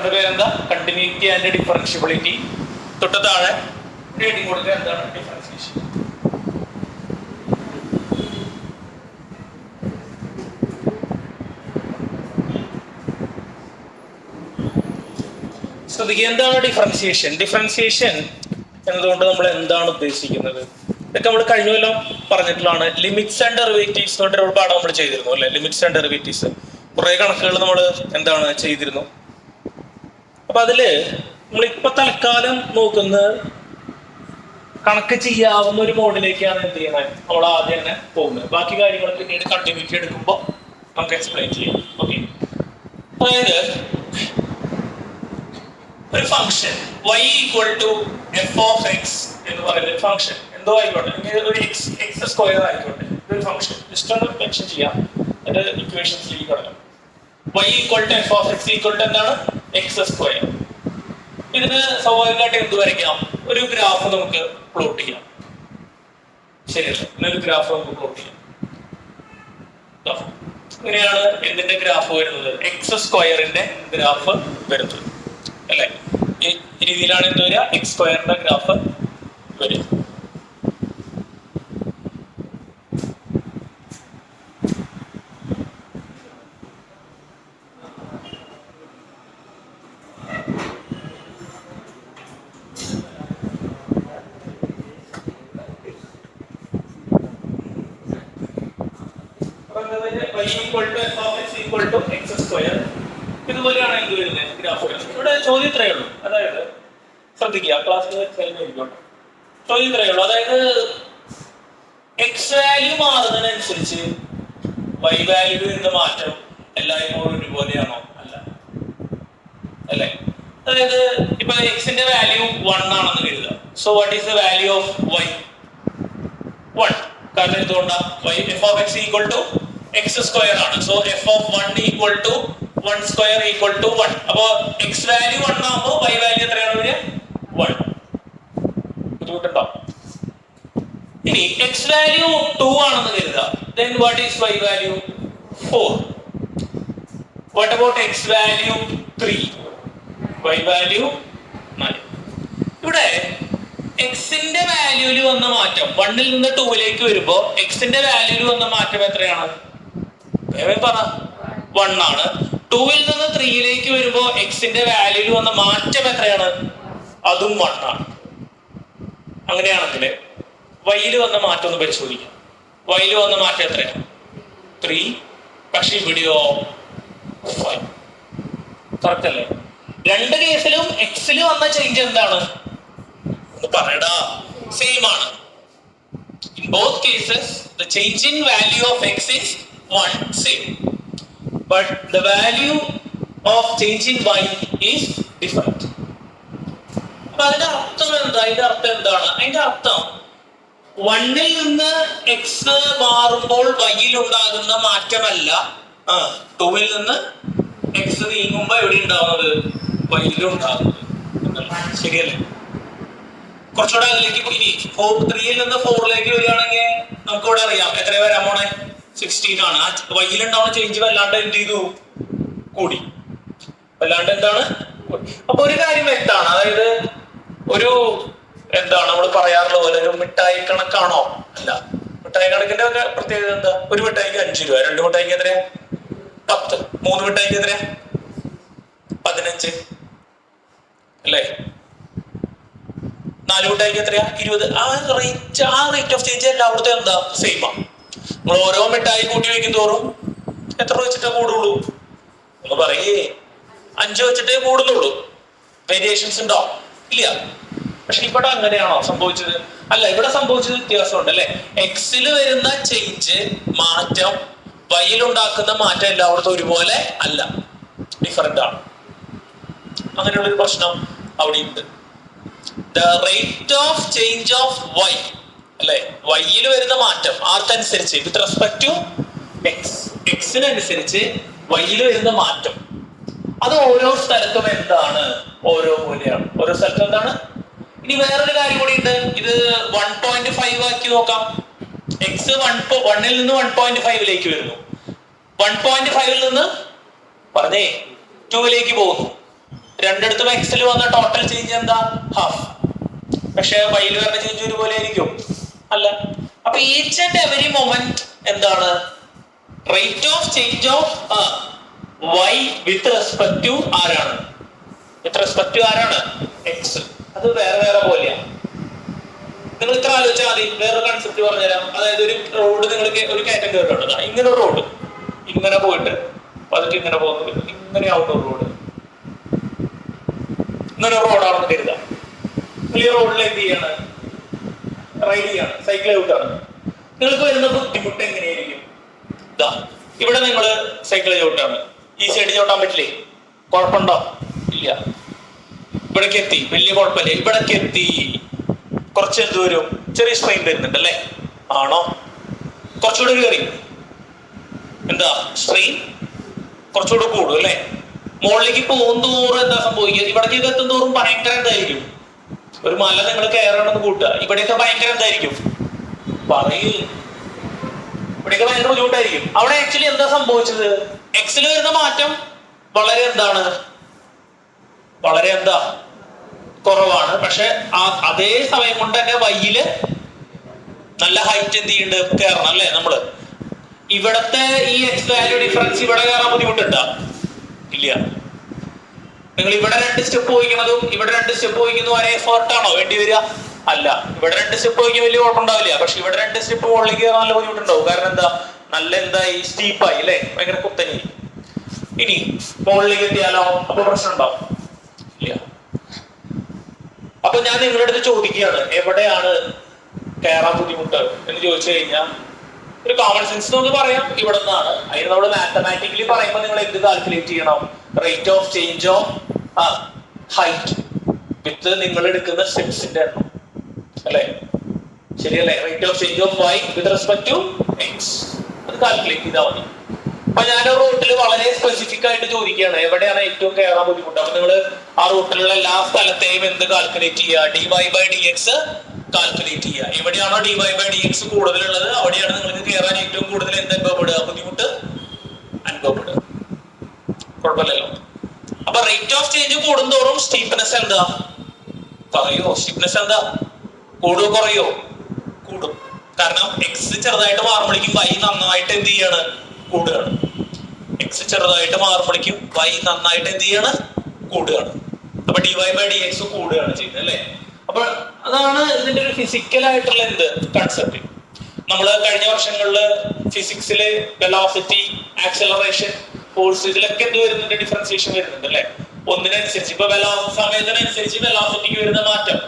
ചാപ്റ്ററിന്റെ പേരെന്താ? Continuity and differentiability. തൊട്ട് താഴെ ഹെഡിങ് കൊടുക്കുക എന്താണ്? ഡിഫറൻസിയേഷൻ. ശ്രദ്ധിക്കുക, എന്താണ് ഡിഫറൻസിയേഷൻ? ഡിഫറൻസിയേഷൻ എന്നതുകൊണ്ട് നമ്മൾ എന്താണ് ഉദ്ദേശിക്കുന്നത്? ഇതൊക്കെ നമ്മൾ കഴിഞ്ഞ കൊല്ലം പറഞ്ഞിട്ടുള്ളതാണ്. ലിമിറ്റ്സ് ആൻഡ് ഡെറിവേറ്റീവ്സ് എന്ന് പറഞ്ഞിട്ട് ഒരു പാഠം നമ്മൾ ചെയ്തിരുന്നു അല്ലെ? ലിമിറ്റ്സ് ആൻഡ് ഡെറിവേറ്റീവ്സ് കുറെ കണക്കുകൾ നമ്മൾ എന്താണ് ചെയ്തിരുന്നു. അപ്പൊ അതില് നമ്മളിപ്പോ തൽക്കാലം നോക്കുന്ന കണക്ക് ചെയ്യാവുന്ന ഒരു മോഡിലേക്കാണ് എന്ത് ചെയ്യുന്നത്, നമ്മൾ ആദ്യം തന്നെ പോകുന്നത്. ബാക്കി കാര്യങ്ങൾ പിന്നീട് കണ്ടിന്യൂറ്റി എടുക്കുമ്പോൾ നമുക്ക് എക്സ്പ്ലെയിൻ ചെയ്യാം. ഓക്കെ, അതായത് ഒരു function y equal to F of X എന്ന് പറയുന്ന ഫംഗ്ഷൻ എന്തോ ആയിക്കോട്ടെ, ഒരു എക്സ് സ്ക്വയർ ആയിക്കോട്ടെ, ഇതൊരു ഫംഗ്ഷൻ ജസ്റ്റ് ഒന്ന് മെൻഷൻ ചെയ്യാം. അതിന്റെ ഇക്വേഷൻസിലേക്ക് കിടക്കാം. y equal to F of X equal to എന്താണ്? X square. ഇതിന് സ്വാഭാവികമായിട്ട് എന്ത് വരയ്ക്കാം? ഒരു ഗ്രാഫ് നമുക്ക് പ്ലോട്ട് ചെയ്യാം. ശരിയല്ലേ? ഇന്നൊരു ഗ്രാഫ് നമുക്ക് പ്ലോട്ട് ചെയ്യാം. ഇങ്ങനെയാണ് എന്തിന്റെ ഗ്രാഫ് വരുന്നത്? എക്സ് സ്ക്വയറിന്റെ ഗ്രാഫ് വരുന്നത് അല്ലെ? ഈ രീതിയിലാണ് എന്ത് വരിക? എക്സ് സ്ക്വയറിന്റെ ഗ്രാഫ് വരും. ഇതുപോലെയാണ് എന്ത് വരുന്നത്? ഗ്രാഫ് വരുന്നത്. ഇവിടെ ചോദ്യം ഇത്രയേ ഉള്ളൂ. അതായത് ശ്രദ്ധിക്കുക, ക്ലാസ്സിൽ ചോദ്യം ഇത്രയേ ഉള്ളൂ. അതായത് എക്സ് വാല്യൂ മാറുന്നതിനനുസരിച്ച് വൈ വാല്യൂ വരുന്ന മാറ്റം എല്ലായ്പ്പോഴും ഒരുപോലെയാണോ? അല്ല അല്ലെ? അതായത് ഇപ്പൊ എക്സിന്റെ വാല്യൂ 1 ആണെന്ന് കരുതുക. So what is the value of Y? 1. കാരണം എന്തുകൊണ്ടാണ്? Y F of X equal to X square ആണ്. So F of 1 equal to 1 square equal to 1. അപ്പോ എക്സ് വാല്യൂ 1 ആകുമ്പോൾ വൈ വാല്യൂ എത്രയാണ് വരിക? 1. ബുദ്ധിമുട്ടുണ്ടോ? ഇനി എക്സ് വാല്യൂ 2 ആണെന്ന് കരുതുക. then what is y value? 4. what about x value 3? y value 9. ഇവിടെ എക്സിന്റെ വാല്യൂവിൽ വന്ന മാറ്റം 1ൽ നിന്ന് 2ലേക്ക് വരുമ്പോ എക്സിന്റെ വാല്യൂവിൽ വന്ന മാറ്റം എത്രയാണ്? പറ. 1 ആണ്. 2ൽ നിന്ന് 3ലേക്ക് വരുമ്പോ എക്സിന്റെ വാല്യൂവിൽ വന്ന മാറ്റം എത്രയാണ്? അതും 1 ആണ്. അങ്ങനെയാണെങ്കിൽ വൈയിൽ വന്ന മാറ്റം ഒന്ന് പരിശോധിക്കാം. വൈയിൽ വന്ന മാറ്റം എത്രയാണ്? 3. പക്ഷെ ഇവിടെയോ 5. കറക്റ്റ് അല്ലേ? രണ്ട് കേസിലും എക്സിൽ വന്ന ചേഞ്ച് എന്താണ്? പറയടാ, സെയിം ആണ്. In both cases the change in value of x is 1 same, but the value of change in y is different. അപ്പൊ അതിന്റെ അർത്ഥം എന്താ? അതിന്റെ അർത്ഥം 1ൽ നിന്ന് എക്സ് മാറുമ്പോൾ വൈയിൽ ഉണ്ടാകുന്ന മാറ്റമല്ല 2ൽ നിന്ന് എക്സ് നീങ്ങുമ്പോ എവിടെ ഉണ്ടാവുന്നത്? വൈയിലും ഉണ്ടാകുന്നത്. ശരിയല്ലേ? കുറച്ചുകൂടെ അതിലേക്ക് ഇനി 3ൽ നിന്ന് 4ലേക്ക് വരികയാണെങ്കിൽ നമുക്ക് ഇവിടെ അറിയാം എത്ര വരാൻ പോണേ? 16 ആണ്. ആ വൈയിലുണ്ടാവുന്ന ചേഞ്ച് വല്ലാണ്ട് എന്ത് ചെയ്തു? കൂടി. വല്ലാണ്ട് എന്താണ്? അപ്പൊ ഒരു കാര്യം വ്യക്തമാണ്. അതായത് ഒരു എന്താണ് നമ്മൾ പറയാറുള്ള പോലെ ഒരു മിഠായി കണക്കാണോ? അല്ല. മിഠായി കണക്കിന്റെ ഒക്കെ പ്രത്യേകത എന്താ? ഒരു മിഠായിക്ക് 5 രൂപ, 2 മിഠായിക്ക് എത്രയാ? 10, 3 മിഠായിക്ക് എത്രയാ? 15 അല്ലേ? 4 മിഠായിക്ക് എത്രയാ? 20. ആ റേറ്റ് ഓഫ് ചേഞ്ച് എല്ലായിടത്തും എന്താ? സെയിം ആണ്. നമ്മൾ ഓരോ മിഠായി കൂട്ടി വയ്ക്കും തോറും എത്ര വെച്ചിട്ടേ കൂടുള്ളൂ? നമ്മൾ പറയേ 5 വെച്ചിട്ടേ കൂടുന്നുള്ളൂ. വേരിയേഷൻസ് ഉണ്ടോ? ഇല്ല. പക്ഷെ ഇവിടെ അങ്ങനെയാണോ സംഭവിച്ചത്? അല്ല, ഇവിടെ സംഭവിച്ചത് വ്യത്യാസമുണ്ട് അല്ലെ? എക്സിൽ വരുന്ന ചേഞ്ച് മാറ്റം വൈയിൽ ഉണ്ടാക്കുന്ന മാറ്റം എല്ലായിടത്തും ഒരുപോലെ അല്ല, ഡിഫറെന്റ് ആണ്. അങ്ങനെയുള്ളൊരു പ്രശ്നം അവിടെ ഉണ്ട്. The rate of change of y അല്ലെ? വൈയിൽ വരുന്ന മാറ്റം ആർക്കനുസരിച്ച്? With respect to X. എക്സിനനുസരിച്ച് വൈയിൽ വരുന്ന മാറ്റം അത് ഓരോ സ്ഥലത്തും എന്താണ്? ഓരോ പോലെയാണ്. ഓരോ സ്ഥലത്തും എന്താണ്? ഇനി വേറൊരു കാര്യം കൂടി ഉണ്ട്. ഇത് 1.5 ആക്കി നോക്കാം. എക്സ് 1ൽ നിന്ന് 1.5ലേക്ക് വരുന്നു. 1.5ൽ നിന്ന് പറഞ്ഞേ 2ലേക്ക് പോകുന്നു. രണ്ടിടത്തും എക്സിൽ വന്ന ടോട്ടൽ ചേഞ്ച് എന്താ? ഹാഫ്. പക്ഷെ വൈയിൽ വരുന്ന ചേഞ്ച് ഒരുപോലെ ആയിരിക്കും? അല്ല. അപ്പൊ ഈച്ച് ആൻഡ് എവരി മൊമെന്റ് എന്താണ്? Rate of change of Y with respect to ആരാണ്? വിത്ത് റെസ്പെക്ട് ടു ആരാണ്? എക്സ്. അത് വേറെ വേറെ പോലെയാണ്. നിങ്ങൾ ഇത്ര ആലോചിച്ചാൽ മതി. വേറൊരു കൺസെപ്റ്റ് പറഞ്ഞുതരാം. അതായത് ഒരു റോഡ് നിങ്ങൾ ഒരു കയറ്റം കേട്ടിട്ടുണ്ട്. ഇങ്ങനെ ഒരു റോഡ് ഇങ്ങനെ പോയിട്ട് പതുക്കെ ഇങ്ങനെ പോകുന്നു. ഇങ്ങനെ ആവുന്ന ഒരു റോഡ്, ഇങ്ങനെ ഒരു റോഡാണെന്ന് കരുതാം. ഈ റോഡിൽ എന്ത് ചെയ്യാണ്? റൈഡ് ചെയ്യാണ്, സൈക്കിൾ ചവിട്ടാണ്. നിങ്ങൾക്ക് വരുന്ന ബുദ്ധിമുട്ട് എങ്ങനെയായിരിക്കും? ഇതാ ഇവിടെ നിങ്ങൾ സൈക്കിൾ ചവിട്ടാണ്. ഈ സൈഡ് ചവിട്ടാൻ പറ്റില്ലേ? കുഴപ്പമുണ്ടോ? ഇല്ല. ഇവിടേക്ക് എത്തി, വലിയ കുഴപ്പമില്ല. ഇവിടേക്ക് എത്തി, കുറച്ച് ദൂരം ചെറിയ സ്ട്രെയിൻ വരുന്നുണ്ട് അല്ലേ? ആണോ? കുറച്ചുകൂടെ കയറി എന്താ സ്ട്രെയിൻ കുറച്ചുകൂടെ കൂടും അല്ലേ? മുകളിലേക്ക് പോകുന്തോറും എന്താ സംഭവിക്കുക? ഇവിടേക്ക് എത്തും തോറും ഭയങ്കര എന്തായിരിക്കും? ഒരു മല നിങ്ങൾ കയറണമെന്ന് കൂട്ടുക, ഇവിടെയൊക്കെ ഭയങ്കര എന്തായിരിക്കും? പറയൂ, ഇവിടെയൊക്കെ ഭയങ്കര ബുദ്ധിമുട്ടായിരിക്കും. അവിടെ ആക്ച്വലി എന്താ സംഭവിച്ചത്? എക്സിൽ വരുന്ന മാറ്റം വളരെ എന്താണ്? വളരെ എന്താ കുറവാണ്. പക്ഷെ അതേ സമയം കൊണ്ട് തന്നെ വൈയില് നല്ല ഹൈറ്റ് എന്ത് ചെയ്യുന്നുണ്ട്? കയറണം അല്ലേ? നമ്മള് ഇവിടത്തെ ഈ എക്സ് വാല്യൂ ഡിഫറൻസ് ഇവിടെ കയറാൻ ബുദ്ധിമുട്ടുണ്ടോ? ഇല്ല. നിങ്ങൾ ഇവിടെ 2 സ്റ്റെപ്പ് പോയിക്കുന്നതും ഇവിടെ 2 സ്റ്റെപ്പ് പോയിക്കുന്നതും ഒരേ എഫേർട്ട് ആണോ വേണ്ടി വരിക? അല്ല. ഇവിടെ 2 സ്റ്റെപ്പ് പോയിക്കാൻ വലിയ കുഴപ്പമുണ്ടാവില്ല. പക്ഷെ ഇവിടെ 2 സ്റ്റെപ്പ് മുകളിലേക്ക് കയറാൻ നല്ല ബുദ്ധിമുട്ടുണ്ടാവും. കാരണം എന്താ? നല്ല എന്തായി? സ്റ്റീപ്പായി അല്ലേ? ഭയങ്കര കുത്തനെ. ഇനി മുകളിലേക്ക് എത്തിയാലോ? അപ്പൊ പ്രശ്നം ഉണ്ടാവും? ഇല്ല. അപ്പൊ ഞാൻ നിങ്ങളുടെ അടുത്ത് ചോദിക്കുകയാണ്, എവിടെയാണ് കയറാൻ ബുദ്ധിമുട്ട് എന്ന് ചോദിച്ചു കഴിഞ്ഞാൽ ഒരു കോമൺ സെൻസ് നമുക്ക് പറയാം ഇവിടെ നിന്നാണ്. അതിന് നമ്മൾ മാത്തമാറ്റിക്കലി പറയുമ്പോൾ നിങ്ങൾ എന്ത് കാൽക്കുലേറ്റ് ചെയ്യണം? Rate of change of height with നിങ്ങൾ എടുക്കുന്ന സ്റ്റെപ്സിന്റെ എണ്ണം അല്ലെ? ശരിയല്ലേ? Rate of change of Y with respect to X, അത് കാൽക്കുലേറ്റ് ചെയ്താൽ മതി. അപ്പൊ ഞാൻ റൂട്ടിൽ വളരെ സ്പെസിഫിക് ആയിട്ട് ചോദിക്കുകയാണ്, എവിടെയാണ് ഏറ്റവും കയറാൻ ബുദ്ധിമുട്ട്? അപ്പൊ നിങ്ങൾ ആ റൂട്ടിലുള്ള എല്ലാ സ്ഥലത്തെയും എന്ത് കാൽക്കുലേറ്റ് ചെയ്യുക? dy/dx കാൽക്കുലേറ്റ് ചെയ്യുക. എവിടെയാണോ dy/dx കൂടുതലുള്ളത് അവിടെയാണ് നിങ്ങൾക്ക് കയറാൻ ഏറ്റവും കൂടുതൽ എന്ത് അനുഭവപ്പെടുക? ബുദ്ധിമുട്ട് അനുഭവപ്പെടുക. കുഴപ്പമില്ലല്ലോ. അപ്പൊ റേറ്റ് ഓഫ് ചേഞ്ച് കൂടുന്തോറും സ്റ്റീപ്നെസ് എന്താ? പറയോ? സ്റ്റീപ്നെസ് എന്താ? കൂടുവോ കുറയോ? കൂടും. കാരണം എക്സ് ചെറുതായിട്ട് മാറുമ്പോഴേക്കും വൈ നന്നായിട്ട് എന്ത് ചെയ്യാണ്? കൂടുകയാണ്. എക്സ് ചെറുതായിട്ട് മാറുമ്പോഴേക്കും വൈ നന്നായിട്ട് എന്ത് ചെയ്യാണ്? കൂടുകയാണ്. അപ്പൊ dy/dx കൂടുകയാണ് ചെയ്യുന്നത് അല്ലേ? അപ്പൊ അതാണ് ഇതിന്റെ ഒരു ഫിസിക്കൽ ആയിട്ടുള്ള എന്ത് കൺസെപ്റ്റ്. നമ്മൾ കഴിഞ്ഞ വർഷങ്ങളിൽ ഫിസിക്സില് വെലോസിറ്റി, ആക്സലറേഷൻ, ഫോഴ്സ് ഇതിലൊക്കെ എന്ത് വരുന്നുണ്ട്? ഡിഫറൻസിയേഷൻ വരുന്നുണ്ട് അല്ലെ? ഒന്നിനനുസരിച്ച് ഇപ്പൊ സമയത്തിനനുസരിച്ച് വെലോസിറ്റിക്ക് വരുന്ന മാറ്റം.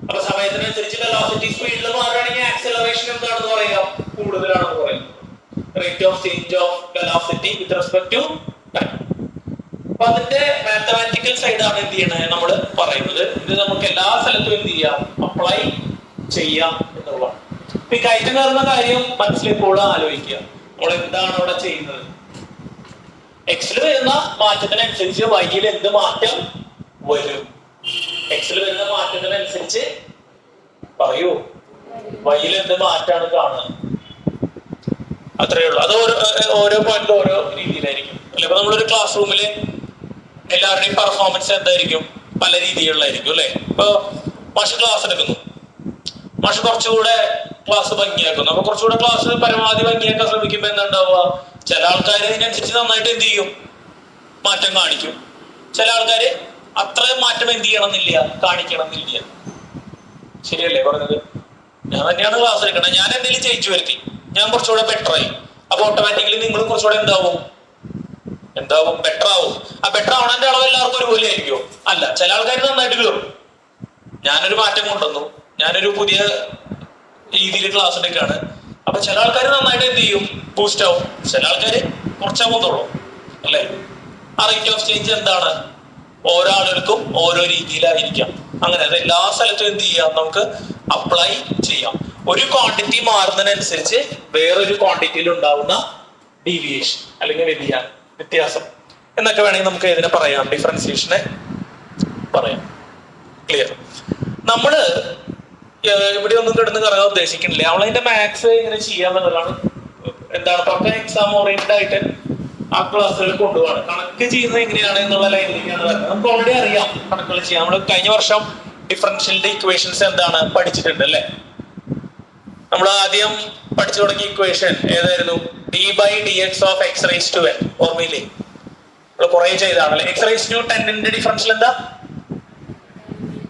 അപ്പൊ സമയത്തിനനുസരിച്ച് വെലോസിറ്റി സ്പീഡിൽ മാറുകയാണെങ്കിൽ ആക്സലറേഷൻ എന്താണെന്ന് പറയാം? കൂടുതലാണെന്ന് പറയുന്നത്. Rate of change of velocity with respect to time. അപ്പൊ അതിന്റെ മാത്തമാറ്റിക്കൽ സൈഡ് ആണ് എന്ത് ചെയ്യണേ നമ്മൾ പറയുന്നത്. ഇത് നമുക്ക് എല്ലാ സ്ഥലത്തും എന്ത് ചെയ്യാം? അപ്ലൈ ചെയ്യാം എന്നുള്ളതാണ്. ഇപ്പൊ ഈ കയറ്റം കയറുന്ന കാര്യം മനസ്സിലെപ്പോൾ ആലോചിക്കുക, നമ്മൾ എന്താണ് അവിടെ ചെയ്യുന്നത്? എക്സിൽ വരുന്ന മാറ്റത്തിനനുസരിച്ച് വൈയിൽ എന്ത് മാറ്റം വരും? എക്സിൽ വരുന്ന മാറ്റത്തിനനുസരിച്ച് പറയൂ, വൈയിൽ എന്ത് മാറ്റാണ് കാണുക? അത്രയേ ഉള്ളൂ. അത് ഓരോ പോയിന്റിലും ഓരോ രീതിയിലായിരിക്കും അല്ലെ? ഇപ്പൊ നമ്മളൊരു ക്ലാസ് റൂമില് എല്ലാവരുടെയും പെർഫോമൻസ് എന്തായിരിക്കും? പല രീതികളിലായിരിക്കും അല്ലെ? ഇപ്പൊ മാഷ് ക്ലാസ് എടുക്കുന്നു, മാഷ് കുറച്ചുകൂടെ ക്ലാസ് ഭംഗിയാക്കുന്നു. അപ്പൊ കുറച്ചുകൂടെ ക്ലാസ് പരമാവധി ഭംഗിയാക്കാൻ ശ്രമിക്കുമ്പോ എന്താണ്ടാവുക? ചില ആൾക്കാർ ഇതിനനുസരിച്ച് നന്നായിട്ട് എന്ത് ചെയ്യും? മാറ്റം കാണിക്കും. ചില ആൾക്കാര് അത്ര മാറ്റം എന്ത് ചെയ്യണമെന്നില്ല, കാണിക്കണമെന്നില്ല. ശരിയല്ലേ പറഞ്ഞത്? ഞാൻ തന്നെയാണ് ക്ലാസ് എടുക്കണം. ഞാൻ എന്തെങ്കിലും ജയിച്ചു വരുത്തി, ഞാൻ കുറച്ചുകൂടെ ബെറ്റർ ആയി. അപ്പൊ ഓട്ടോമാറ്റിക്കലി നിങ്ങളും കുറച്ചുകൂടെ എന്താവും? ബെറ്റർ ആവും. ആ ബെറ്റർ ആവണന്റെ അളവ് എല്ലാവർക്കും ഒരുപോലെ ആയിരിക്കും? അല്ല. ചില ആൾക്കാർ നന്നായിട്ട് കയറും. ഞാനൊരു മാറ്റം കൊണ്ടുവന്നു, ഞാനൊരു പുതിയ രീതിയിൽ ക്ലാസ് എടുക്കുകയാണ്. അപ്പൊ ചില ആൾക്കാർ നന്നായിട്ട് എന്ത് ചെയ്യും? ബൂസ്റ്റ് ആവും. ചില ആൾക്കാർ കുറച്ചാവുന്നുള്ളൂ അല്ലെ? ആ റേറ്റ് ഓഫ് ചേഞ്ച് എന്താണ്? ഓരോ ആളുകൾക്കും ഓരോ രീതിയിലായിരിക്കാം. അങ്ങനെ അത് എല്ലാ സ്ഥലത്തും എന്ത് ചെയ്യാം? നമുക്ക് അപ്ലൈ ചെയ്യാം. ഒരു ക്വാണ്ടിറ്റി മാറുന്നതിനനുസരിച്ച് വേറൊരു ക്വാണ്ടിറ്റിയിൽ ഉണ്ടാവുന്ന ഡീവിയേഷൻ അല്ലെങ്കിൽ വ്യത്യാസം എന്നൊക്കെ വേണമെങ്കിൽ നമുക്ക് ഇതിനെ പറയാം, ഡിഫറൻസിയേഷനെ പറയാം. ക്ലിയർ? നമ്മള് ഇവിടെ ഒന്നും കിടന്ന് കറങ്ങാൻ ഉദ്ദേശിക്കുന്നില്ല. നമ്മളതിന്റെ മാത്സ് ഇങ്ങനെ ചെയ്യാന്നുള്ളതാണ്. എന്താണ് പക്ക എക്സാം ഓറിയന്റഡ് ആയിട്ട് ആ ക്ലാസ്സുകൾ കൊണ്ടുപോകണം. കണക്ക് ചെയ്യുന്നത് എങ്ങനെയാണ് എന്നുള്ള ലൈനിലേക്കാണ് വരുന്നത്. നമുക്ക് ഓൾറെഡി അറിയാം കണക്കുകൾ ചെയ്യാം. നമ്മൾ കഴിഞ്ഞ വർഷം ഡിഫറൻഷ്യലിന്റെ ഇക്വേഷൻസ് എന്താണ് പഠിച്ചിട്ടുണ്ട് അല്ലേ? നമ്മൾ ആദ്യം പഠിച്ചു തുടങ്ങിയ ഇക്വേഷൻ ഏതായിരുന്നു? d/dx of x raised to n. ഓർമ്മയില്ലേ? നമ്മൾ കുറെ ചെയ്താണല്ലേ. x raised to 10ന്റെ ഡിഫറൻഷ്യൽ എന്താ?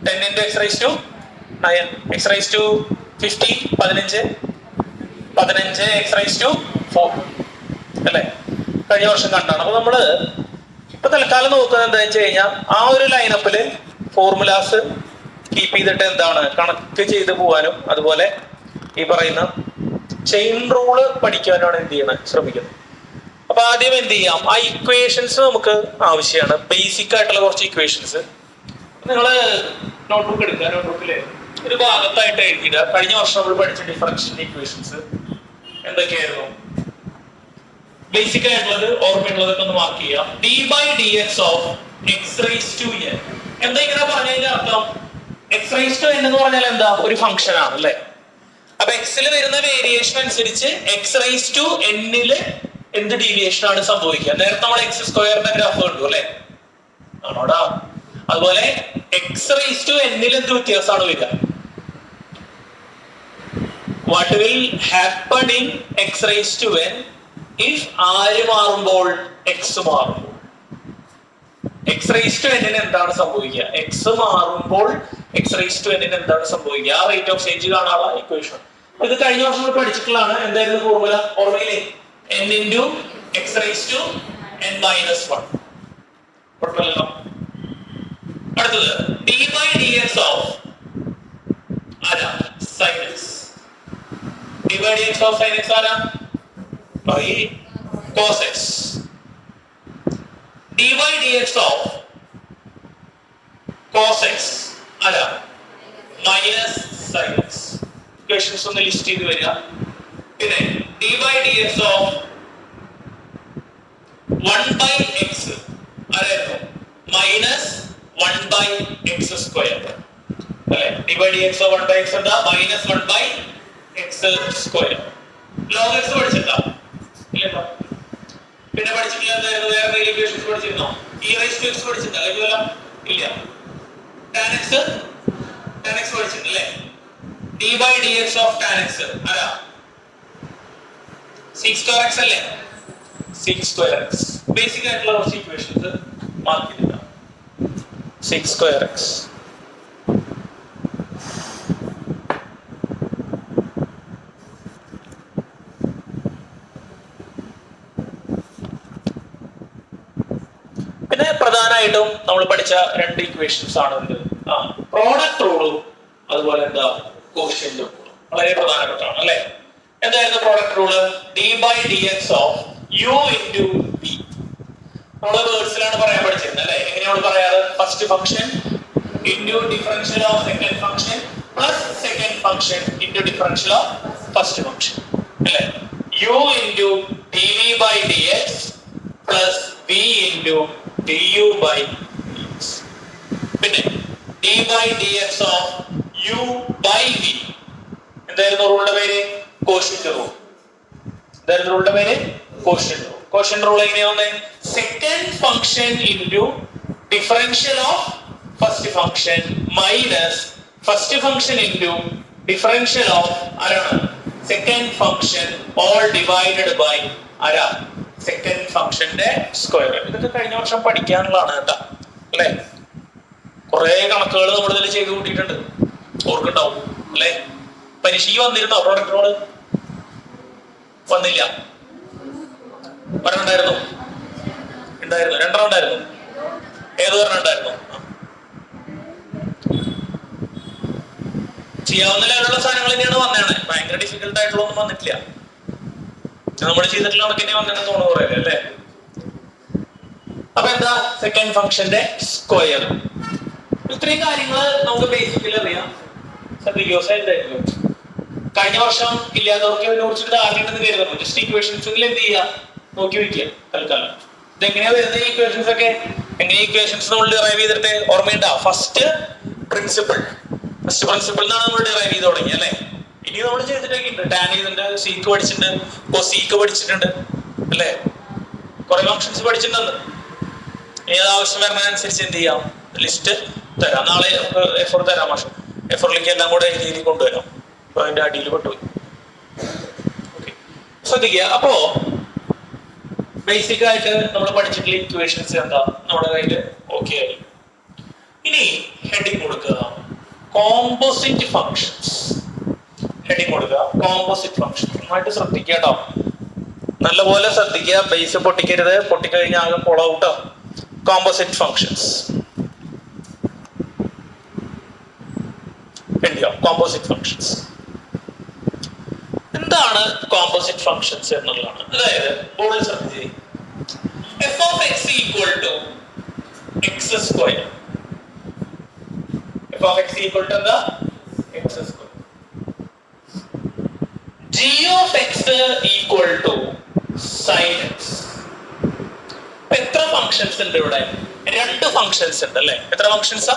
10 into x raised to 9, x raised to 50 15 x raised to 4 അല്ലേ? കഴിഞ്ഞ വർഷം കണ്ടാണ്. അപ്പൊ നമ്മള് ഇപ്പൊ തൽക്കാലം നോക്കുന്നത് എന്താ വെച്ച് കഴിഞ്ഞാൽ ആ ഒരു ലൈനപ്പില് ഫോർമുലാസ് കീപ്പ് ചെയ്തിട്ട് എന്താണ് കണക്ക് ചെയ്ത് പോവാനും അതുപോലെ ഈ പറയുന്ന ചെയിൻ റൂള് പഠിക്കാനാണ് എന്ത് ചെയ്യണം ശ്രമിക്കുന്നത്. അപ്പൊ ആദ്യം എന്ത് ചെയ്യാം, ആ ഇക്വേഷൻസ് നമുക്ക് ആവശ്യമാണ്. ബേസിക് ആയിട്ടുള്ള കുറച്ച് ഇക്വേഷൻസ് നിങ്ങള് നോട്ട്ബുക്ക് എടുക്കുക. നോട്ട്ബുക്കില് ഒരു ഭാഗത്തായിട്ട് എഴുതിയിടുക. കഴിഞ്ഞ വർഷം നമ്മൾ പഠിച്ച ഡിഫറൻഷ്യൽ ഇക്വേഷൻസ് എന്തൊക്കെയായിരുന്നു? ബേസിക് ആയിട്ടുള്ളത് ഓർമ്മയുള്ളതൊക്കെ ഒന്ന് മാർക്ക് ചെയ്യാം. d/dx of x raised to n. എന്താ ഇങ്ങനെ പറഞ്ഞതിന്റെ അർത്ഥം? x raised to n എന്ന് പറഞ്ഞാൽ എന്താ? ഒരു ഫംഗ്ഷൻ ആണ് അല്ലെ? അപ്പൊ എക്സിൽ വരുന്ന വേരിയേഷൻ അനുസരിച്ച് x raised to n-ല് എന്ത് ഡീവിയേഷൻ ആണ് സംഭവിക്കുക? നേരത്തെ നമ്മൾ x² ഗ്രാഫ് കണ്ടു അല്ലെ? ആണോടാ? അതുപോലെ x raised to n-ൽ എന്ത് വ്യത്യാസമാണ് വരിക? What will happen in x raised to n if ആര് മാറുമ്പോൾ x മാറുമ്പോൾ? x raised to n-ന് എന്താണ് സംഭവിക്കുക? x മാറുമ്പോൾ x raised to n-ന് എന്താണ് സംഭവിക്കുക? ആ റേറ്റ് ഓഫ് ചേഞ്ച് കാണാനുള്ള ഇക്വേഷൻ. ഇത് കഴിഞ്ഞ വർഷം നമ്മൾ പഠിച്ചിട്ടുള്ളതാണ്. എന്തായിരുന്നു ഫോർമുല? ഓർമ്മയില്ലേ? n into x raised to n minus 1. കുഴപ്പമില്ലല്ലോ. അടുത്തത് d/dx of ആരാ? sin x. d/dx of sin x ആരാ? by cos x. d/dx of cos x ആരാ? minus sin x. ഇക്വേഷൻസ് ഒന്ന് ലിസ്റ്റ് ചെയ്ത് വരിക. പിന്നെ d/dx of 1/x ആരായിരുന്നു? minus 1/x² അല്ലേ? d/dx of 1/x എന്താ? minus 1/x². log x പഠിച്ചിട്ടുണ്ടോ? ഇല്ലല്ലോ. പിന്നെ പഠിച്ചിട്ടില്ല എന്തായിരുന്നു? വേറെ equations പഠിച്ചിരുന്നോ? e raised to x പഠിച്ചിട്ടുണ്ടോ? ഇല്ല. tan x പഠിച്ചിട്ടില്ലേ? d/dx of tan x ആരാ? sec²x അല്ലേ? sec²x. ബേസിക് ആയിട്ടുള്ള കുറച്ച് ഇക്വേഷൻസ് മാർക്ക് ചെയ്തിട്ടാ. sec²x. പിന്നെ പ്രധാനമായിട്ടും നമ്മൾ പഠിച്ച രണ്ട് ഇക്വേഷൻസ് ആണ് പ്രോഡക്റ്റ് റൂളും അതുപോലെ എന്താ കോഷ്യന്റ് റൂളും. വളരെ പ്രധാനപ്പെട്ടാണ് അല്ലെ? എന്തായിരുന്നു product rule? d/dx of u into v. നമ്മള് വേർഡ്സിലാണ് പറയാൻ പഠിച്ചിരുന്നത് അല്ലെ? എങ്ങനെയാണ് പറയാറ്? First function into differential of second function plus second function into differential of first function അല്ലെ? u into dv/dx plus v into du/dx. പിന്നെ d/dx of u/v. എന്തായിരുന്നു റൂളിന്റെ പേര്? Quotient rule. എന്തായിരുന്നു റൂളിന്റെ പേര്? Quotient rule. കോഷ്യന്റ് റൂൾ എങ്ങനെയാണ്? Second function into differential of first function minus first function into differential of ആരാണ്? Second function all divided by ആരാ? സെക്കൻഡ് ഫംഗ്ഷന്റെ സ്ക്വയർ. ഇതൊക്കെ കഴിഞ്ഞ വർഷം പഠിക്കാനുള്ളതാണ് കേട്ടോ അല്ലെ? കുറെ കണക്കുകൾ നമ്മൾ ഇതിൽ ചെയ്ത് കൂട്ടിയിട്ടുണ്ട്. ഓർക്കുണ്ടാവും അല്ലെ? പരീക്ഷയ്ക്ക് വന്നിരുന്നോ? പ്രോഡക്റ്റ് റൂള് വന്നില്ല. ഒരെണ്ണുണ്ടായിരുന്നു? ഉണ്ടായിരുന്നു. രണ്ടെണ്ണം ഉണ്ടായിരുന്നു. ഏത് ഒരെണ്ണം ഉണ്ടായിരുന്നു? ചെയ്യാവുന്ന ലെവലുള്ള സാധനങ്ങൾ തന്നെയാണ് വന്നതാണ്. ഭയങ്കര ഡിഫിക്കൽട്ട് ആയിട്ടുള്ള ഒന്നും വന്നിട്ടില്ല. നമ്മൾ ചെയ്തിട്ടുള്ള കണക്കിനെ വന്നിട്ട് തോന്നുന്നു പറയല്ലേ അല്ലേ? അപ്പൊ എന്താ? സെക്കൻഡ് ഫംഗ്ഷന്റെ സ്ക്വയർ. ഇത്രയും കാര്യങ്ങൾ നമുക്ക് ബേസിക്കലി അറിയാം. ശ്രദ്ധിക്കോ. കഴിഞ്ഞ വർഷം ഇല്ലാത്തവർക്ക് കുറിച്ചിട്ട് അറിയണമെന്ന് കരുതുന്നു. ജസ്റ്റ് ഇക്വേഷൻസ് എന്ത് ചെയ്യുക? നോക്കി വയ്ക്കുക തൽക്കാലം. ഇതെങ്ങനെയാ വരുന്നത് ഈ ഇക്വേഷൻസ് ഒക്കെ? എങ്ങനെ ഇക്വേഷൻസ് നമ്മൾ ഡിറൈവ് ചെയ്തിട്ട് ഓർമ്മയുണ്ടാ? ഫസ്റ്റ് പ്രിൻസിപ്പിൾ എന്നാണ് നമ്മൾ ഡിറൈവ് ചെയ്ത് തുടങ്ങി അല്ലെ? ഇനി നമ്മൾ ചെയ്തിട്ടൊക്കെ ഉണ്ട്. ടാൻ ചെയ്തിട്ടുണ്ട്, സീക്ക് പഠിച്ചിട്ടുണ്ട്, കൊസീക്ക് പഠിച്ചിട്ടുണ്ട് അല്ലെ? കുറെ ഫംഗ്ഷൻസ് പഠിച്ചിട്ടുണ്ടെന്ന്. ഏത് ആവശ്യം വരുന്നതനുസരിച്ച് എന്ത് ചെയ്യാം, ലിസ്റ്റ് തരാം. നാളെ F4 തരാം മാഷ്. F4ലേക്ക് എല്ലാം കൂടെ എഴുതി കൊണ്ടുവരാം. അപ്പൊ അതിന്റെ അടിയിൽ പെട്ടുപോയി. ശ്രദ്ധിക്കുക. അപ്പോ ബേസിക് ആയിട്ട് നമ്മൾ പഠിച്ചിട്ടുള്ള ഇക്വേഷൻസ് എന്താ നമ്മുടെ കയ്യിൽ ഓക്കെ ആയി. ഇനി ഹെഡിങ് കൊടുക്കുക കോമ്പോസിറ്റ് ഫങ്ഷൻസ്. ഹെഡിങ് കൊടുക്കുക കോമ്പോസിറ്റ് ഫങ്ഷൻ. നന്നായിട്ട് ശ്രദ്ധിക്കുക കേട്ടോ, നല്ലപോലെ ശ്രദ്ധിക്കുക. ബേസ് പൊട്ടിക്കരുത്, പൊട്ടിക്കഴിഞ്ഞാൽ ആകെ കൊളൗട്ടോ. കോമ്പോസിറ്റ് ഫങ്ഷൻസ് കോമ്പോസിറ്റ് ഫങ്ഷൻസ് എന്താണ് കോമ്പോസിറ്റ് ഫങ്ഷൻസ് എന്നുള്ളതാണ്. അതായത് ബോർഡിൽ ശ്രദ്ധിച്ച് f of x equal to x square. f of x equal to the x square. g of x equal to sin x. എത്ര ഫങ്ഷൻസ് ഉണ്ട് ഇവിടെ? രണ്ട് ഫങ്ഷൻസ് ഉണ്ട് അല്ലെ? എത്ര ഫങ്ഷൻസാ?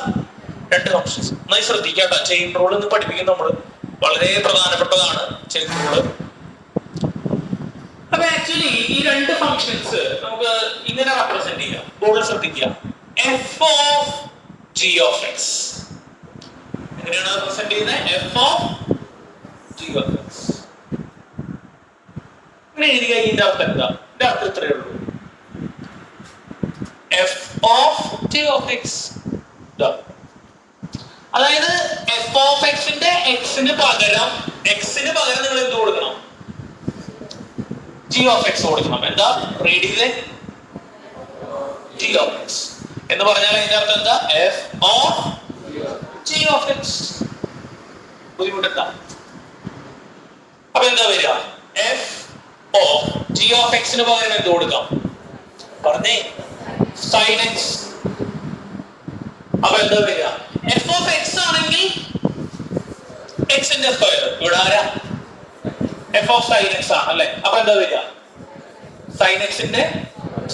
രണ്ട് ഫങ്ഷൻസ്. നന്നായി ശ്രദ്ധിക്കാട്ടോ. ചെയിൻ റൂൾ എന്ന് പഠിപ്പിക്കും നമ്മൾ, വളരെ പ്രധാനപ്പെട്ടതാണ് ചെയിൻ റൂള്. അപ്പൊ ആക്ച്വലി ഈ രണ്ട് ഫങ്ഷൻസ് നമുക്ക് ഇങ്ങനെ റെപ്രസെന്റ് ചെയ്യാം. ബോർഡിൽ ശ്രദ്ധിക്കുക f of g of x. എങ്ങനെയാണ് റെപ്രസെന്റ് ചെയ്യുന്നത്? f of g of x. ഇങ്ങനെ എഴുതി കഴിഞ്ഞ അർത്ഥം എന്താ? ഇതിന്റെ അർത്ഥം ഇത്രയേ ഉള്ളൂ, f of g of x. അതായത് f of x ന്റെ x-ന് പകരം നിങ്ങൾ എന്ത് കൊടുക്കണം? g of x കൊടുക്കണം. എന്താ? റീഡ് ചെയ്തേ, g of x എന്ന് പറഞ്ഞാൽ അതിന്റെ അർത്ഥം എന്താ? f of g of x. ബുദ്ധിമുട്ടാ. അപ്പൊ എന്താ വരിക? f of g of x ന് പകരം എന്ത് കൊടുക്കാം? പറഞ്ഞേ, sin x. അപ്പൊ എന്താ വരിക? f of x ആണെങ്കിൽ x ന്റെ സ്ക്വയർ. ഇവിടെ ആരാ? f of sin x ആണ് അല്ലേ? അപ്പൊ എന്താ വരിക? sin x ന്റെ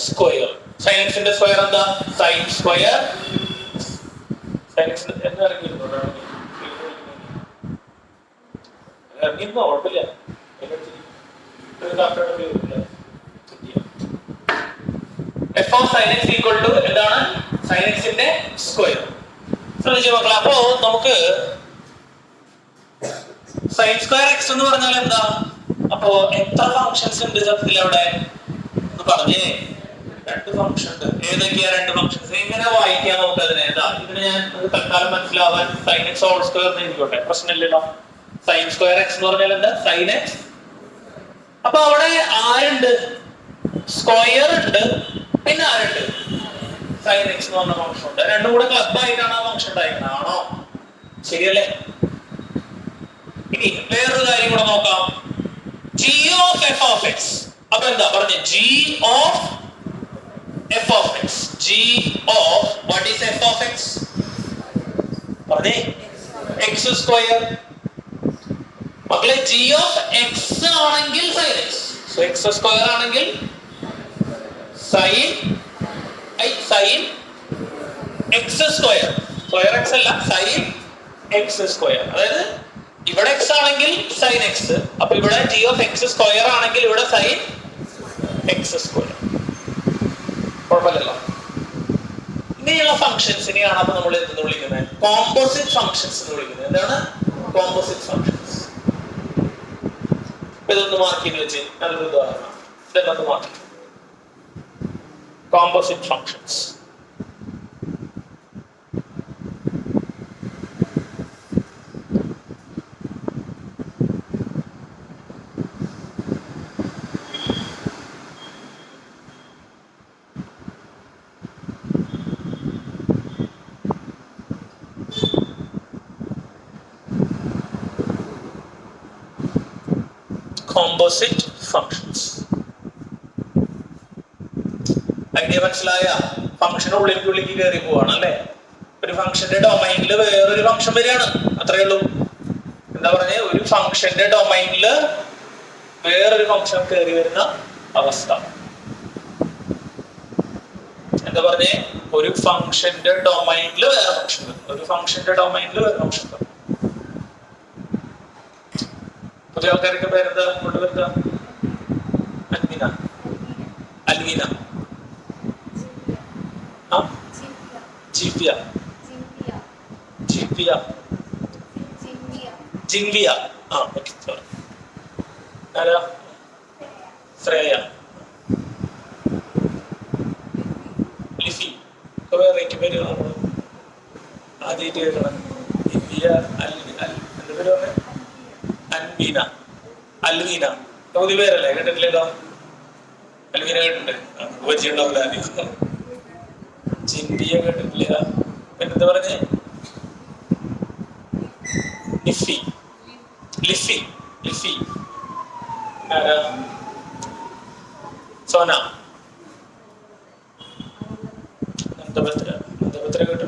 സ്ക്വയർ. sin x ന്റെ സ്ക്വയർ എന്താ? sin square. sin x എന്താ ഇറങ്ങിയിരുന്നോ? ഇറങ്ങിയിരുന്നോ? കുഴപ്പമില്ല. f of sin x equal to എന്താണ്? sin x ന്റെ സ്ക്വയർ. ശ്രദ്ധിച്ചു മക്കളെ. അപ്പോ നമുക്ക് sin സ്ക്വയർ x എന്ന് പറഞ്ഞാൽ എന്താ? അപ്പോ എത്ര ഫങ്ഷൻസ് ഉണ്ട് സത്യത്തിൽ അവിടെ എന്ന് പറഞ്ഞേ? രണ്ട് ഫങ്ഷൻ ഉണ്ട്. ഏതൊക്കെയാ രണ്ട് ഫങ്ഷൻസ്? എങ്ങനെ വായിക്കാൻ നമുക്ക് അതിനെ? ഏതാ ഇതിന് ഞാൻ തൽക്കാലം മനസ്സിലാവാൻ sin x ഹോൾ സ്ക്വയർ എന്ന് എഴുതിക്കോട്ടെ, പ്രശ്നമില്ലല്ലോ. sin സ്ക്വയർ x എന്ന് പറഞ്ഞാൽ എന്താ? sin x. അപ്പൊ അവിടെ ആരുണ്ട്? സ്ക്വയർ ഉണ്ട്, പിന്നെ ആരുണ്ട്? sin x എന്ന് പറഞ്ഞ ഫംഗ്ഷൻ ഉണ്ട്. രണ്ടും കൂടെ ക്ലബ് ആയിട്ടാണ് ആ ഫംഗ്ഷൻ ഉണ്ടായിരിക്കുന്നത്. ആണോ? ശരിയല്ലേ? ഇനി വേറൊരു കാര്യം കൂടെ നോക്കാം. g of f of x. അപ്പൊ എന്താ പറഞ്ഞേ? g of f of x. g of what is f of x? പറഞ്ഞേ, x square. മക്കളെ g of x ആണെങ്കിൽ sin x. so x square ആണെങ്കിൽ sin x square. square x അല്ല, sin x square. അതായത് ഇവിടെ x ആണെങ്കിൽ sin x, അപ്പൊ ഇവിടെ g of x square ആണെങ്കിൽ ഇവിടെ sin x square. കുഴപ്പമില്ലല്ലോ. ഇങ്ങനെയുള്ള ഫംഗ്ഷൻസിനെയാണ് അപ്പൊ നമ്മൾ എന്തെന്ന് വിളിക്കുന്നത്? കോമ്പോസിറ്റ് ഫംഗ്ഷൻസ് എന്ന് വിളിക്കുന്നത്. എന്താണ്? Composite functions. ഇതൊന്ന് മാർക്ക് ചെയ്ത് വെച്ച് നല്ലൊരു ഉദാഹരണം. ഇതൊന്ന് mark. Composite functions. Composite functions. Idea മനസ്സിലായ? ഫംഗ്ഷൻ ഉള്ളിലേക്ക് കയറി പോവാണ് അല്ലെ? ഒരു ഫംഗ്ഷന്റെ ഡൊമൈനിൽ വേറൊരു ഫംഗ്ഷൻ വരികയാണ്, അത്രയേ ഉള്ളൂ. എന്താ പറഞ്ഞേ? ഒരു ഫംഗ്ഷന്റെ ഡൊമൈനിൽ വേറൊരു ഫംഗ്ഷൻ കയറി വരുന്ന അവസ്ഥ. എന്താ പറഞ്ഞേ? ഒരു ഫംഗ്ഷന്റെ ഡൊമൈനിൽ വേറെ ഫംഗ്ഷൻ, ഒരു ഫംഗ്ഷന്റെ ഡൊമൈനിൽ വേറെ ഫംഗ്ഷൻ. പുതിയ ആൾക്കാരൊക്കെ പേരെന്താ? കൊണ്ടുവരുക അൽവിന. ജിവ്യ ജിവ്യ ജിൻവിയ ഓക്കെ സോറി ആരാ ശ്രേയ ലിസി വെറൈറ്റി പേരുകളാണ് ആദ്യമായിട്ട് കേൾക്കണം ജിൻവിയ എന്താ പേര് പറഞ്ഞ അൻവീന അൽവീന പകുതി പേരല്ലേ കേട്ടിട്ടില്ലല്ലോ അൽവീന കേട്ടിട്ടുണ്ട് ഉപരിച്ചിട്ടുണ്ടാവില്ല ആദ്യം ജിൻവിയ കേട്ടിട്ടില്ല പിന്നെന്താ പറഞ്ഞേ ലിസി ലിസി ലിസി സോന നന്ദഭദ്ര കേട്ടു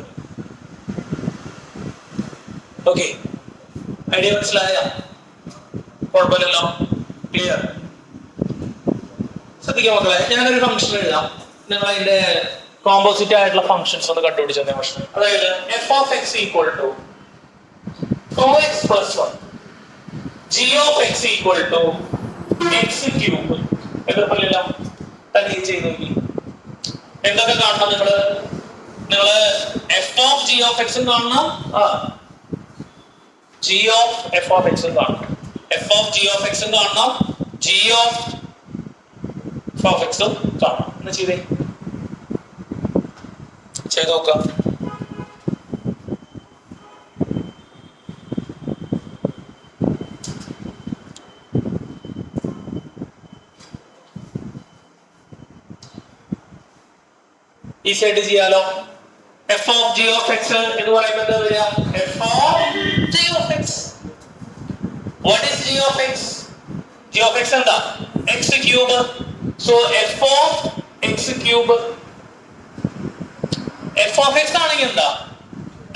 ഓക്കെ ഐഡിയ മനസ്സിലായ കുഴപ്പമില്ലല്ലോ ക്ലിയർ ശ്രദ്ധിക്കാം മക്കളെ ഞാനൊരു ഫംഗ്ഷൻ എഴുതാം നിങ്ങൾ അതിന്റെ കോമ്പോസിറ്റ് ആയിട്ടുള്ള ഫംഗ്ഷൻസ് ഒന്ന് കണ്ടുപിടിച്ചു ഫംഗ്ഷൻ അതായത് f of x equal to 2x plus 1 g of x equal to x cube എത്രപ്പല്ലോ തന്നെ ചെയ്ത് നോക്കി എന്തൊക്കെ കാണണം നിങ്ങള് f of g of x കാണണം g of f of x കാണണം f of g of x കാണണം g of f of x കാണണം എന്ന് ചെയ്ത് നോക്കാം ഈസി ആയിട്ട് ചെയ്യാലോ f of g of x എന്ന് പറയുമ്പോൾ എന്താ വരിക f of g of x what is g of x g of x എന്താ x cube so f of x cube f of x ആണെങ്കിൽ എന്താ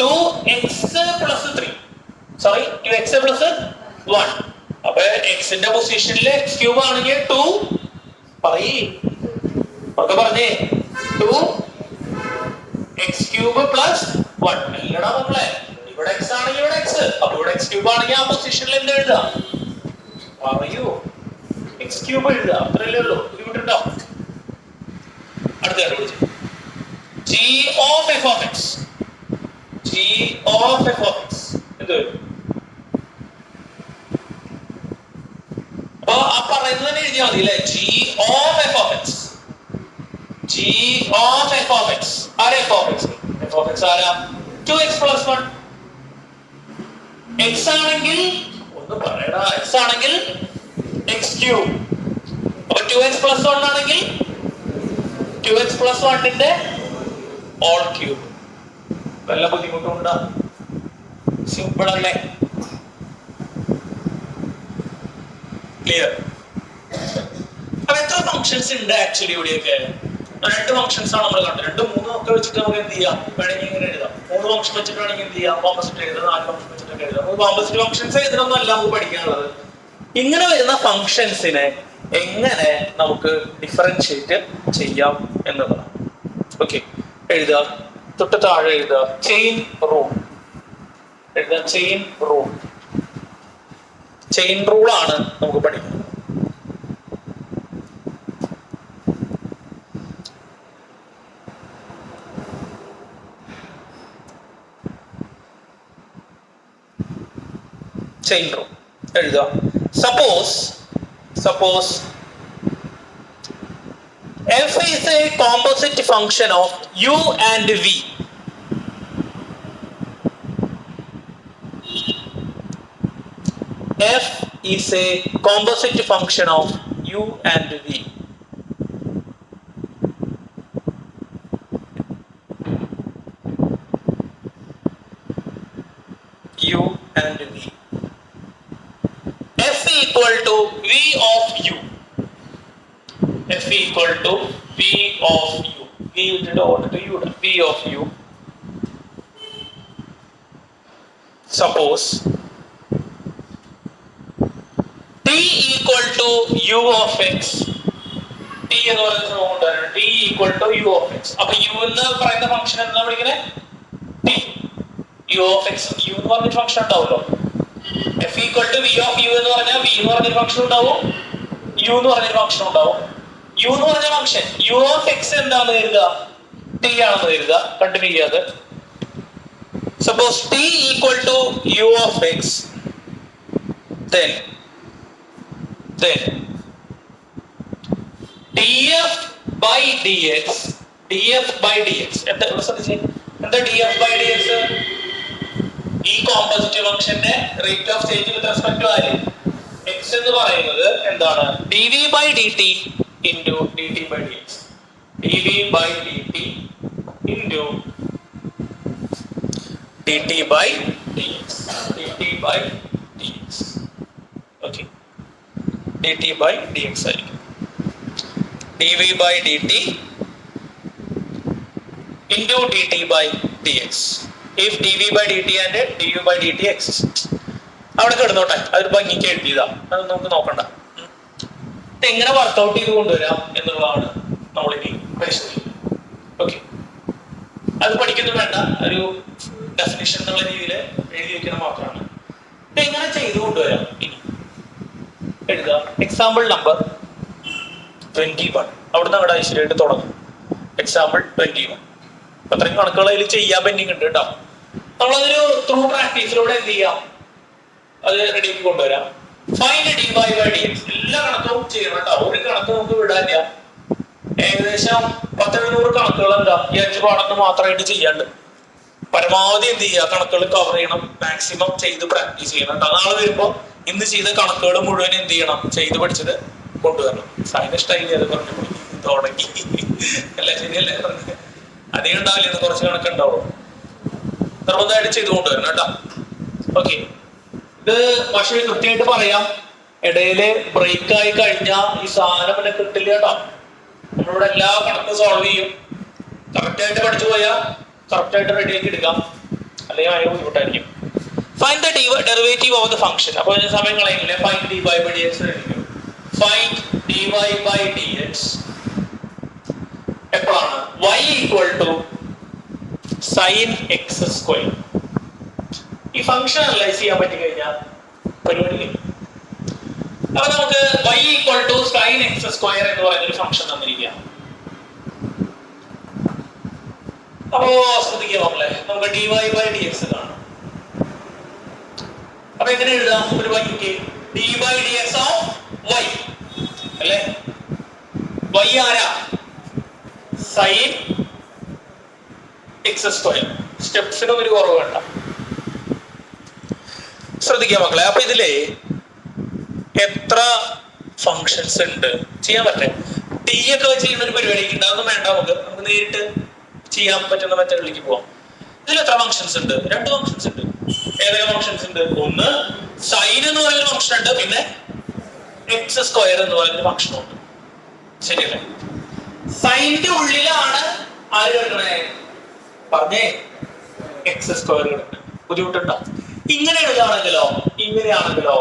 2x plus 3 sorry 2x plus 1 അപ്പൊ x ന്റെ പൊസിഷനിൽ x cube ആണെങ്കിൽ 2 പറഞ്ഞേ 2 x cube plus 1 എല്ലടാ മക്കളെ ഇവിടെ x ആണെങ്കിൽ ഇവിടെ x അപ്പോൾ ഇവിടെ x cube ആണെങ്കിൽ ആ പൊസിഷനിൽ എന്ത് എഴുതാം പറയൂ x cube എഴുതാ അത്രയല്ലേ ഉള്ളൂ ബുദ്ധിമുട്ടുണ്ടോ അടുത്ത കണ്ടുപിടിച്ചു g of f of x എന്ത് അപ്പൊ ആ പറയുന്നത് തന്നെ എഴുതിയാൽ മതി അല്ലേ g of f of x g of f of x ആരാ f of x ആരാ 2x plus 1 x ആണെങ്കിൽ ഒന്ന് പറയടാ x ആണെങ്കിൽ x cube അപ്പൊ 2x plus 1 ആണെങ്കിൽ 2x plus 1 ന്റെ all cube വല്ല ബുദ്ധിമുട്ടുണ്ടോ സിമ്പിൾ അല്ലേ ക്ലിയർ അപ്പൊ എത്ര ഫങ്ഷൻസ് ഉണ്ട് ആക്ച്വലി ഇവിടെയൊക്കെ രണ്ട് ഫങ്ഷൻസ് ആണ് നമ്മൾ കണ്ടത് 2 3 ഒക്കെ വെച്ചിട്ട് നമുക്ക് എന്ത് ചെയ്യാം വേണമെങ്കിൽ ഇങ്ങനെ എഴുതാം 3 ഫങ്ഷൻ വെച്ചിട്ട് വേണമെങ്കിൽ എന്ത് ചെയ്യാം കോമ്പോസിറ്റ് എഴുതാം 4 ഫങ്ഷൻ വെച്ചിട്ട് എഴുതാം കോമ്പോസിറ്റ് ഫങ്ഷൻസ് ഇതിനൊന്നും അല്ല നമുക്ക് പഠിക്കാനുള്ളത് ഇങ്ങനെ വരുന്ന ഫങ്ഷൻസിനെ എങ്ങനെ നമുക്ക് ഡിഫറൻഷിയേറ്റ് ചെയ്യാം എന്നുള്ളതാണ് ഓക്കെ എഴുതുക തൊട്ട് താഴെ എഴുതുക ചെയിൻ റൂൾ ആണ് നമുക്ക് പഠിക്കുന്നത് ചെയിൻ റൂൾ എഴുതുക suppose f is a composite function of u and v f is a composite function of u and v u and v f equal to v of u f equal to v of u v to u v of u suppose t equal to u of x t എന്ന് പറയുന്നത് t equal to u of x അപ്പോൾ u എന്ന് പറയുന്ന function എന്താ വിളിക്കുന്നത് t u of x u എന്ന് പറഞ്ഞ function ഉണ്ടാവുമല്ലോ f equal to v of u എന്ന് പറഞ്ഞാൽ v എന്ന് പറഞ്ഞ ഫംഗ്ഷൻ ഉണ്ടാവും u എന്ന് പറഞ്ഞ ഫംഗ്ഷൻ ഉണ്ടാവും u എന്ന് പറഞ്ഞ ഫംഗ്ഷൻ u of x എന്താണെന്ന് കരുതുക ടി ആണെന്ന് കരുതുക, കണ്ടിന്യൂ ചെയ്യാതെ. Suppose T equal to U of X, then df by dx, എന്താ ശ്രദ്ധിച്ചേ, എന്താ df by dx? ഈ കോമ്പോസിറ്റ് ഫംഗ്ഷന്റെ rate of change with respect to ആര്, x എന്ന് പറയുന്നത് എന്താണ്, dv by dt into dt by dx, dv by dt into dt by dx, dt by dx. Okay, dt by dx ആയിരിക്കും dv by dt into dt by dx if dv by dt and dv by dt exists. അവിടെ കിടന്നോട്ടെ, അതൊരു ഭംഗിക്ക് എഴുതിയതാ, അത് നമുക്ക് നോക്കണ്ട. എങ്ങനെ workout ചെയ്ത് കൊണ്ടുവരാം എന്നുള്ളതാണ് നമ്മളിനി പരിശോധിക്കുന്നത്. ഓക്കെ, അത് പഠിക്കുന്നു വേണ്ട, ഒരു ഡെഫിനിഷൻ എന്നുള്ള രീതിയിൽ എഴുതി വെക്കുന്നത് മാത്രമാണ്. എങ്ങനെ ചെയ്തു കൊണ്ടുവരാം ഇനി എഴുതുക. എക്സാമ്പിൾ നമ്പർ 21, അവിടുന്ന് അങ്ങോട്ട് ഐശ്വര്യമായിട്ട് തുടങ്ങും. എക്സാമ്പിൾ 21. അത്രയും കണക്കുകൾ അതിൽ ചെയ്യാൻ പെൻഡിങ് ഉണ്ട് കേട്ടോ. നമ്മളതൊരു ത്രൂ പ്രാക്ടീസിലൂടെ എന്ത് ചെയ്യാം, അത് റെഡിക്ക് കൊണ്ടുവരാം. ഫൈൻഡ് dy by dx, എല്ലാ കണക്കും ചെയ്യണം കേട്ടോ, ഒരു കണക്ക് നമുക്ക് വിടാനില്ല. ഏകദേശം 10-700 കണക്കുകൾ എന്താ ഈ 5 പാഠത്തിന് മാത്രമായിട്ട് ചെയ്യാണ്ട്. പരമാവധി എന്ത് ചെയ്യുക, കണക്കുകൾ കവർ ചെയ്യണം, മാക്സിമം ചെയ്ത് പ്രാക്ടീസ് ചെയ്യണം കേട്ടോ. നാളെ വരുമ്പോൾ ഇന്ന് ചെയ്ത കണക്കുകൾ മുഴുവൻ എന്ത് ചെയ്യണം, ചെയ്ത് പഠിച്ചത് കൊണ്ടുവരണം. സൈന് സ്റ്റൈൽ അത് പറഞ്ഞു തുടങ്ങി അല്ല, ശരിയല്ലേ? അധികം ഉണ്ടാവില്ല, ഇന്ന് കുറച്ച് കണക്ക് ഉണ്ടാവുള്ളൂ. നിർബന്ധമായിട്ട് ചെയ്ത് കൊണ്ടുവരണം കേട്ടോ. ഓക്കെ, ഇത് പക്ഷേ കൃത്യമായിട്ട് പറയാം, ഇടയില് ബ്രേക്ക് ആയി കഴിഞ്ഞാൽ ഈ സാധനം പിന്നെ കിട്ടില്ല കേട്ടോ. നമ്മളിവിടെ എല്ലാ കണക്കും സോൾവ് ചെയ്യും. കറക്റ്റായിട്ട് പഠിച്ചു പോയാൽ കറക്റ്റായിട്ട് റെഡി ആക്കി എടുക്കാം, അല്ലെങ്കിൽ ഭയങ്കര ബുദ്ധിമുട്ടായിരിക്കും. Find the derivative of the function. അപ്പൊ സമയം കളയുന്നില്ല, find dy by dx. Find dy by dx എപ്പോഴാണ് y equal to sine X square. ഈ ഫംഗ്ഷൻ അനലൈസ് ചെയ്യാൻ പറ്റി കഴിഞ്ഞാൽ പരിപാടി. അപ്പൊ നമുക്ക് y equal to sine X square എന്ന് പറയുന്ന ഒരു ഫംഗ്ഷൻ തന്നിരിക്കുക. അപ്പോ ശ്രദ്ധിക്കുക മക്കളെ, നമുക്ക് dy by dx കാണാം. അപ്പൊ എങ്ങനെ എഴുതാം, ഒരു വൈക്ക് d by dx of y അല്ലേ. y ആരാ, സൈൻ എക്സ് സ്ക്വയർ. സ്റ്റെപ്സിന് ഒരു കുറവ് വേണ്ട, ശ്രദ്ധിക്കുക മക്കളെ. അപ്പൊ ഇതില് എത്ര ഫങ്ഷൻസ് ഉണ്ട് ചെയ്യാൻ പറ്റേ. ടി ഒക്കെ വെച്ച് ചെയ്യുന്ന ഒരു പരിപാടിക്ക് ഉണ്ടാകുന്ന വേണ്ട, നമുക്ക് നേരിട്ട് ചെയ്യാൻ പറ്റുന്ന മെത്തേഡിലേക്ക് പോവാം. ഇതിൽ എത്ര ഫങ്ഷൻസ് ഉണ്ട്, 2 ഫങ്ഷൻസ് ഉണ്ട്. ഏതൊക്കെ ഫങ്ഷൻസ് ഉണ്ട്, ഒന്ന് സൈൻ എന്ന് പറയുന്ന ഫങ്ഷൻ ഉണ്ട്, പിന്നെ എക്സ് സ്ക്വയർ എന്ന് പറയുന്ന ഫങ്ഷൻ ഉണ്ട്. ശരിയല്ലേ? സൈനിന്റെ ഉള്ളിലാണ് ആര് കിടക്കണേ, പറഞ്ഞേ, എക്സ് സ്ക്വയർ കിടക്കണേ. ബുദ്ധിമുട്ടുണ്ടോ? ഇങ്ങനെ ഇങ്ങനെയാണെങ്കിലോ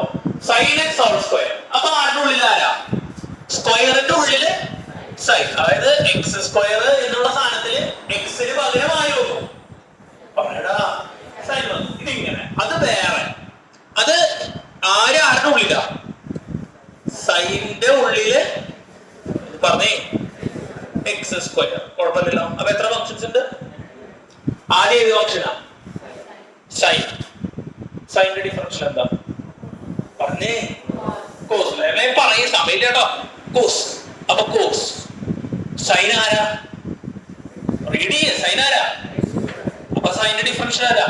സൈൻ എക്സ് ഹോൾ സ്ക്വയർ. അപ്പൊ ആരുടെ ഉള്ളിൽ ആരാ, സ്ക്വയറിന്റെ ഉള്ളില് സൈൻ, അതായത് എക്സ് സ്ക്വയർ എന്നുള്ള സാധനത്തില് എക്സിന് പകരമായോ സൈൻ. ഇതിങ്ങനെ, അത് വേറെ, അത് ആരുടെ ഉള്ളിലാ, സൈനിന്റെ ഉള്ളില് പറഞ്ഞേ എക്സ് സ്ക്വയർ. കുഴപ്പമില്ലല്ലോ. അപ്പൊ എത്ര ഫങ്ഷൻസ് ഉണ്ട്, ആദ്യം ഏത് ഫങ്ഷനാ, സൈൻ. സൈനിന്റെ ഡിഫറൻഷ്യൽ എന്താ പറഞ്ഞേ, കോസ്. പറയും സമയം കേട്ടോ, കോസ്. അപ്പൊ കോസ് സൈൻ ആരാ, റീഡ് ചെയ്യ, സൈൻ ആരാ. അപ്പൊ സൈനിന്റെ ഡിഫറൻഷ്യൽ ആരാ,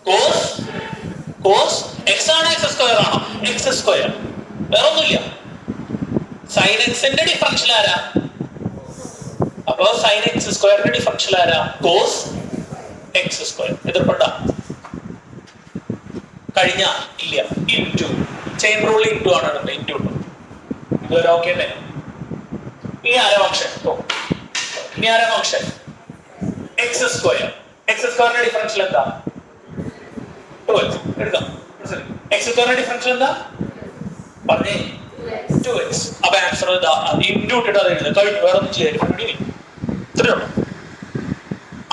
കോസ്. കോസ് എക്സ് ആണോ എക്സ് സ്ക്വയർ ആണോ, എക്സ് സ്ക്വയർ, വേറെ ഒന്നുമില്ല. സൈൻ എക്സിന്റെ ഡിഫറൻഷ്യൽ ആരാ, അപ്പൊ സൈൻ എക്സ് സ്ക്വയറിന്റെ ഡിഫറൻഷ്യൽ ആരാ, കോസ് എക്സ് സ്ക്വയർ. എതിർപ്പെട്ട കഴിഞ്ഞ ഇല്ല, ഇൻറ്റു. ചെയിൻ റൂൾ ഇൻറ്റു ആണ്, ഇൻറ്റു. ഇതൊരു ഓക്കെ അല്ലേ. ഇനി ആരാ ഫംഗ്ഷൻ, ഇനി ആരാ ഫംഗ്ഷൻ, എക്സ് സ്ക്വയർ. എക്സ് സ്ക്വയറിന്റെ ഡിഫറൻഷ്യൽ എന്താ, 2x. എടുക്കാം. എക്സ് സ്ക്വയറിന്റെ ഡിഫറൻഷ്യൽ എന്താ പറഞ്ഞേ, 2x. അപ്പൊ ആൻസർ ഇൻറ്റു ഇട്ടിട്ട് അത് എഴുതുക, കഴിഞ്ഞു. വേറെ ഒന്നും ചെയ്യാൻ ഇത്രയുള്ളൂ.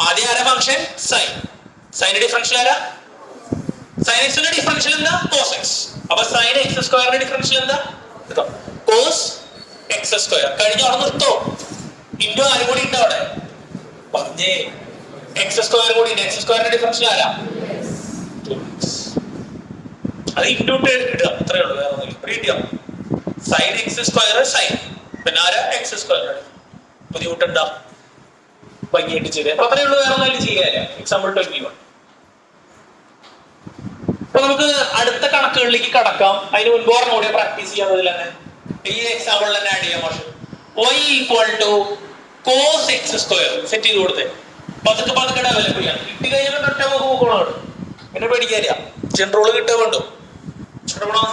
ആദ്യം ആരാ ഫംഗ്ഷൻ, സൈൻ. സൈനിന്റെ ഡിഫറൻഷ്യൽ ആരാ, സൈൻ എക്സിന്റെ ഡിഫറൻഷ്യൽ എന്താ, കോസ് എക്സ്. അപ്പൊ സൈൻ എക്സ് സ്ക്വയറിന്റെ ഡിഫറൻഷ്യൽ എന്താ, കോസ് എക്സ് സ്ക്വയർ. കഴിഞ്ഞ അവിടെ നിർത്തോ, ഇൻറ്റു ആരും കൂടി ഉണ്ട് അവിടെ, പറഞ്ഞേ എക്സ് സ്ക്വയർ കൂടി എക്സ് സ്ക്വയറിന്റെ ഡിഫറൻഷ്യൽ ആരാ? അത് ഇൻഡ്യൂട്ട് ഇടുക, അത്രേ ഉള്ളൂ, വേറെ ഒന്നുമില്ല. സൈൻ എക്സ് സ്ക്വയർ സൈൻ, പിന്നെ ആരാ? X square. ബുദ്ധിമുട്ടുണ്ടോ? ഭംഗിയായിട്ട് ചെയ്തേ. അപ്പൊ അത്രേ ഉള്ളൂ, വേറെ ഒന്നും ചെയ്യാനില്ല. എക്സാമ്പിൾ 21. അപ്പൊ നമുക്ക് അടുത്ത കണക്കുകളിലേക്ക് കടക്കാം. അതിന് മുൻപ് കൂടെ പ്രാക്ടീസ് ചെയ്യാന്നതിൽ തന്നെ ഈ എക്സാമ്പിളിൽ തന്നെ ആഡ് ചെയ്യാം. പക്ഷെ y = cos x square set ചെയ്ത് കൊടുത്തേ. പതുക്കെ പതുക്കെ ഡെവലപ്പ് ചെയ്യാം. കിട്ടി കഴിഞ്ഞാൽ ഒറ്റ നോക്കണം, പിന്നെ പേടിക്കാരില്ല. ജനറോൾ കിട്ടാൻ വേണ്ടോ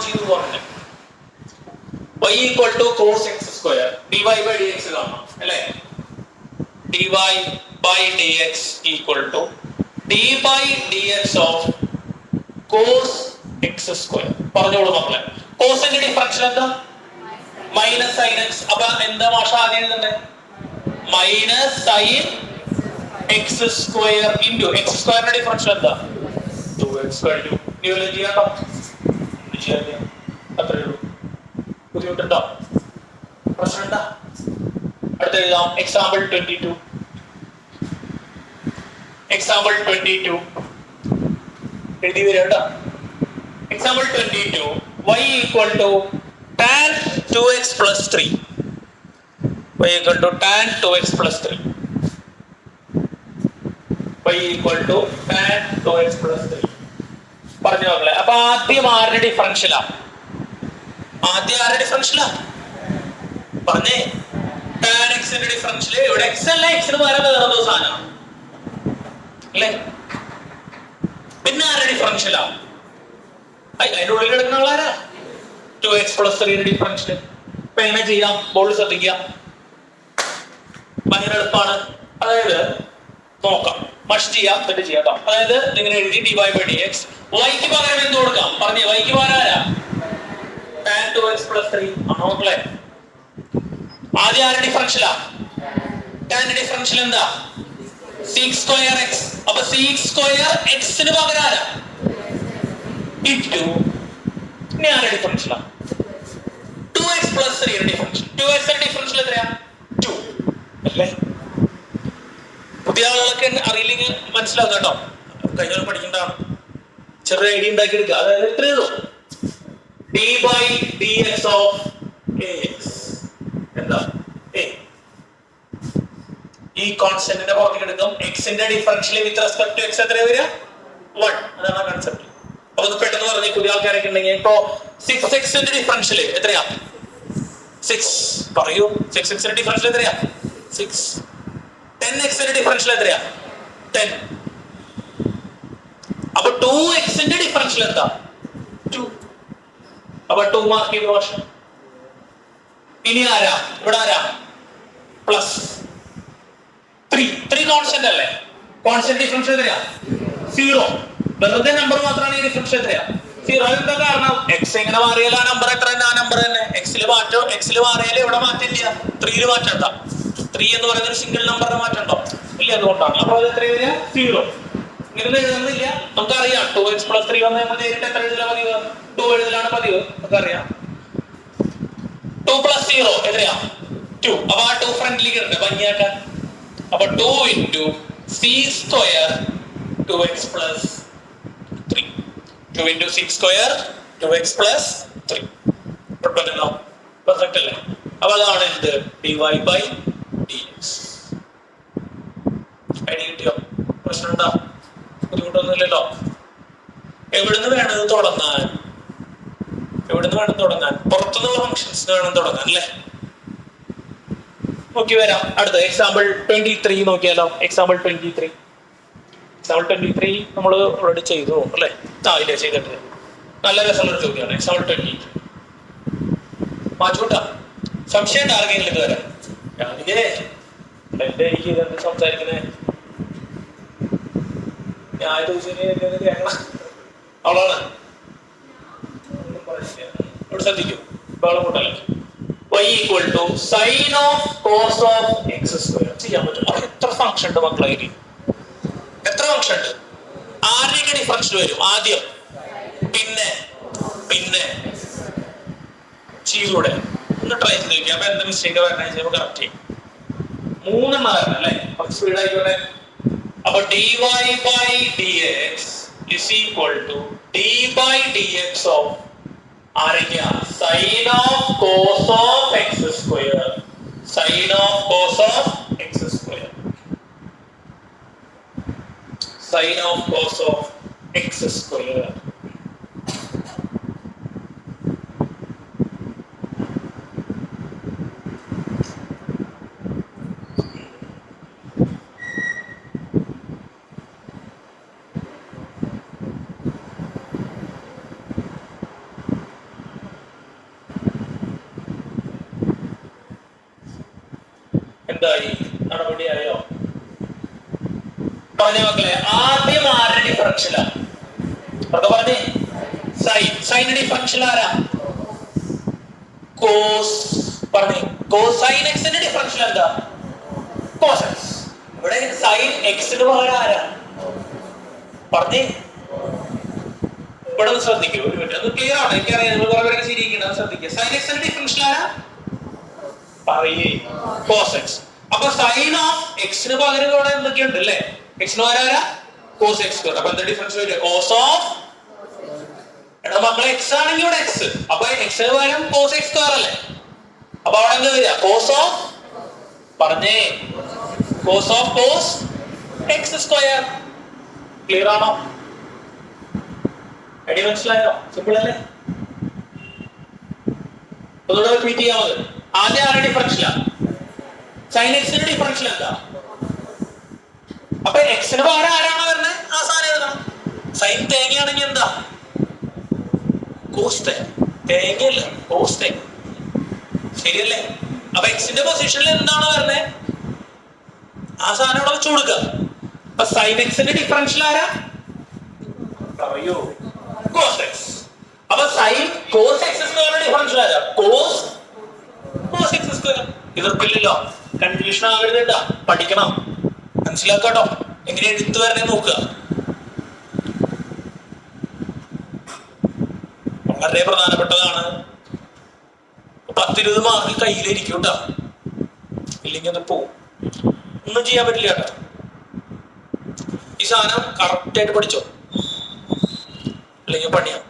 ചെയ്തു പോകണ്ടേ. y = cos x square dy/dx കാണണം അല്ലേ? dy/dx = d/dx of cos x square. പറഞ്ഞോളൂ മക്കളെ, കോസിന്റെ ഡിഫറൻഷ്യൽ എന്താ? Minus sine X. അപ്പൊ എന്താ മാഷ ആദ്യം എഴുതണ്ടേ? Minus sine X square into X സ്ക്വയറിന്റെ ഡിഫറൻഷ്യൽ എന്താ? 2x കഴിഞ്ഞു. ചെയ്യാട്ടോ, അത്രേ ഉള്ളൂ. ബുദ്ധിമുട്ടുണ്ടോ? പ്രശ്നം എന്താ? അടുത്ത എഴുതാം. എക്സാമ്പിൾ 22. എക്സാമ്പിൾ 22 എഴുതി വരിക കേട്ടോ. Example 22 y = tan 2x plus 3. y = tan 2x plus 3. y = tan 2x plus 3. പറഞ്ഞു മക്കളെ. അപ്പൊ ആദ്യം ആരുടെ ഡിഫറൻഷ്യലാ? ആദ്യം ആരുടെ ഡിഫറൻഷ്യലാ? പറഞ്ഞേ. tan x ന്റെ ഡിഫറൻഷ്യൽ. ഇവിടെ x അല്ല, x ന് പകരം വേറെ എന്തോ സാധനമാണ് അല്ലേ? പിന്നെ ആരുടെ ഡിഫറൻഷ്യലാ? അതിന്റെ ഉള്ളിൽ കിടക്കുന്ന ആളാരാ? 2x plus 3 ന്റെ ഡിഫറൻഷ്യൽ. ഇപ്പൊ എങ്ങനെ ചെയ്യാം? ബോർഡ് ശ്രദ്ധിക്കുക, ഭയങ്കര എളുപ്പമാണ്. അതായത് നോക്കാം, മഷ് ചെയ്യാം, എന്നിട്ട് ചെയ്യാം കേട്ടോ. അതായത് ഇങ്ങനെ എഴുതി dy/dx. y-ക്ക് പകരം എന്ത് കൊടുക്കാം? പറഞ്ഞേ, y-ക്ക് പകരം ആരാ? tan 2x plus 3 ആണോ മക്കളെ? ആദ്യം ആരുടെ ഡിഫറൻഷ്യലാ? tan ന്റെ ഡിഫറൻഷ്യൽ എന്താ? sec square x. അപ്പൊ sec square x ന് പകരം ആരാ? into ഇനി ആരുടെ ഡിഫറൻഷ്യലാ? 2x plus 3 ന്റെ ഡിഫറൻഷ്യൽ. 2x ന്റെ ഡിഫറൻഷ്യൽ എത്രയാ? 2 അല്ലേ? പുതിയ ആളുകളൊക്കെ അറിയില്ലെങ്കിൽ മനസ്സിലാക്കുക കേട്ടോ, കഴിഞ്ഞ പഠിക്കേണ്ടതാണ്. ചെറിയ ഐഡിയ ഉണ്ടാക്കി എടുക്കുക. അതായത് എത്രയേ ഉള്ളൂ? d/dx of ax എന്താ? a. ഈ കോൺസ്റ്റന്റിന്റെ പുറത്തേക്ക് എടുക്കും. എക്സിന്റെ differential with respect to x എത്രയാ വരിക? 1. അതാണ് കൺസെപ്റ്റ്. അപ്പൊ അത് പെട്ടെന്ന് പറഞ്ഞ് പുതിയ ആൾക്കാരൊക്കെ ഉണ്ടെങ്കിൽ ഇപ്പൊ 6x ന്റെ ഡിഫറൻഷ്യൽ എത്രയാ? 6. പറയൂ, 6x ന്റെ ഡിഫറൻഷ്യൽ എത്രയാ? 6. 10x ന്റെ ഡിഫറൻഷ്യൽ എത്രയാ? 10. അപ്പൊ 2x ന്റെ ഡിഫറൻഷ്യൽ എന്താ? 2. അപ്പൊ 2 മാർക്ക് ചെയ്ത വർഷം. ഇനി ആരാ? ഇവിടെ ആരാ? പ്ലസ് 3 കോൺസ്റ്റന്റ് അല്ലേ? കോൺസ്റ്റന്റ് ഡിഫറൻഷ്യൽ എത്രയാ? 0. വെറുതെ നമ്പർ മാത്രമാണ് ഈ ഡിഫറൻഷ്യൽ എത്രയാ? 0. എന്താ കാരണം? എക്സ് എങ്ങനെ മാറിയാലും ആ നമ്പർ എത്ര തന്നെ? ആ നമ്പർ തന്നെ. എക്സിൽ മാറ്റോ? എക്സിൽ മാറിയാലും ഇവിടെ മാറ്റില്ല, 3 മാറ്റം എന്താ? 3 എന്ന് പറയുന്ന ഒരു സിംഗിൾ നമ്പറിന്റെ മാറ്റം ഉണ്ടോ? ഇല്ല, അതുകൊണ്ടാണ്. അപ്പൊ അത് എത്ര വരിക? 0. ഇങ്ങനെ എഴുതുന്നില്ല, നമുക്കറിയാം. 2x plus 3 വന്ന് നമ്മൾ നേരിട്ട് എത്ര എഴുതല പതിവ്? 2 എഴുതലാണ് പതിവ്, നമുക്കറിയാം. 2 plus 0 എത്രയാ? 2. അപ്പൊ ആ 2 ഫ്രണ്ടിലേക്ക് ഇടട്ടെ ഭംഗിയാക്കാൻ. അപ്പൊ 2 into c square 2x plus 3. 2 into c square 2x plus 3. കുഴപ്പമില്ലല്ലോ, പെർഫെക്റ്റ് അല്ലേ? അപ്പൊ അതാണ് എന്ത്? dy/dx. ഐഡിയ കിട്ടിയോ? പ്രശ്നം ഉണ്ടോ? ബുദ്ധിമുട്ടൊന്നുമില്ലല്ലോ. എവിടുന്ന് വേണം തുടങ്ങാൻ? പുറത്തുനിന്നുള്ള ഫംഗ്ഷൻസ് വേണം തുടങ്ങാൻ അല്ലേ? നോക്കി വരാം. അടുത്ത എക്സാമ്പിൾ 23 നോക്കിയാലോ? എക്സാമ്പിൾ 23 നമ്മൾ ഓൾറെഡി ചെയ്തു അല്ലേ? ഇല്ല, ചെയ്തിട്ടില്ല. നല്ല രസമുള്ള ചോദ്യമാണ്. എക്സാമ്പിൾ 23 മാറ്റൂട്ടാ. സംശയം ഉണ്ട് ആർക്കെങ്കിലും ഇത് വരാം? എനിക്ക് ഇതെന്ത് സംസാരിക്കുന്നേ? ഞാൻ അവളാണ്. ഇവിടെ ശ്രദ്ധിക്കൂ, ബഹളം കൂട്ടല്ലേ. y = sin of cos of x square ചെയ്യാൻ പറ്റും. അപ്പൊ എത്ര ഫംഗ്ഷൻ ഉണ്ട് മക്കളെ? എത്ര ഫംഗ്ഷൻ ഉണ്ട്? ആരുടെയൊക്കെ ഡിഫറൻഷ്യൽ വരും ആദ്യം? പിന്നെ ചെയ്തൂടെ? ഒന്ന് ട്രൈ ചെയ്ത് നോക്കിയാൽ അപ്പൊ എന്ത് മിസ്റ്റേക്ക് വരണേ ചെയ്യുമ്പോൾ കറക്റ്റ് ചെയ്യും. മൂന്നെണ്ണം വരണം അല്ലേ? കുറച്ച് സ്പീഡ് ആയിക്കോട്ടെ. അപ്പൊ dy by dx is equal to d by dx of ആരൊക്കെയാ? sin of cos of x square, sin of cos of x square, sin of cos of x square. എന്തായി? നടപടിയായോ? പറഞ്ഞ മക്കളെ, ആദ്യം ആരുടെ ഡിഫറൻഷ്യലാ? പറഞ്ഞേ. സൈൻ ഡിഫറൻഷ്യൽ ആരാ? കോസ്. പറഞ്ഞേ. കോസൈൻ എക്സിന്റെ ഡിഫറൻഷ്യൽ എന്താ? Cos x. ഇവിടെ സൈൻ എക്സിന് പകരം ആരാ? പറഞ്ഞേ. ഇവിടെ ശ്രദ്ധിക്കൂ, ഒരു മിനിറ്റ്. അത് ക്ലിയർ ആണ്, എനിക്കറിയാം. നിങ്ങൾ കുറെ ശരിയാക്കണം, ശ്രദ്ധിക്കുക. സൈൻ എക്സിന്റെ ഡിഫറൻഷ്യൽ ആരാ? പറയേ. Cos X. അപ്പൊ സൈൻ ഓഫ് എക്സിന് പകരം ഇവിടെ എന്തൊക്കെയുണ്ട് അല്ലേ? എക്സിന് പകരം ആരാ? Cos X. അപ്പൊ എന്താ ഡിഫറൻസ് വരിക? Cos of. എടാ മക്കളെ, എക്സ് ആണെങ്കിൽ ഇവിടെ എക്സ്, അപ്പൊ എക്സിന് പകരം കോസ് എക്സ് സ്ക്വയർ അല്ലേ? അപ്പൊ അവിടെ എന്താ വരിക? Cos of. പറഞ്ഞേ. Cos of cos X square. Clear ആണോ? ഐഡിയ മനസ്സിലായോ? സിമ്പിൾ അല്ലേ? ഒന്നുകൂടെ റിപ്പീറ്റ് ചെയ്യാൻ മതി. ആദ്യം ആരുടെ ഡിഫറൻഷ്യലാ? സൈൻ എക്സിന്റെ ഡിഫറൻഷ്യൽ എന്താ? അപ്പൊ എക്സിന് പകരം ആരാണോ വരുന്നത് ആ സാധനം എഴുതണം. സൈൻ തേങ്ങയാണെങ്കിൽ എന്താ? കോസ് തേങ്ങ. തേങ്ങയല്ല, കോസ് തേങ്ങ. ശരിയല്ലേ? അപ്പൊ എക്സിന്റെ പൊസിഷനിൽ എന്താണോ വരുന്നത് ആ സാധനം അവിടെ വെച്ച് കൊടുക്കുക. അപ്പൊ സൈൻ എക്സിന്റെ ഡിഫറൻഷ്യൽ ആരാ? പറയൂ. Cos X. അപ്പൊ സൈൻ കോസ് എക്സ് സ്ക്വയറിന്റെ ഡിഫറൻഷ്യൽ ആരാ? Cos X square. എതിർപ്പില്ലല്ലോ, കൺഫ്യൂഷൻ ആകരുത്. പഠിക്കണം, മനസ്സിലാക്കാട്ടോ. എങ്ങനെ എഴുത്ത് വരണേ നോക്കുക. വളരെ പ്രധാനപ്പെട്ടതാണ്. 10-20 മാർക്ക് കയ്യിലിരിക്കും കേട്ടോ, ഇല്ലെങ്കിൽ അത് പോവും. ഒന്നും ചെയ്യാൻ പറ്റില്ല കേട്ടോ. ഈ സാധനം കറക്റ്റ് ആയിട്ട് പഠിച്ചോ, അല്ലെങ്കിൽ പണിയാ,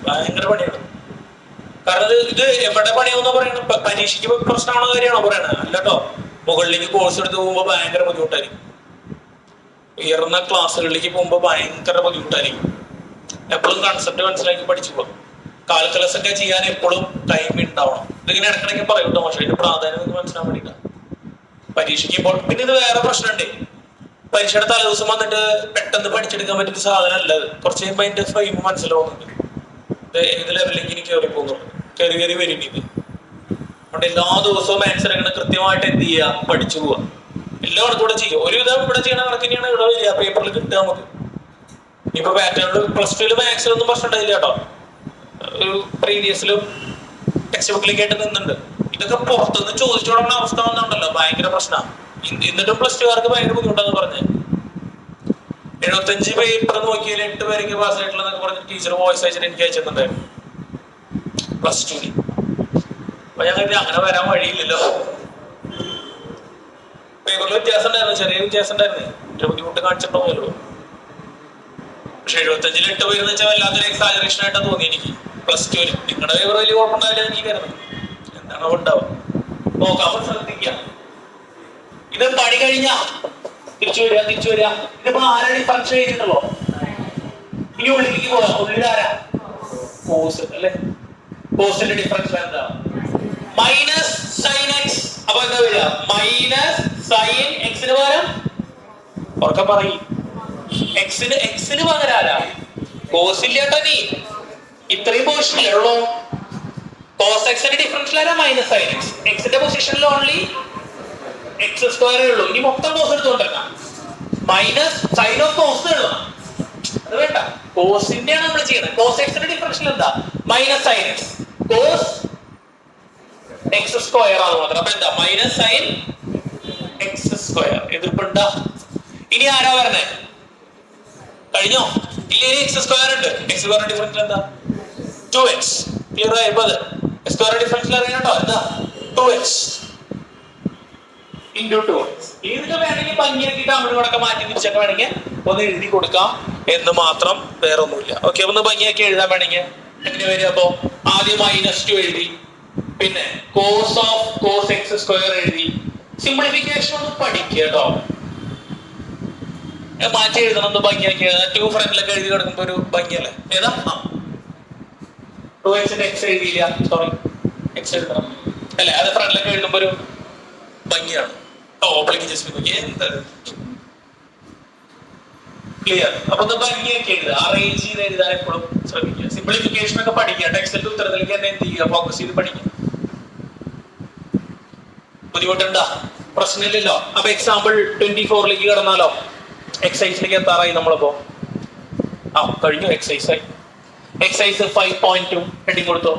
ഭയങ്കര പണിയാണ്. കാരണം ഇത് എവിടെ പണിയാന്ന് പറയുന്നത് പരീക്ഷയ്ക്ക് പ്രശ്നമാണോ കാര്യമാണോ പറയണത്? അല്ല കേട്ടോ. മുകളിലേക്ക് കോഴ്സ് എടുത്ത് പോകുമ്പോൾ ഭയങ്കര ബുദ്ധിമുട്ടായിരിക്കും. ഉയർന്ന ക്ലാസ്സുകളിലേക്ക് പോകുമ്പോൾ ഭയങ്കര ബുദ്ധിമുട്ടായിരിക്കും. എപ്പോഴും കൺസെപ്റ്റ് മനസ്സിലാക്കി പഠിച്ചു പോകും. കാൽക്കുലസ് ഒക്കെ ചെയ്യാൻ എപ്പോഴും ടൈം ഉണ്ടാവണം. ഇതിങ്ങനെ ഇടയ്ക്കിടയ്ക്ക് പറയും കേട്ടോ, പക്ഷേ ഇതിന്റെ പ്രാധാന്യം നിങ്ങൾക്ക് മനസ്സിലാൻ വേണ്ടിയിട്ടാണ്. പരീക്ഷയ്ക്ക് ഇപ്പോൾ പിന്നെ ഇത് വേറെ പ്രശ്നമുണ്ട്. പരീക്ഷയുടെ തലേദിവസം വന്നിട്ട് പെട്ടെന്ന് പഠിച്ചെടുക്കാൻ പറ്റുന്ന സാധനം അല്ല. കുറച്ച് കഴിയുമ്പോൾ അതിന്റെ ഫ്രെയിം മനസ്സിലാവുന്നുണ്ട്. ഏത് ലെവലിലേക്ക് എനിക്ക് കയറി പോകുന്നുള്ളൂ, കയറി വരുന്നുണ്ട്. അതുകൊണ്ട് എല്ലാ ദിവസവും മാത്സ് എടുക്കണം, കൃത്യമായിട്ട് എന്ത് ചെയ്യുക? പഠിച്ചു പോവുക. എല്ലാവരും കൂടെ ചെയ്യുക. ഒരുവിധം ഇവിടെ ചെയ്യണ കണക്കിനെയാണ് ഇവിടെ വരിക, പേപ്പറിൽ കിട്ടുക നമുക്ക്. ഇപ്പൊ പാറ്റേണിൽ +2 മാത്സിലൊന്നും പ്രശ്നം ഉണ്ടായില്ല കേട്ടോ. ഒരു പ്രീവിയസിലും ടെക്സ്റ്റ് ബുക്കിലേക്ക് ആയിട്ട് നിന്നുണ്ട്. ഇതൊക്കെ പുറത്തുനിന്ന് ചോദിച്ചു തുടങ്ങുന്ന അവസ്ഥ വന്നുണ്ടല്ലോ, ഭയങ്കര പ്രശ്നമാണ്. എന്നിട്ടും +2കാർക്ക് ഭയങ്കര ബുദ്ധിമുട്ടാന്ന് പറഞ്ഞത്. 75 പേപ്പർ നോക്കിയാൽ 8 പേരൊക്കെ പാസ് ആയിട്ടുള്ളതെന്നൊക്കെ പറഞ്ഞ് ടീച്ചർ വോയിസ് അയച്ചിട്ട് എനിക്ക് അയച്ചിട്ടുണ്ടായിരുന്നു +2. അപ്പൊ ഞാൻ കരുതി അങ്ങനെ വരാൻ വഴിയില്ലല്ലോ. പേപ്പറിൽ വ്യത്യാസം ഉണ്ടായിരുന്നു, ചെറിയ വ്യത്യാസം ഉണ്ടായിരുന്നേ. ഒരു ബുദ്ധിമുട്ട് കാണിച്ചിട്ടുണ്ടോ? പക്ഷെ 75-ൽ 8 പേരെന്ന് വെച്ചാൽ വല്ലാത്തൊരു എക്സാജറേഷൻ ആയിട്ടാണ് തോന്നി എനിക്ക് +2. നിങ്ങളുടെ പേപ്പർ വലിയ കുഴപ്പമുണ്ടാവില്ല എനിക്ക് കരുതുന്നത്. എന്താണോ ഉണ്ടാവുക നോക്കാം, ശ്രദ്ധിക്കുക. ഇത് പണി കഴിഞ്ഞാ തിരിച്ചു വരിക. ഇതിപ്പോ ആരാ ഡിഫറൻഷ്യൽ ചെയ്തിട്ടുള്ളോ? ഇനി ഉള്ളിലേക്ക് പോകാം. ഉള്ളിൽ ആരാ? കോസ് അല്ലേ? കോസിന്റെ ഡിഫറൻഷ്യൽ എന്താ? -sin x. അപ്പൊ എന്താ വരിക? -sin എക്സിന് പകരം ഉറക്കെ പറയും. എക്സിന് പകരം ആരാ? കോസ് ഇല്ലാട്ടോ. നീ ഇത്രയും പൊസിഷനിലേ ഉള്ളൂ. കോസ് എക്സിന്റെ ഡിഫറൻഷ്യൽ ആരാ? -sin x. എക്സിന്റെ പൊസിഷനിൽ ഓൺലി എക്സ് സ്ക്വയറേ ഉള്ളൂ. ഇനി മൊത്തം കോസ് എടുത്തുകൊണ്ടിരുന്ന -sin ഓഫ് കോസ് എഴുതാം. അത് വേണ്ട, കോസിന്റെയാണ് നമ്മൾ ചെയ്യുന്നത്. കോസ് എക്സിന്റെ ഡിഫറൻഷ്യൽ എന്താ? -sin x. Cos X square ആണ് മാത്രം. അപ്പൊ എന്താ? -sin x സ്ക്വയർ. എതിർപ്പുണ്ടാ? ഇനി ആരാ പറഞ്ഞേ? കഴിഞ്ഞോ? ഇല്ല, എക്സ് സ്ക്വയർ ഉണ്ട്. എക്സ് സ്ക്വയർ ഡിഫറൻഷ്യൽ എന്താ? 2x. ക്ലിയർ ആയപ്പോ അത് സ്ക്വയർ ഡിഫറൻഷ്യൽ അറിയാം കേട്ടോ. എന്താ? 2x. Into 2x. ഇതിന് വേണമെങ്കിൽ ഭംഗിയാക്കിയിട്ട് അങ്ങോട്ട് കൂടെ മാറ്റി തിരിച്ചൊക്കെ വേണമെങ്കിൽ ഒന്ന് എഴുതി കൊടുക്കാം എന്ന് മാത്രം, വേറെ ഒന്നുമില്ല. ഓക്കെ, ഒന്ന് ഭംഗിയാക്കി എഴുതാൻ വേണമെങ്കിൽ എങ്ങനെ വരും? അപ്പോ ആദ്യം -2 എഴുതി, പിന്നെ cos x² എഴുതി. സിംപ്ലിഫിക്കേഷൻ ഒന്ന് പഠിക്കുക കേട്ടോ, മാറ്റി എഴുതണം, ഒന്ന് ഭംഗിയാക്കി എഴുതാം. 2 ഫ്രണ്ടിലൊക്കെ എഴുതി കിടക്കുമ്പോ ഒരു ഭംഗിയല്ലേ? ഏതാ 2x x എഴുതിയില്ല, സോറി x എഴുതണം അല്ലെ? അത് ഫ്രണ്ടിലൊക്കെ എഴുതുമ്പോ ഒരു ഭംഗിയാണ്. ക്ലിയർ? അപ്പൊ ഒന്ന് ഭംഗിയൊക്കെ എഴുതുക, അറേഞ്ച് ചെയ്ത് എഴുതാൻ എപ്പോഴും ശ്രമിക്കുക. സിംപ്ലിഫിക്കേഷൻ ഒക്കെ പഠിക്കുക, ടെക്സ്റ്റിന്റെ ഉത്തരത്തിലേക്ക് തന്നെ എന്ത് ചെയ്യുക, ഫോക്കസ് ചെയ്ത് പഠിക്കുക. ബുദ്ധിമുട്ടുണ്ടോ? പ്രശ്നമില്ലല്ലോ. അപ്പൊ എക്സാമ്പിൾ 24ലേക്ക് കടന്നാലോ? എക്സസൈസിലേക്ക് എത്താറായി നമ്മളിപ്പോ. കഴിഞ്ഞു എക്സസൈസ് ആയി. എക്സസൈസ് 5.2 ഹെഡിങ് കൊടുത്തോ.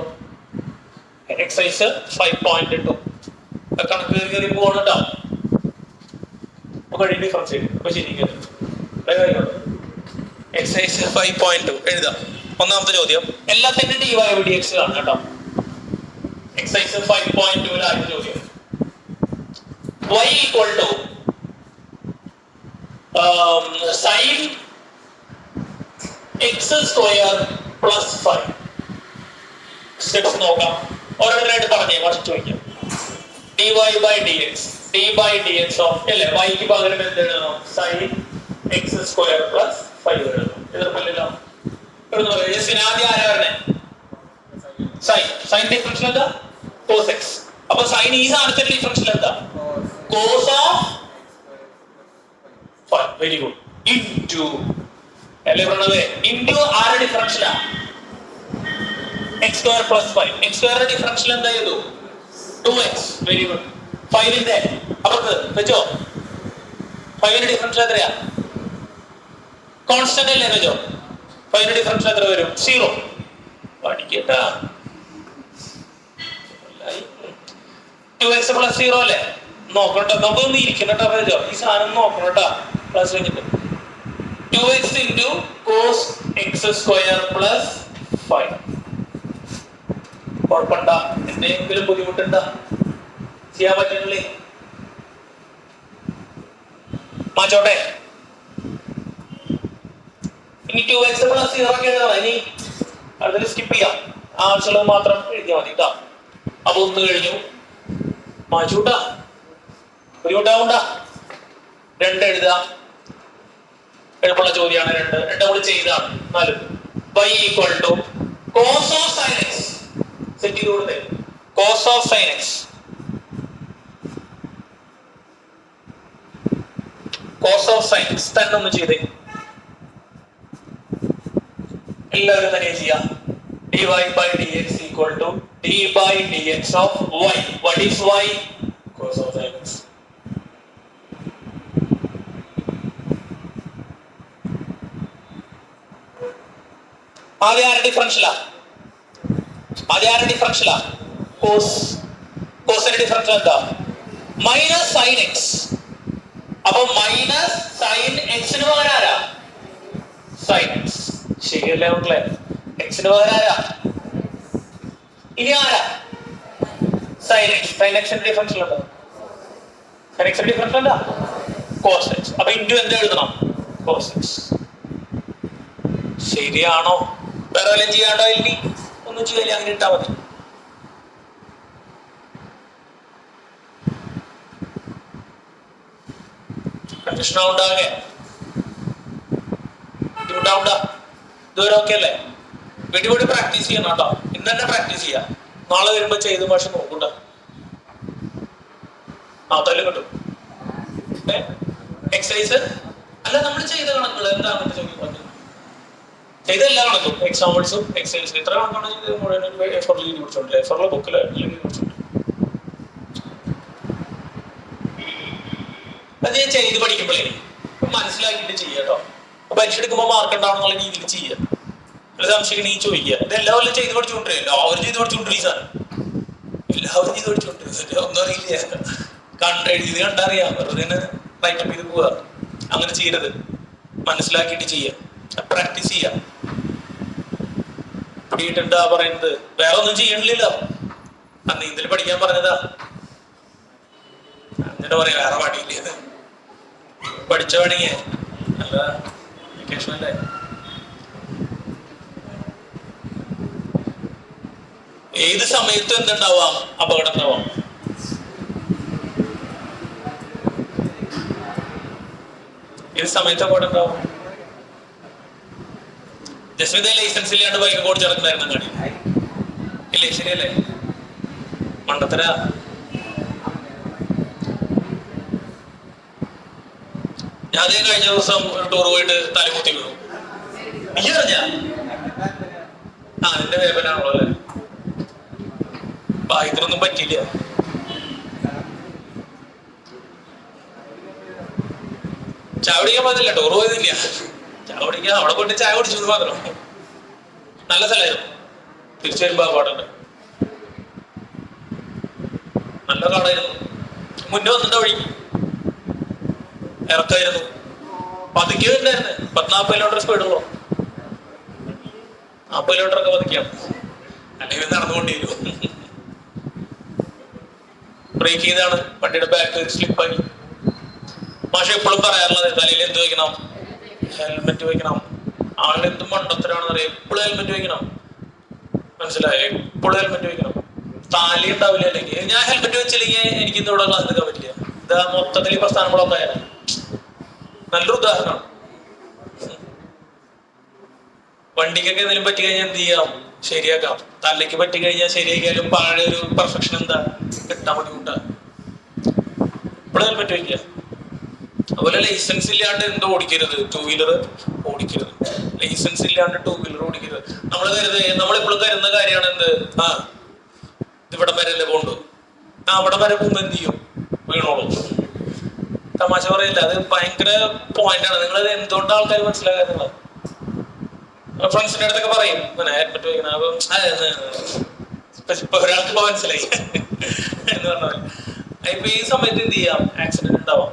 എക്സസൈസ് 5.2 കണക്ക് കയറി പോകണം കേട്ടോ. ഡിഫറൻസ് ചെയ്യും. അപ്പൊ ശരിക്കും എക്സസൈസ് 5.2 എഴുതാം. ഒന്നാമത്തെ ചോദ്യം എല്ലാത്തിന്റെ dy/dx ആണ് കേട്ടോ. എക്സസൈസ് 5.2 ആദ്യ ചോദ്യം y equal to sin x² plus 5. Steps നോക്കാം, ഓരോരുത്തരായിട്ട് പറഞ്ഞേ. ഫസ്റ്റ് ചോദിക്കാം dy/dx ഓഫ് അല്ലേ, yക്ക് പകരം എന്ത് എഴുതണം? sin x² plus 5 എഴുതണം. എതിർപ്പില്ലല്ലോ. ആദ്യം ആരാ പറഞ്ഞേ? sin ഡിഫറൻഷ്യൽ എന്താ? cos x. അപ്പൊ sin ഈ സാധനത്തിന്റെ ഡിഫറൻഷ്യൽ എന്താ? cos of 5. Very good. Into അല്ലേ പറഞ്ഞത്? ഇൻറ്റു ആരുടെ ഡിഫറൻഷ്യലാ? x² plus 5. x² ഡിഫറൻഷ്യൽ എന്താ ചെയ്തു? 2x. Very good. 5ന്റെ അപ്പുറത്ത് വെച്ചോ. 5ന്റെ ഡിഫറൻഷ്യൽ എത്രയാ? കോൺസ്റ്റന്റ് അല്ലേ? വെച്ചോ. 5ന്റെ ഡിഫറൻഷ്യൽ എത്ര വരും? 0. പഠിക്കട്ടാ. 2x plus 0 അല്ലേ? നോക്കട്ടെ, നമുക്കൊന്ന് ഇരിക്കണട്ടോ. വെച്ചോ, ഈ സാധനം നോക്കണട്ടാ. പ്ലസ് കഴിഞ്ഞിട്ട് 2x into cos x² plus 5. കുഴപ്പമുണ്ട? എന്തെങ്കിലും ബുദ്ധിമുട്ടുണ്ടോ? ചെയ്യാൻ പറ്റുന്നില്ലേ? മാറ്റോട്ടെ. ഇനി 2x plus 0 ഒക്കെ എഴുതണം. ഇനി അതിൽ സ്കിപ്പ് ചെയ്യാം, ആവശ്യമുള്ളത് മാത്രം എഴുതിയാൽ മതി കേട്ടോ. അപ്പൊ 1 കഴിഞ്ഞു. മാറ്റൂട്ടാ, ബുദ്ധിമുട്ടാവണ്ട. 2 എഴുതാം, എളുപ്പമുള്ള ചോദ്യമാണ്. 2 കൂടി ചെയ്താണ് 4. y equal to cos of sin x. Set ചെയ്ത് കൊടുത്തേ. cos of sin x. cos of sin x തന്നെ ഒന്ന് ചെയ്തേ. എല്ലാവരും തന്നെ ചെയ്യാം. dy/dx equal to d/dx of y. What is y? Cos of sin x. ആദ്യം ആരുടെ ഡിഫറൻഷ്യലാ? കോസിന്റെ ഡിഫറൻഷ്യൽ എന്താ? Minus sine X. അപ്പൊ മൈനസ് സൈൻ എക്സിന് പകരം ആരാ? Sine x. ശരിയല്ലേ മക്കളെ? എക്സിന് പകരം ആരാ? ഇനി ആരാ? Sine x. സൈൻ എക്സിന്റെ ഡിഫറൻഷ്യൽ എന്താ? സൈൻ എക്സിന്റെ ഡിഫറൻഷ്യൽ എന്താ? Cos X. അപ്പൊ ഇൻറ്റു എന്താ എഴുതണം? Cos x. ശരിയാണോ? വേറെ വല്ലതും ചെയ്യാണ്ടോ? ഇനി ഒന്നും ചെയ്യില്ല, അങ്ങനെ ഇട്ടാ മതി. കൺഫ്യൂഷൻ ഉണ്ടാകെ ഇതുവരെ ഓക്കെ അല്ലേ? വീട്ടിൽ പ്രാക്ടീസ് ചെയ്യണം കേട്ടോ. ഇന്ന് തന്നെ പ്രാക്ടീസ് ചെയ്യാം. നാളെ വരുമ്പോ ചെയ്ത് പക്ഷെ നോക്കൂട്ട. തല്ലും കിട്ടും. എക്സസൈസ് അല്ല, നമ്മൾ ചെയ്ത കണക്കുകൾ എന്താണെന്ന് ചോദിക്കുന്നത്. ചെയ്ത എല്ലാ കണക്കും, എക്സാമ്പിൾസും എക്സസൈസും എത്ര കണക്കാണ് ചെയ്ത് മുഴുവൻ എഫറിൽ എഴുതി കുറിച്ചോണ്ട്. എഫറിലെ ബുക്കിൽ എഴുതി കുറിച്ചോണ്ട് അത് ഞാൻ ചെയ്ത് പഠിക്കുമ്പോഴേ മനസ്സിലാക്കിയിട്ട് ചെയ്യുക കേട്ടോ. പരീക്ഷ എടുക്കുമ്പോൾ മാർക്ക് ഉണ്ടാവണമെന്നുള്ള രീതിയിൽ ചെയ്യുക. ഒരു സംശയം നീ ചോദിക്കുക. ഇത് എല്ലാവരും ചെയ്ത് പഠിച്ചുകൊണ്ടിരിക്കുക. എല്ലാവരും ചെയ്ത് പഠിച്ചുകൊണ്ടിരിക്കും സാർ. എല്ലാവരും ചെയ്ത് പഠിച്ചുകൊണ്ടിരിക്കുക. ഒന്നും അറിയില്ല. എഴുതി കണ്ടറിയാം. വെറുതെ റൈറ്റപ്പ് ചെയ്ത് പോവുക. അങ്ങനെ ചെയ്യരുത്. മനസ്സിലാക്കിയിട്ട് ചെയ്യുക. പ്രാക്ടീസ് ചെയ്യാം. പിടിയിട്ടുണ്ടാ പറയുന്നത്? വേറെ ഒന്നും ചെയ്യണില്ലല്ലോ. നീന്തൽ പഠിക്കാൻ പറഞ്ഞതാ. അങ്ങനെ എന്നിട്ട് പറയാം വേറെ പണിയില്ല, പഠിച്ച പണിയേ നല്ല വെക്കേഷൻ അല്ലേ. ഏത് സമയത്തും എന്തുണ്ടാവാം, അപകടം ഉണ്ടാവാം. ഏത് സമയത്തും അപകടം ഉണ്ടാവാം. ജസ്മിത ലൈസൻസ് ഇല്ലാണ്ട് ബൈക്ക് ഓടിച്ച് നടക്കുന്നായിരുന്നു കാണി ഇല്ലേ? ശരിയല്ലേ? മണ്ടത്തര. ഞാൻ അതേ കഴിഞ്ഞ ദിവസം ഒരു ടൂർ പോയിട്ട് തലകുത്തി വീണു. നീ അറിഞ്ഞ? നിന്റെ വേദനാണല്ലോ അല്ലേ? ഇത്രയൊന്നും പറ്റിയില്ല. ചായ കുടിക്കാൻ പോയതില്ല, ടൂർ പോയതില്ല. ചായ കുടിക്കാൻ അവിടെ പോയിട്ട് ചായ കുടിച്ചു മാത്രം. നല്ല സ്ഥലമായിരുന്നു. തിരിച്ചു വരുമ്പോ പാടുണ്ട്. നല്ല കാടായിരുന്നു. മുന്നേ വന്നിട്ട് വഴിക്ക് ഇറക്കായിരുന്നു. പതുക്കെ ഉണ്ടായിരുന്നു. 40 കിലോമീറ്റർ സ്പീഡുള്ളൂ. 40 കിലോമീറ്റർ ഒക്കെ പതുക്കിയാണ്, അല്ലെങ്കിൽ നടന്നുകൊണ്ടിരിക്കും. ബ്രേക്ക് ചെയ്താണ് വണ്ടിയുടെ ബാക്ക് സ്ലിപ്പായി. പക്ഷെ എപ്പോഴും പറയാറുള്ളത് തലയിൽ എന്ത് വയ്ക്കണം? ഹെൽമെറ്റ് വയ്ക്കണം. ആളുടെ എന്തും മണ്ടത്തരാണെന്ന് അറിയാം. എപ്പോഴും ഹെൽമെറ്റ് വയ്ക്കണം. മനസ്സിലായോ? എപ്പോഴും ഹെൽമെറ്റ് വയ്ക്കണം. താലി ഉണ്ടാവില്ല. അല്ലെങ്കിൽ ഞാൻ ഹെൽമെറ്റ് വെച്ചില്ലെങ്കിൽ എനിക്ക് ഇന്ന് ഇവിടെ ക്ലാസ് എടുക്കാൻ പറ്റില്ല. ഇതാ മൊത്തത്തിൽ ഈ പ്രസ്ഥാനങ്ങളൊക്കെ ആയാലും നല്ലൊരു ഉദാഹരണമാണ്. വണ്ടിക്കൊക്കെ എന്തെങ്കിലും പറ്റി കഴിഞ്ഞാൽ എന്ത് ചെയ്യാം? ശരിയാക്കാം. തലയ്ക്ക് പറ്റി കഴിഞ്ഞാൽ ശരിയാക്കിയാലും പഴയ ഒരു പെർഫെക്ഷൻ എന്താ കിട്ടാൻ ബുദ്ധിമുട്ടാ. ഇപ്പോഴും ഹെൽമെറ്റ് വയ്ക്കുക. അതുപോലെ ലൈസൻസ് ഇല്ലാണ്ട് എന്തോ ഓടിക്കരുത്. 2 വീലർ ഓടിക്കരുത്. ലൈസൻസ് ഇല്ലാണ്ട് 2 വീലർ ഓടിക്കരുത്. നമ്മളെപ്പോഴും കരുതുന്ന കാര്യമാണ് എന്ത്? ഇവിടം വരെ അല്ലേ പോണ്ടു. അവിടെ വരെ പോകുമ്പോ എന്ത് ചെയ്യും? വീണോളൂ. തമാശ പറയില്ല, അത് ഭയങ്കര പോയിന്റാണ്. നിങ്ങളത് എന്തുകൊണ്ട് ആൾക്കാർ മനസ്സിലാക്കാറുള്ളത്? ഫ്രണ്ട്സിന്റെ അടുത്തൊക്കെ പറയും ഹെൽമെറ്റ് വയ്ക്കണം. ഇപ്പൊ ഒരാൾക്ക് ഇപ്പൊ മനസ്സിലായി എന്ന് പറഞ്ഞാൽ ഇപ്പൊ ഈ സമയത്ത് എന്ത് ചെയ്യാം? ആക്സിഡന്റ് ഉണ്ടാവാം.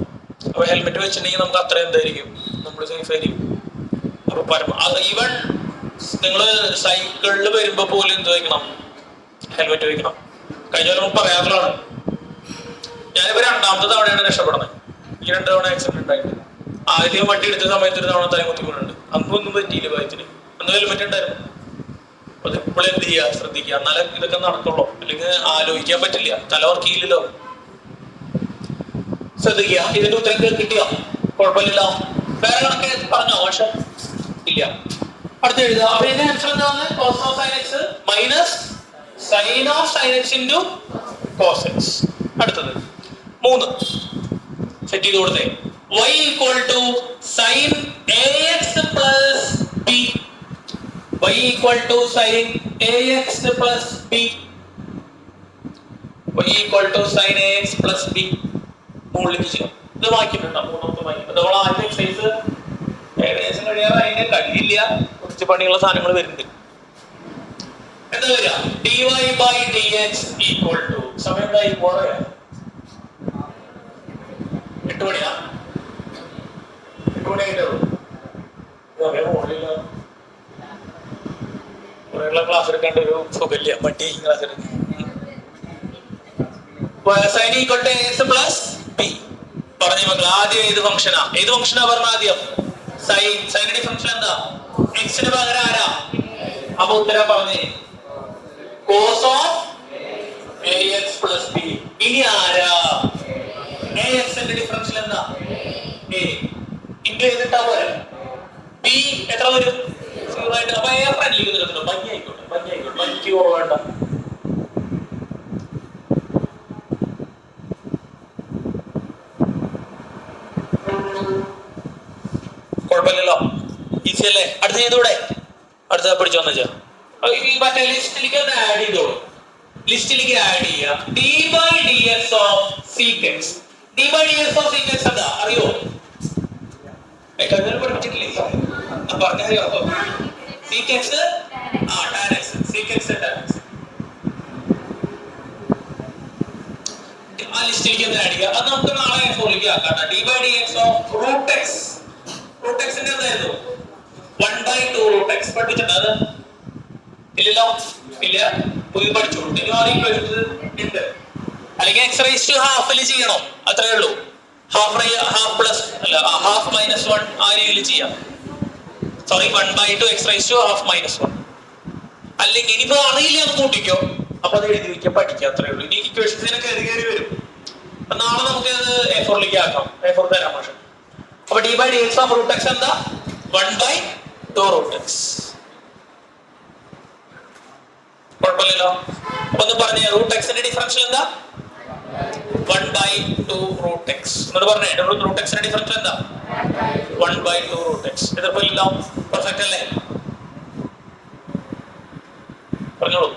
അപ്പൊ ഹെൽമെറ്റ് വെച്ചിട്ടുണ്ടെങ്കിൽ നമുക്ക് അത്ര എന്തായിരിക്കും? നമ്മൾ സേഫ് ആയിരിക്കും. അപ്പൊ ഈവൻ നിങ്ങള് സൈക്കിളിൽ വരുമ്പോ പോലും എന്ത് വയ്ക്കണം? ഹെൽമെറ്റ് വയ്ക്കണം. കഴിഞ്ഞ നമ്മൾ പറയാറുള്ളതാണ്. ഞാനിപ്പോ 2ാമത്തെ തവണയാണ് രക്ഷപ്പെടുന്നത്. ഈ 2 തവണ ആക്സിഡന്റ് ഉണ്ടായിട്ട്. ആദ്യം വണ്ടി എടുത്ത സമയത്ത് ഒരു തവണ തലമുത്തി വീണുണ്ട്. അന്നൊന്നും പറ്റിയില്ല. ഭയത്തിന് അന്ന് ഹെൽമെറ്റ് ഉണ്ടായിരുന്നു. അത് ഇപ്പോഴും എന്ത് ചെയ്യുക? ശ്രദ്ധിക്കുക. എന്നാലേ ഇതൊക്കെ നടക്കുള്ളൂ. അല്ലെങ്കിൽ ആലോചിക്കാൻ പറ്റില്ല. തല വർക്കിയില്ലല്ലോ. ശ്രദ്ധിക്കുക. ഇതിന്റെ ഉത്തരം കിട്ടിയോ? കുഴപ്പമില്ലല്ലോ. വേറെ കണക്ക് പറഞ്ഞോ? പക്ഷെ ഇല്ല. അടുത്ത് എഴുതുക. അപ്പൊ ഇതിന്റെ ആൻസർ എന്താണ്? cos of sin x minus sin of sin x into cos x. അടുത്തത് 3 സെറ്റ് ചെയ്ത് കൊടുത്തേ. y equal to sin ax plus b. y equal to sin ax plus b. y equal to sin ax plus b. മുകളിലേക്ക് ചെയ്യാം. ഇത് വായിക്കുന്നുണ്ടോ? 3ാമത്തെ വായിക്കും. നമ്മൾ ആദ്യത്തെ exercise ഏകദേശം കഴിയാറ്. അതിന് കഴിയില്ല, കുറച്ച് പണിയുള്ള സാധനങ്ങൾ വരുന്നുണ്ട്. എന്താ വരിക? dy by dx equal to സമയം എന്തായി? 8 മണിയാ? 8 മണിയായിട്ടേ ഉള്ളൂ. കുറേയുള്ള ക്ലാസ് എടുക്കേണ്ട ഒരു സുഖമില്ല. മടി ക്ലാസ് എടുക്കും. sin equal to ax plus b. പറഞ്ഞു മക്കൾ. ആദ്യം ഏത് ഫംഗ്ഷനാ? ഏത് ഫംഗ്ഷനാ പറഞ്ഞ ആദ്യം? സൈൻ. സൈനിന്റെ ഫംഗ്ഷൻ എന്താ? എക്സിന് പകരം ആരാ? അപ്പൊ ഉത്തരം പറഞ്ഞേ cos of ax plus b. ഇനി ആരാ? ax ന്റെ ഡിഫറൻഷ്യൽ എന്താ? a. ഇൻറ്റു ചെയ്തിട്ടാ പോരെ. b എത്ര വരും? 0 ആയിട്ട്. അപ്പൊ a ഫ്രണ്ട്ലി നിൽക്കുന്നുണ്ടോ? ഭംഗി ആയിക്കോട്ടെ. ഭംഗിക്ക് കുറവ് വേണ്ട. കുഴപ്പമില്ലല്ലോ. ഈസി അല്ലേ? അടുത്ത് ചെയ്തൂടെ? അടുത്ത പിടിച്ചു വന്നു. മറ്റേ ലിസ്റ്റിലേക്ക് ഒന്ന് ആഡ് ചെയ്തോളൂ. ലിസ്റ്റിലേക്ക് ആഡ് ചെയ്യുക. d by dx of sec x. d by dx of sec x എന്താ അറിയോ? പഠിപ്പിച്ചിട്ടില്ലേ? പറഞ്ഞറിയോ? sec x tan x. sec x tan x. ആ ലിസ്റ്റിലേക്ക് ഒന്ന് ആഡ് ചെയ്യുക. അത് നമുക്ക് നാളെ ഫോളിലേക്ക് ആക്കാം. d by dx of root x. root x ന്റെ എന്തായിരുന്നു? 1/2 root x. പഠിച്ചിട്ടുണ്ട് അത്? ഇല്ലല്ലോ. ഇല്ല. പുതിയ പഠിച്ചോളൂ. ഇനി ആരെങ്കിലും ഉണ്ട്? അല്ലെങ്കിൽ x raised to half ചെയ്യണം. അത് അത്രേ ഉള്ളൂ. ഹാഫ് പ്ലസ് അല്ല ഹാഫ് മൈനസ് 1 ആ രീതിയിൽ ചെയ്യാം. Sorry 1/2 x raised to half minus 1. അല്ലെങ്കിൽ ഇനിയിപ്പോ അറിയില്ല എന്ന് കൂട്ടിക്കോ, അപ്പൊ അത് എഴുതി വയ്ക്കാൻ പഠിക്കുക, അത്രേ ഉള്ളൂ. ഇനി ഇക്വേഷൻസിനെ കയറി വരും. അപ്പൊ നാളെ നമുക്ക് അത് A4ലേക്ക് ആക്കാം. A4 തരാം പക്ഷെ. അപ്പൊ d/dx of root x എന്താ? 1/2 root x. കുഴപ്പമില്ലല്ലോ. അപ്പൊ ഒന്ന് പറഞ്ഞേ, റൂട്ട് എക്സിന്റെ ഡിഫറൻഷ്യൽ എന്താ? 1/2 root x. എന്നോട് പറഞ്ഞേ, റൂട്ട് എക്സിന്റെ ഡിഫറൻഷ്യൽ എന്താ? 1/2 root x. എതിർപ്പില്ലല്ലോ, പെർഫെക്റ്റ് അല്ലേ? പറഞ്ഞോളൂ.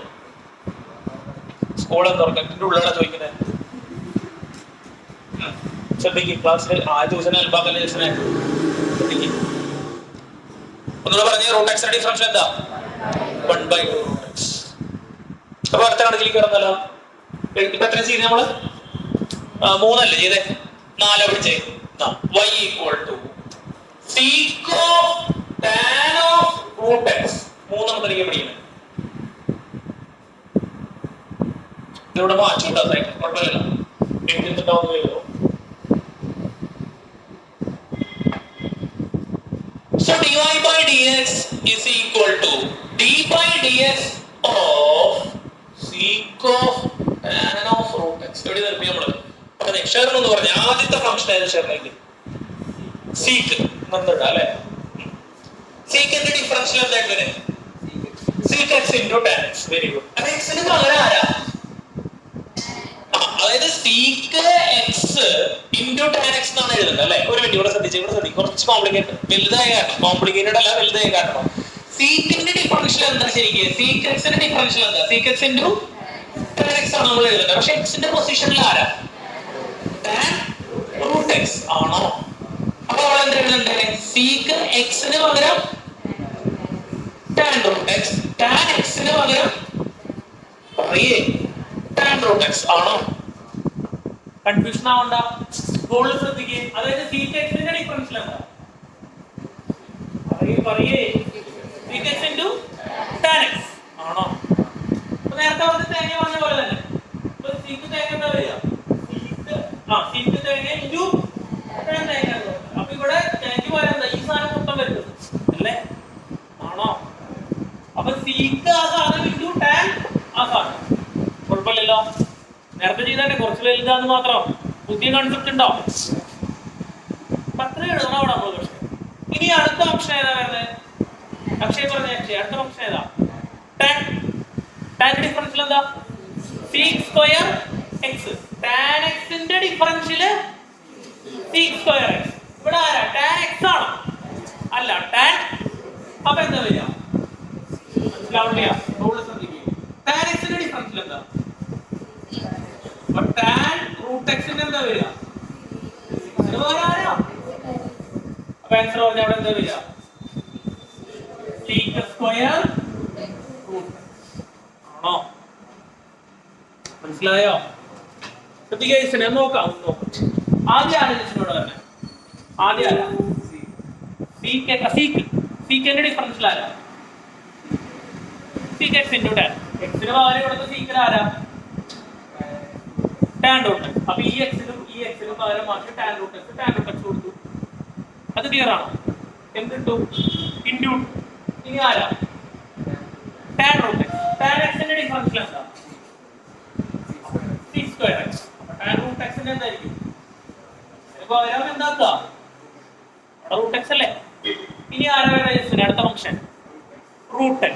സ്കൂൾ എന്താ ഇതിന്റെ ഉള്ളിലാണ് ചോദിക്കുന്നത്. ശ്രദ്ധിക്കും, ക്ലാസ്സിൽ ആദ്യ ദിവസം അൽബാക്കല്ലേ ശ്രദ്ധിക്കും. ഒന്നുകൂടെ പറഞ്ഞേ, റൂട്ട് എക്സിന്റെ ഡിഫറൻഷ്യൽ എന്താ? 1/2 root x. അപ്പൊ അടുത്ത കണക്കിലേക്ക് കിടന്നല്ലോ. ഇപ്പൊ എത്ര ചെയ്ത് നമ്മള്? 3 അല്ലേ ചെയ്തേ? 4 പിടിച്ചേ. y equal to sec of tan of root x. 3 നമുക്ക് പഠിക്കുന്നത്. ഇതിലൂടെ മാറ്റിട്ടാ സൈഡ് കുഴപ്പമില്ല. എഴുതിട്ടുണ്ടാവുന്നല്ലോ. So dy/dx is equal to d/dx of sec of tan of root x. ഇവിടെ നിർത്തി നമ്മള്. അപ്പൊ ഷെയർ എന്ന് പറഞ്ഞ ആദ്യത്തെ ഫംഗ്ഷൻ ആയിരുന്നു ഷെയറിലേക്ക് സീക്ക് എന്നുണ്ട് അല്ലെ. സീക്കിന്റെ ഡിഫറൻഷ്യൽ എന്തായിട്ട് വരെ? Seek x into tan X. Very good. അപ്പൊ എക്സിന് പകരം ആരാ? അതായത് seek x into tan X എന്നാണ് എഴുതുന്നത് അല്ലെ. ഒരു മിനിറ്റ് ഇവിടെ ശ്രദ്ധിച്ചു. കുറച്ച് കോംപ്ലിക്കേറ്റഡ്, വലുതായ കാരണം. കോംപ്ലിക്കേറ്റഡ് അല്ല, വലുതായ കാരണം. സീക്കിന്റെ ഡിഫറൻഷ്യൽ എന്താ ശരിക്കും? സീക്ക് എക്സിന്റെ ഡിഫറൻഷ്യൽ എന്താ? Seek x into tan X ആണ് നമ്മൾ എഴുതുന്നത്. പക്ഷെ എക്സിന്റെ പൊസിഷനിൽ ആരാ? tan root x ആണോ? അപ്പൊ നമ്മൾ എന്താ എഴുതണ്ടേ? സീക്ക് എക്സിന് പകരം tan root x, tan x ന് പകരം പറയേ tan root x ആണോ? കൺഫ്യൂഷൻ ആവണ്ട. ഗോൾ ശ്രദ്ധിക്കേ. അതായത് സീക്ക് എക്സിന്റെ ഡിഫറൻഷ്യൽ എന്താ? പറയേ seek x into tan x ആണോ? അപ്പൊ നേരത്തെ പറഞ്ഞ തേങ്ങ പറഞ്ഞ പോലെ തന്നെ സീക്ക് തേങ്ങ എന്താ വരിക? സീക്ക് തേങ്ങ ഇൻറ്റു tan തേങ്ങ. അപ്പൊ ഇവിടെ തേങ്ങ പോലെ ഈ സാധനം മൊത്തം വരുന്നത് അല്ലേ? ആണോ? അപ്പൊ സീക്ക് ആ സാധനം ഇൻറ്റു tan ആ സാധനം. കുഴപ്പമില്ലല്ലോ. നേരത്തെ ചെയ്തേ കുറച്ച് വലുതാന്ന് മാത്രം. പുതിയ കോൺസെപ്റ്റ് ഉണ്ടോ? അത്ര എഴുതണം അവിടെ നമ്മൾ. പക്ഷെ ഇനി അടുത്ത ഓപ്ഷൻ ഏതാ വരുന്നത്? അക്ഷയ് പറഞ്ഞ അക്ഷയ് അടുത്ത ഓപ്ഷൻ ഏതാ? tan ഡിഫറൻഷ്യൽ എന്താ? sec square x. tan x ന്റെ ഡിഫറൻഷ്യൽ sec സ്ക്വയർ x. ഇവിടെ ആരാ? tan x ആണോ? അല്ല, tan. അപ്പൊ എന്താ വരിക? മനസ്സിലാവില്ല. റൂൾ ശ്രദ്ധിക്കുക. tan x ന്റെ ഡിഫറൻഷ്യൽ എന്താ? അപ്പൊ tan root x ന്റെ എന്താ വരിക? അപ്പൊ ആൻസർ പറഞ്ഞ അവിടെ എന്താ വരിക? sec സ്ക്വയർ root ആണോ? മനസ്സിലായോ? ശ്രദ്ധിക്കുക. നോക്കാം. ആദ്യം ആലോചിച്ചോട് തന്നെ. ആദ്യം ആരാ? സീക്കിന്റെ ഡിഫറൻഷ്യൽ ആരാ? Sec x into tan. എക്സിന് പകരം ഇവിടുത്തെ സീക്കിൽ ആരാ? Tan root x. അപ്പൊ ഈ എക്സിനും പകരം മാറ്റി ടാൻ റൂട്ട് എക്സ് കൊടുത്തു. അത് ക്ലിയർ ആണോ? എന്തിട്ടു? ഇൻറ്റു. ഇനി ആരാ? Tan root x. ടാൻ എക്സിന്റെ ഡിഫറൻഷ്യൽ എന്താ? sec square x. tan root x ന്റെ എന്തായിരിക്കും? ഇപ്പോ വരാൻ എന്താ? റൂട്ട് x അല്ലേ? ഇനി ആരാ വരുന്നത്? അടുത്ത function root x.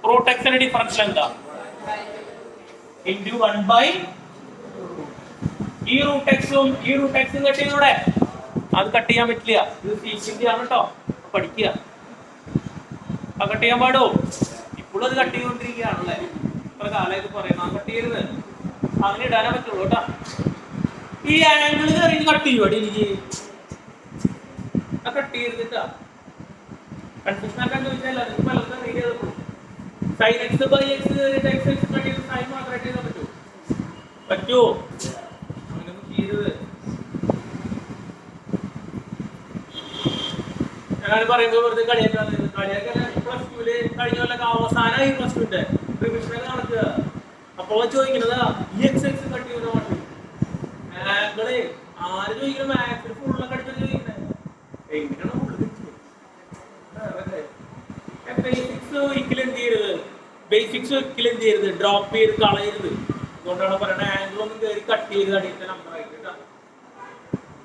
Root x ന്റെ ഡിഫറൻഷ്യൽ എന്താ? ഇൻറ്റു 1/. ഈ റൂട്ട് എക്സും കട്ട് ചെയ്തൂടെ? അത് കട്ട് ചെയ്യാൻ പറ്റില്ല. ഇത് സീക്കിന്റെ ആണ് കേട്ടോ. പഠിക്കുക. അത് കട്ട് ചെയ്യാൻ പാടോ? ഇപ്പോഴും അത് കട്ട് ചെയ്തുകൊണ്ടിരിക്കുകയാണല്ലേ. ഇത്ര കാലമായിട്ട് പറയുന്നത് കട്ട് ചെയ്യരുത്. അങ്ങനെ ഇടാനേ പറ്റുള്ളൂ കേട്ടോ. ഈ ആംഗിൾ കട്ട് ചെയ്യുമോ? എനിക്ക് കട്ട് ചെയ്തിട്ടാ കൺഫ്യൂഷൻ ആക്കാൻ ചോദിച്ചാൽ പലർക്കും റീഡ് ചെയ്തപ്പോൾ sin x by x x x cut ചെയ്ത് sin മാത്രം കട്ട് ചെയ്താൽ പറ്റുമോ? അങ്ങനെയൊന്നും ചെയ്യരുത്. ഞാൻ പറയുമ്പോൾ വെറുതെ കളിയാക്കാൻ പ്ലസ് ടുവില് കഴിഞ്ഞ കൊല്ലൊക്കെ അവസാനമായി പ്ലസ് ടുവിന്റെ റിവിഷനൊക്കെ നടക്കുക. അപ്പോൾ ചോദിക്കുന്നത് ഈ എക്സ് എക്സ് കട്ട് ചെയ്യുന്ന ആംഗിള് ആര് ചോദിക്കണം മാത്സിൽ ഫുള്ളൊക്കെ അടിച്ചു ചോദിക്കണേ എങ്ങനെയാണ് ഫുള്ള് ബേസിക്സ് ഒരിക്കലും എന്ത് ചെയ്യരുത്, ബേസിക്സ് ഒരിക്കലും എന്ത് ചെയ്യരുത്, ഡ്രോപ്പ് ചെയ്ത് കളയരുത്. അതുകൊണ്ടാണ് പറയുന്നത് ആംഗിൾ ഒന്നും കയറി കട്ട് ചെയ്ത് അടിയിട്ട് നമ്പറായിട്ട്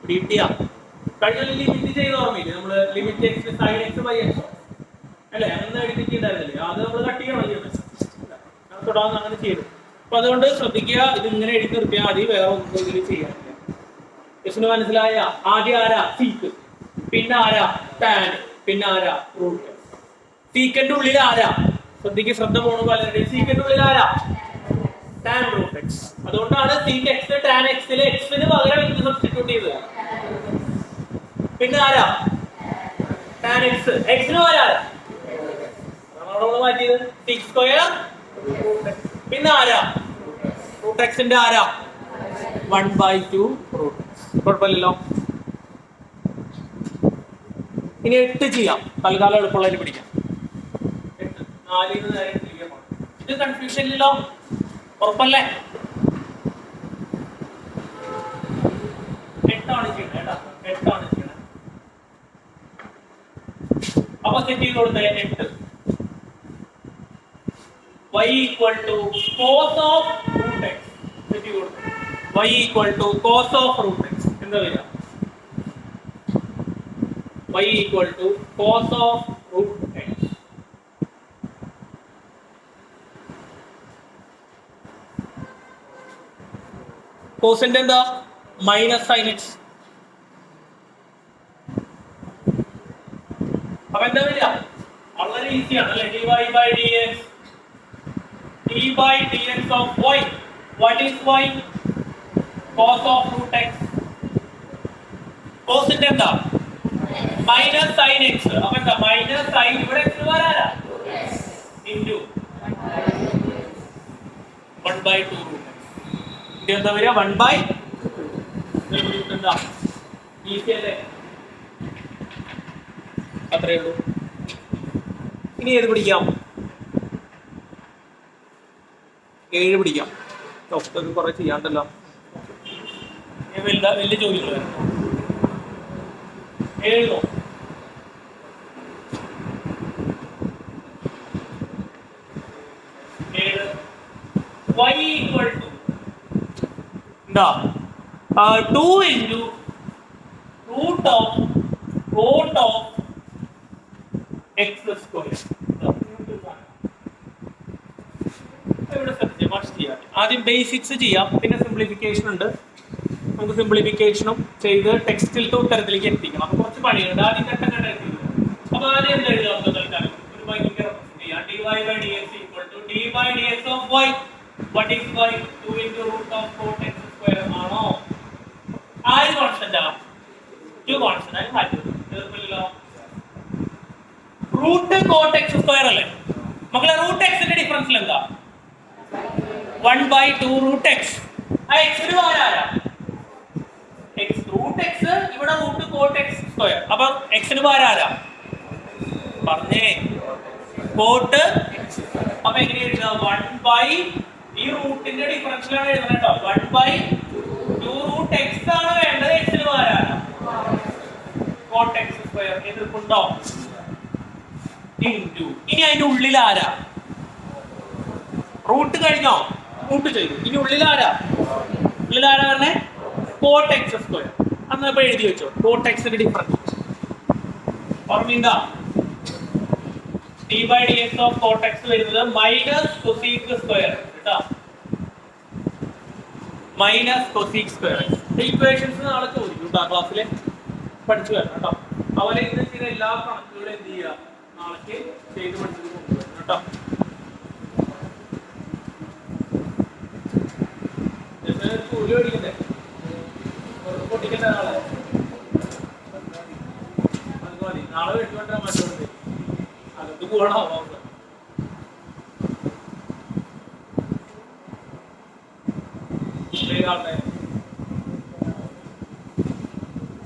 കിട്ടിയ കഴിഞ്ഞ ലിമിറ്റ് ചെയ്ത് ഓർമ്മയില്ലേ നമ്മള്, limit x sine x by x അല്ലെ, അങ്ങനെ ലിമിറ്റ് ഉണ്ടായിരുന്നില്ലേ, അത് നമ്മൾ കട്ട് ചെയ്യണം ചെയ്യുന്നത്, തൊടാന്ന് അങ്ങനെ ചെയ്തു. അപ്പൊ അതുകൊണ്ട് ശ്രദ്ധിക്കുക, ഇത് ഇങ്ങനെ എഴുതി നിർത്തിയാൽ മതി, വേറെ ഒന്നും ഇതിൽ ചെയ്യാനില്ല. യെസിന് മനസ്സിലായ? ആദ്യം ആരാ സീക്ക്, പിന്നെ ആരാ ടാൻ, പിന്നെ ആരാ റൂട്ട്. സീക്കന്റെ ഉള്ളിൽ ആരാ, ശ്രദ്ധിക്കുക, ശ്രദ്ധ പോണു പലരുടെയും, സീക്കന്റെ ഉള്ളിൽ ആരാ ടാൻ റൂട്ട് എക്സ്. അതുകൊണ്ടാണ് സീക്ക് എക്സ് ടാൻ എക്സിലെ എക്സിന് പകരം എന്ത് സബ്സ്റ്റിറ്റ്യൂട്ട് ചെയ്തത്, പിന്നെ ആരാ ടാൻ എക്സ്, എക്സിന് പകരം ആരാ മാറ്റിയത് സീക്ക് സ്ക്വയർ, പിന്നെ ആരാ റൂട്ട് എക്സിന്റെ ആരാ 1/2 റൂട്ട് എക്സ്. കുഴപ്പമില്ലല്ലോ. ഇനി 8 ചെയ്യാം, തൽക്കാലം എളുപ്പമുള്ളതിന് പിടിക്കാം. 8 4 നേരെ ഇത് കൺഫ്യൂഷൻ ഇല്ലല്ലോ, ഉറപ്പല്ലേ? 8 ആണ് ചെയ്യണേ കേട്ടോ, 8 ആണ് ചെയ്യണേ. അപ്പൊ സെറ്റ് ചെയ്ത് കൊടുത്തേ 8 y equal to cos of root x. Set ചെയ്ത് കൊടുത്തേ y equal to cos of root x. എന്താ വരിക? y equal to cos of root x. കോസിന്റെ എന്താ മൈനസ് സൈൻ എക്സ്. അപ്പൊ എന്താ വരിക? വളരെ ഈസിയാണ് അല്ലെ, dy by dx, d by dx of y. What is y? Cos of root x. കോസിന്റെ എന്താ മൈനസ് സൈൻ എക്സ്. അപ്പൊ എന്താ മൈനസ് സൈൻ, ഇവിടെ എക്സ് വരാനാ ഇൻറ്റു 1/2 റൂട്ട് എക്സ്. ഇത് എന്താ വരിക 1/2. എന്താ ഈസി അല്ലേ, അത്രേ ഉള്ളൂ. ഇനി ഏത് പിടിക്കാം? 7 പിടിക്കാം. ഡോക്ടർക്ക് കുറെ ചെയ്യാണ്ടല്ലോ, വലിയ ജോലികൾ വരുന്നു. 7 y equal to എന്താ 2 into root of x square. ആദ്യം ബേസിക്സ് ചെയ്യാം, പിന്നെ സിംപ്ലിഫിക്കേഷൻ ഉണ്ട്. നമുക്ക് സിംപ്ലിഫിക്കേഷനും ചെയ്ത് ടെക്സ്റ്റിലത്തെ ഉത്തരത്തിലേക്ക് എത്തിക്കണം. അപ്പൊ കുറച്ച് പണിയുണ്ട്. ആദ്യം ഘട്ടം ഘട്ടം എത്തിക്കണം. അപ്പൊ ആദ്യം എന്താ എഴുതാം തൽക്കാലം, ഒരു ഭയങ്കര ചെയ്യാം. dy by dx equal to d by dx of y. What is y? 2 into root of cot x square ആണോ? ആര് കോൺസ്റ്റന്റ് ആ? 2 കോൺസ്റ്റന്റ് ആയി മാറ്റും. തീർന്നില്ലല്ലോ. റൂട്ട് കോട്ട് എക്സ് സ്ക്വയർ അല്ലേ മക്കളെ? റൂട്ട് എക്സിന്റെ ഡിഫറൻസിൽ എന്താ 1/2 റൂട്ട് എക്സ്. ആ എക്സിന് പകരം എക്സ് റൂട്ട് എക്സ്, ഇവിടെ റൂട്ട് കോട്ട് എക്സ് സ്ക്വയർ. അപ്പൊ എക്സിന് പകരം ആരാ പറഞ്ഞേ? കോട്ട്. അപ്പൊ എങ്ങനെ എഴുതാം? 1/, ഈ റൂട്ടിന്റെ ഡിഫറൻസിലാണ് എഴുതുന്നത് കേട്ടോ. 1/2 റൂട്ട് എക്സ് ആണ് വേണ്ടത്, എക്സിന് പകരം ആരാ കോട്ട് എക്സ് സ്ക്വയർ. എതിർപ്പുണ്ടോ? ഇൻറ്റു. ഇനി അതിന്റെ ഉള്ളിൽ ആരാ? റൂട്ട് കഴിഞ്ഞോ? റൂട്ട് ചെയ്തു. ഇനി ഉള്ളിൽ ആരാ പറഞ്ഞേ? Coat x square. അന്ന് ഇപ്പൊ എഴുതി വെച്ചോ, കോട്ട് എക്സിന്റെ ഡിഫറൻസ് ഓർമ്മയുണ്ടോ? d by dx of cot x വരുന്നത് മൈനസ് കൊസീക് സ്ക്വയർ കേട്ടോ, മൈനസ് കൊസീക് സ്ക്വയർ. ഇക്വേഷൻസ് നാളെ ചോദിക്കും കേട്ടോ, ക്ലാസ്സിൽ പഠിച്ചു വരണം കേട്ടോ. അവരെ ഇന്ന് ചെയ്ത എല്ലാ കണക്കുകളും എന്ത് ചെയ്യുക, നാളേക്ക് ചെയ്ത് പഠിച്ചത് കൊണ്ടുവരണം കേട്ടോ. കൂലി പഠിക്കണ്ടേ, പൊട്ടിക്കണ്ടേ നാളെ? അത് മതി, നാളെ വെട്ടുകൊണ്ടാ മറ്റോണ്ട് അകത്ത് പോകണോ?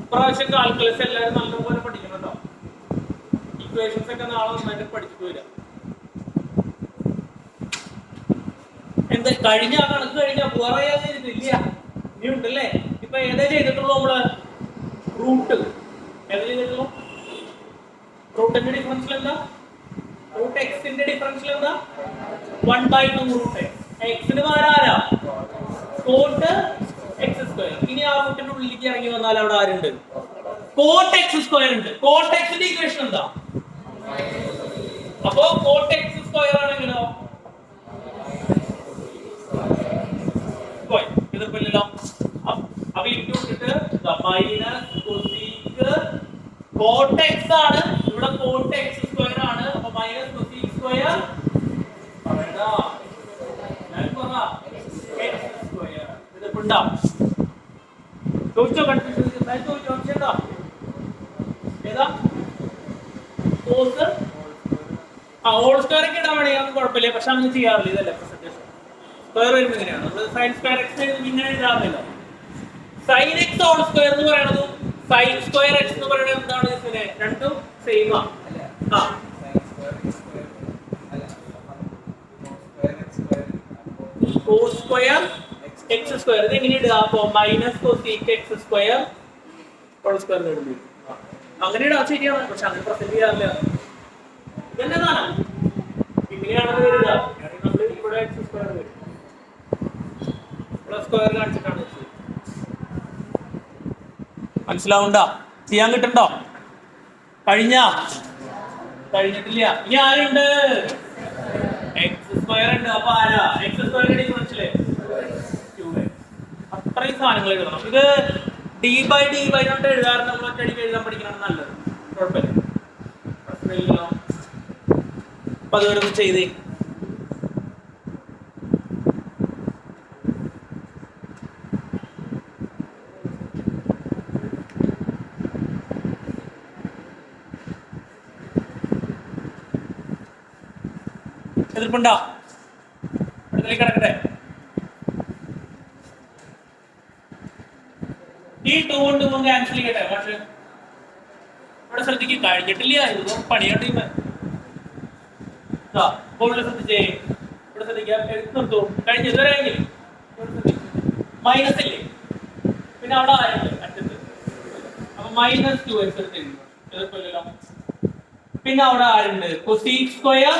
ഇപ്രാവശ്യം കാൽക്കുലസ് എല്ലാവരും നല്ലപോലെ പഠിക്കണം കേട്ടോ. ഇക്വേഷൻസ് ഒക്കെ നാളെ നന്നായിട്ട് പഠിച്ചിട്ട് വരാം. എന്താ കഴിഞ്ഞ കണക്ക് കഴിഞ്ഞാൽ വേറെ ഇല്ല, ഇനി ഉണ്ടല്ലേ? ഇപ്പൊ ഇപ്പൊ ഏതാ ചെയ്തിട്ടുള്ളൂ നമ്മള് റൂട്ട് ഏതാ ചെയ്തിട്ടുള്ളൂ റൂട്ടിന്റെ ഡിഫറൻഷ്യൽ എന്താ റൂട്ട് എക്സിന്റെ ഡിഫറൻഷ്യൽ എന്താ 1/2 റൂട്ട് എക്സിന് ആരാ കോട്ട് എക്സ് സ്ക്വയർ. ഇനി ആ റൂട്ടിന്റെ ഉള്ളിലേക്ക് ഇറങ്ങി വന്നാൽ അവിടെ ആരുണ്ട് കോട്ട് എക്സ് സ്ക്വയർ ഉണ്ട്. കോട്ട് എക്സിന്റെ ഇക്വേഷൻ എന്താ അപ്പോ കോട്ട് എക്സ് സ്ക്വയർ ആണെങ്കിലോ ഇതിപ്പോ അപ്പൊ ഇട്ടിട്ട് മൈനസ് കൊസീക്ക് കോട്ട് എക്സ് ആണ് ഇവിടെ കോട്ട് എക്സ് സ്ക്വയർ ആണ് അപ്പൊ minus cosec square whole square ഒക്കെ ഇടാൻ വേണമെങ്കിൽ കുഴപ്പമില്ല, പക്ഷെ അങ്ങനെ ചെയ്യാറില്ല. ഇതല്ല പ്രസന്റേഷൻ സ്ക്വയർ വരുന്നത് ഇങ്ങനെയാണ്. നമ്മൾ സൈൻ സ്ക്വയർ എക്സ് ഇങ്ങനെ എഴുതാറില്ല. സൈൻ എക്സ് ഹോൾ സ്ക്വയർ എന്ന് പറയുന്നതും സൈൻ സ്ക്വയർ എക്സ് എന്ന് പറയുന്നത് എന്താണ് ഇതിനെ രണ്ടും സെയിം ആണ്. കോസ് സ്ക്വയർ എക്സ് സ്ക്വയർ ഇത് എങ്ങനെ ഇടുക അപ്പൊ minus cosec X square whole square എഴുതി അങ്ങനെ ഇടാ ശരിയാണ്, പക്ഷെ അങ്ങനെ പ്രസന്റ് ചെയ്യാറില്ല. ഇതെന്താണ് ഇങ്ങനെയാണ് വരിക. നമ്മൾ ഇവിടെ എക്സ് സ്ക്വയർ വരും പ്ലസ് സ്ക്വയർ കാണിച്ചിട്ടാണ് മനസ്സിലാവുണ്ടോ? ചെയ്യാൻ കിട്ടണ്ടോ? കഴിഞ്ഞിട്ടില്ല. ഇനി ആരുണ്ട്? എക്സ് സ്ക്വയർ ഉണ്ട്. അപ്പൊ ആരാ എക്സ് സ്ക്വയറിന്റെ ഡിഫറൻഷ്യല് 2x. അത്രയും സാധനങ്ങൾ എഴുതണം. ഇത് d/d കൊണ്ട് എഴുതാറ് നമ്മൾ ഒറ്റയടിക്ക് എഴുതാൻ പഠിക്കണം നല്ലത്. കുഴപ്പമില്ല, പ്രശ്നമില്ലല്ലോ. അപ്പൊ അതുവരെ ചെയ്തേ. എതിർപ്പുണ്ടോ? അടുത്തേക്ക് കിടക്കട്ടെ. ഈ 2 കൊണ്ട് 3 ക്യാൻസൽ ചെയ്യട്ടെ. പക്ഷെ ഇവിടെ ശ്രദ്ധിക്കും, കഴിഞ്ഞിട്ടില്ല. ഇത് പണിയാണ്ട് ശ്രദ്ധിച്ചേ. ഇവിടെ ശ്രദ്ധിക്കാം. നിർത്തൂ. കഴിഞ്ഞ ഇതുവരെ മൈനസ് ഇല്ലേ, പിന്നെ അവിടെ ആരുണ്ട് അറ്റത്ത്. അപ്പൊ മൈനസ് 2x എടുത്തിരുന്നു. എതിർപ്പില്ലല്ലോ. പിന്നെ അവിടെ ആരുണ്ട്? കൊസീക് സ്ക്വയർ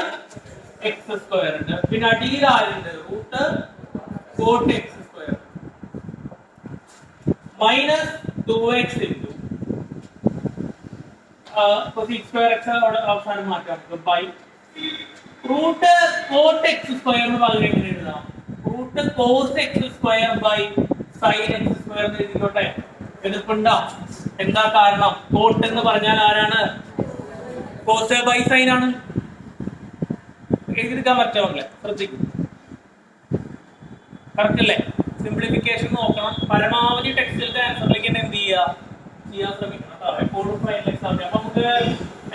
എക്സ് സ്ക്വയർ ഉണ്ട്. പിന്നെ അടിയിൽ ആരുണ്ട്? Root cot x square minus 2x into cosec square x അവിടെ അവസാനം മാറ്റാം ബൈ റൂട്ട് കോട്ട് എക്സ് സ്ക്വയറിന് പകരം എങ്ങനെ എഴുതാം? Root cos X square by sine X square എന്ന് എഴുതിക്കോട്ടെ. എതിർപ്പുണ്ടോ? എന്താ കാരണം? കോട്ട് എന്ന് പറഞ്ഞാൽ ആരാണ്? കോസ് ബൈ സൈൻ ആണ്. എഴുതിയെടുക്കാൻ പറ്റാവില്ല. ശ്രദ്ധിക്കും. കറക്റ്റ് അല്ലേ? സിംപ്ലിഫിക്കേഷൻ നോക്കണം. പരമാവധി ടെക്സ്റ്റിലത്തെ ആൻസറിലേക്ക് തന്നെ എന്ത് ചെയ്യാൻ ശ്രമിക്കണം. എപ്പോഴും ഫൈനൽ എക്സാം അപ്പൊ നമുക്ക്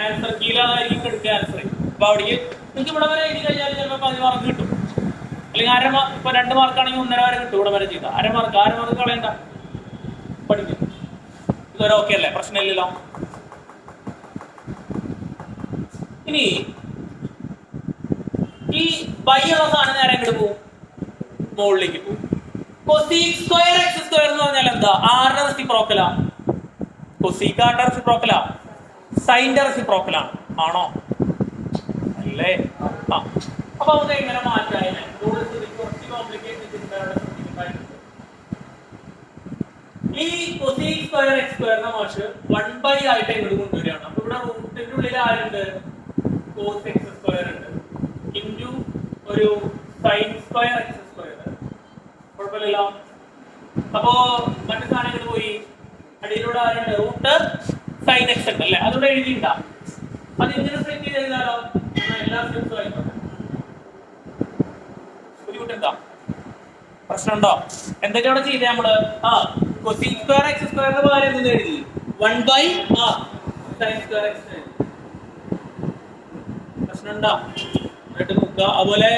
ആൻസർ കീഴായിരിക്കും എടുക്കുക ആൻസർ. അപ്പൊ അവിടേക്ക് നിങ്ങൾക്ക് ഇവിടെ വരെ എഴുതി കഴിഞ്ഞാൽ ചിലപ്പോൾ 10 മാർക്ക് കിട്ടും. അല്ലെങ്കിൽ ഇപ്പൊ 2 മാർക്കാണെങ്കിൽ 1.5 വരെ കിട്ടും. ഇവിടെ വരെ ചെയ്ത അര മാർക്ക് കളയണ്ട. പഠിക്കും. ഇതുവരെ ഓക്കെ അല്ലേ? പ്രശ്നമില്ലല്ലോ. ഇനി ഈ ബൈ ഉള്ള സാധനം നേരെ എങ്ങോട്ട് പോകും? മുകളിലേക്ക് പോകും. കൊസീക് സ്ക്വയർ എക്സ് സ്ക്വയർ എന്ന് പറഞ്ഞാൽ എന്താ? ആരുടെ റെസിപ്രോക്കലാ? കൊസീക് ആരുടെ റെസിപ്രോക്കലാ? സൈൻ്റെ റെസിപ്രോക്കലാണ്. ആണോ? അല്ലേ? അപ്പൊ നമുക്ക് എങ്ങനെ മാറ്റാം? ഈ കൊസീക് സ്ക്വയർ എക്സ് സ്ക്വയറിന്റെ മാഷ് 1/, ആയിട്ട് എങ്ങോട്ട് കൊണ്ടുവരികയാണ്. അപ്പൊ ഇവിടെ റൂട്ടിന്റെ ഉള്ളിൽ ആരുണ്ട്? കോസ് എക്സ് സ്ക്വയർ ഉണ്ട് ഇൻറ്റു ഒരു സൈൻ സ്ക്വയർ എക്സ് സ്ക്വയർ. കുഴപ്പമില്ലല്ലോ. അപ്പോ മറ്റു സാധനങ്ങൾ പോയി. അടിയിലൂടെ ആരുണ്ട്? റൂട്ട് സൈൻ എക്സ് ഉണ്ട് അല്ലേ? അതിവിടെ എഴുതിയിട്ടുണ്ടാ. അത് ഇങ്ങനെ സെറ്റ് ചെയ്ത് എഴുതാലോ. എല്ലാ സ്റ്റെപ്സും ആയിക്കോട്ടെ. ബുദ്ധിമുട്ടുണ്ടോ? പ്രശ്നമുണ്ടോ? എന്തൊക്കെ അവിടെ ചെയ്തേ നമ്മള്? കൊസീക് സ്ക്വയർ എക്സ് സ്ക്വയറിന്റെ പകരം എന്ത് എഴുതി? 1/, സൈൻ സ്ക്വയർ എക്സ് എഴുതി. പ്രശ്നമുണ്ടോ? അതുപോലെ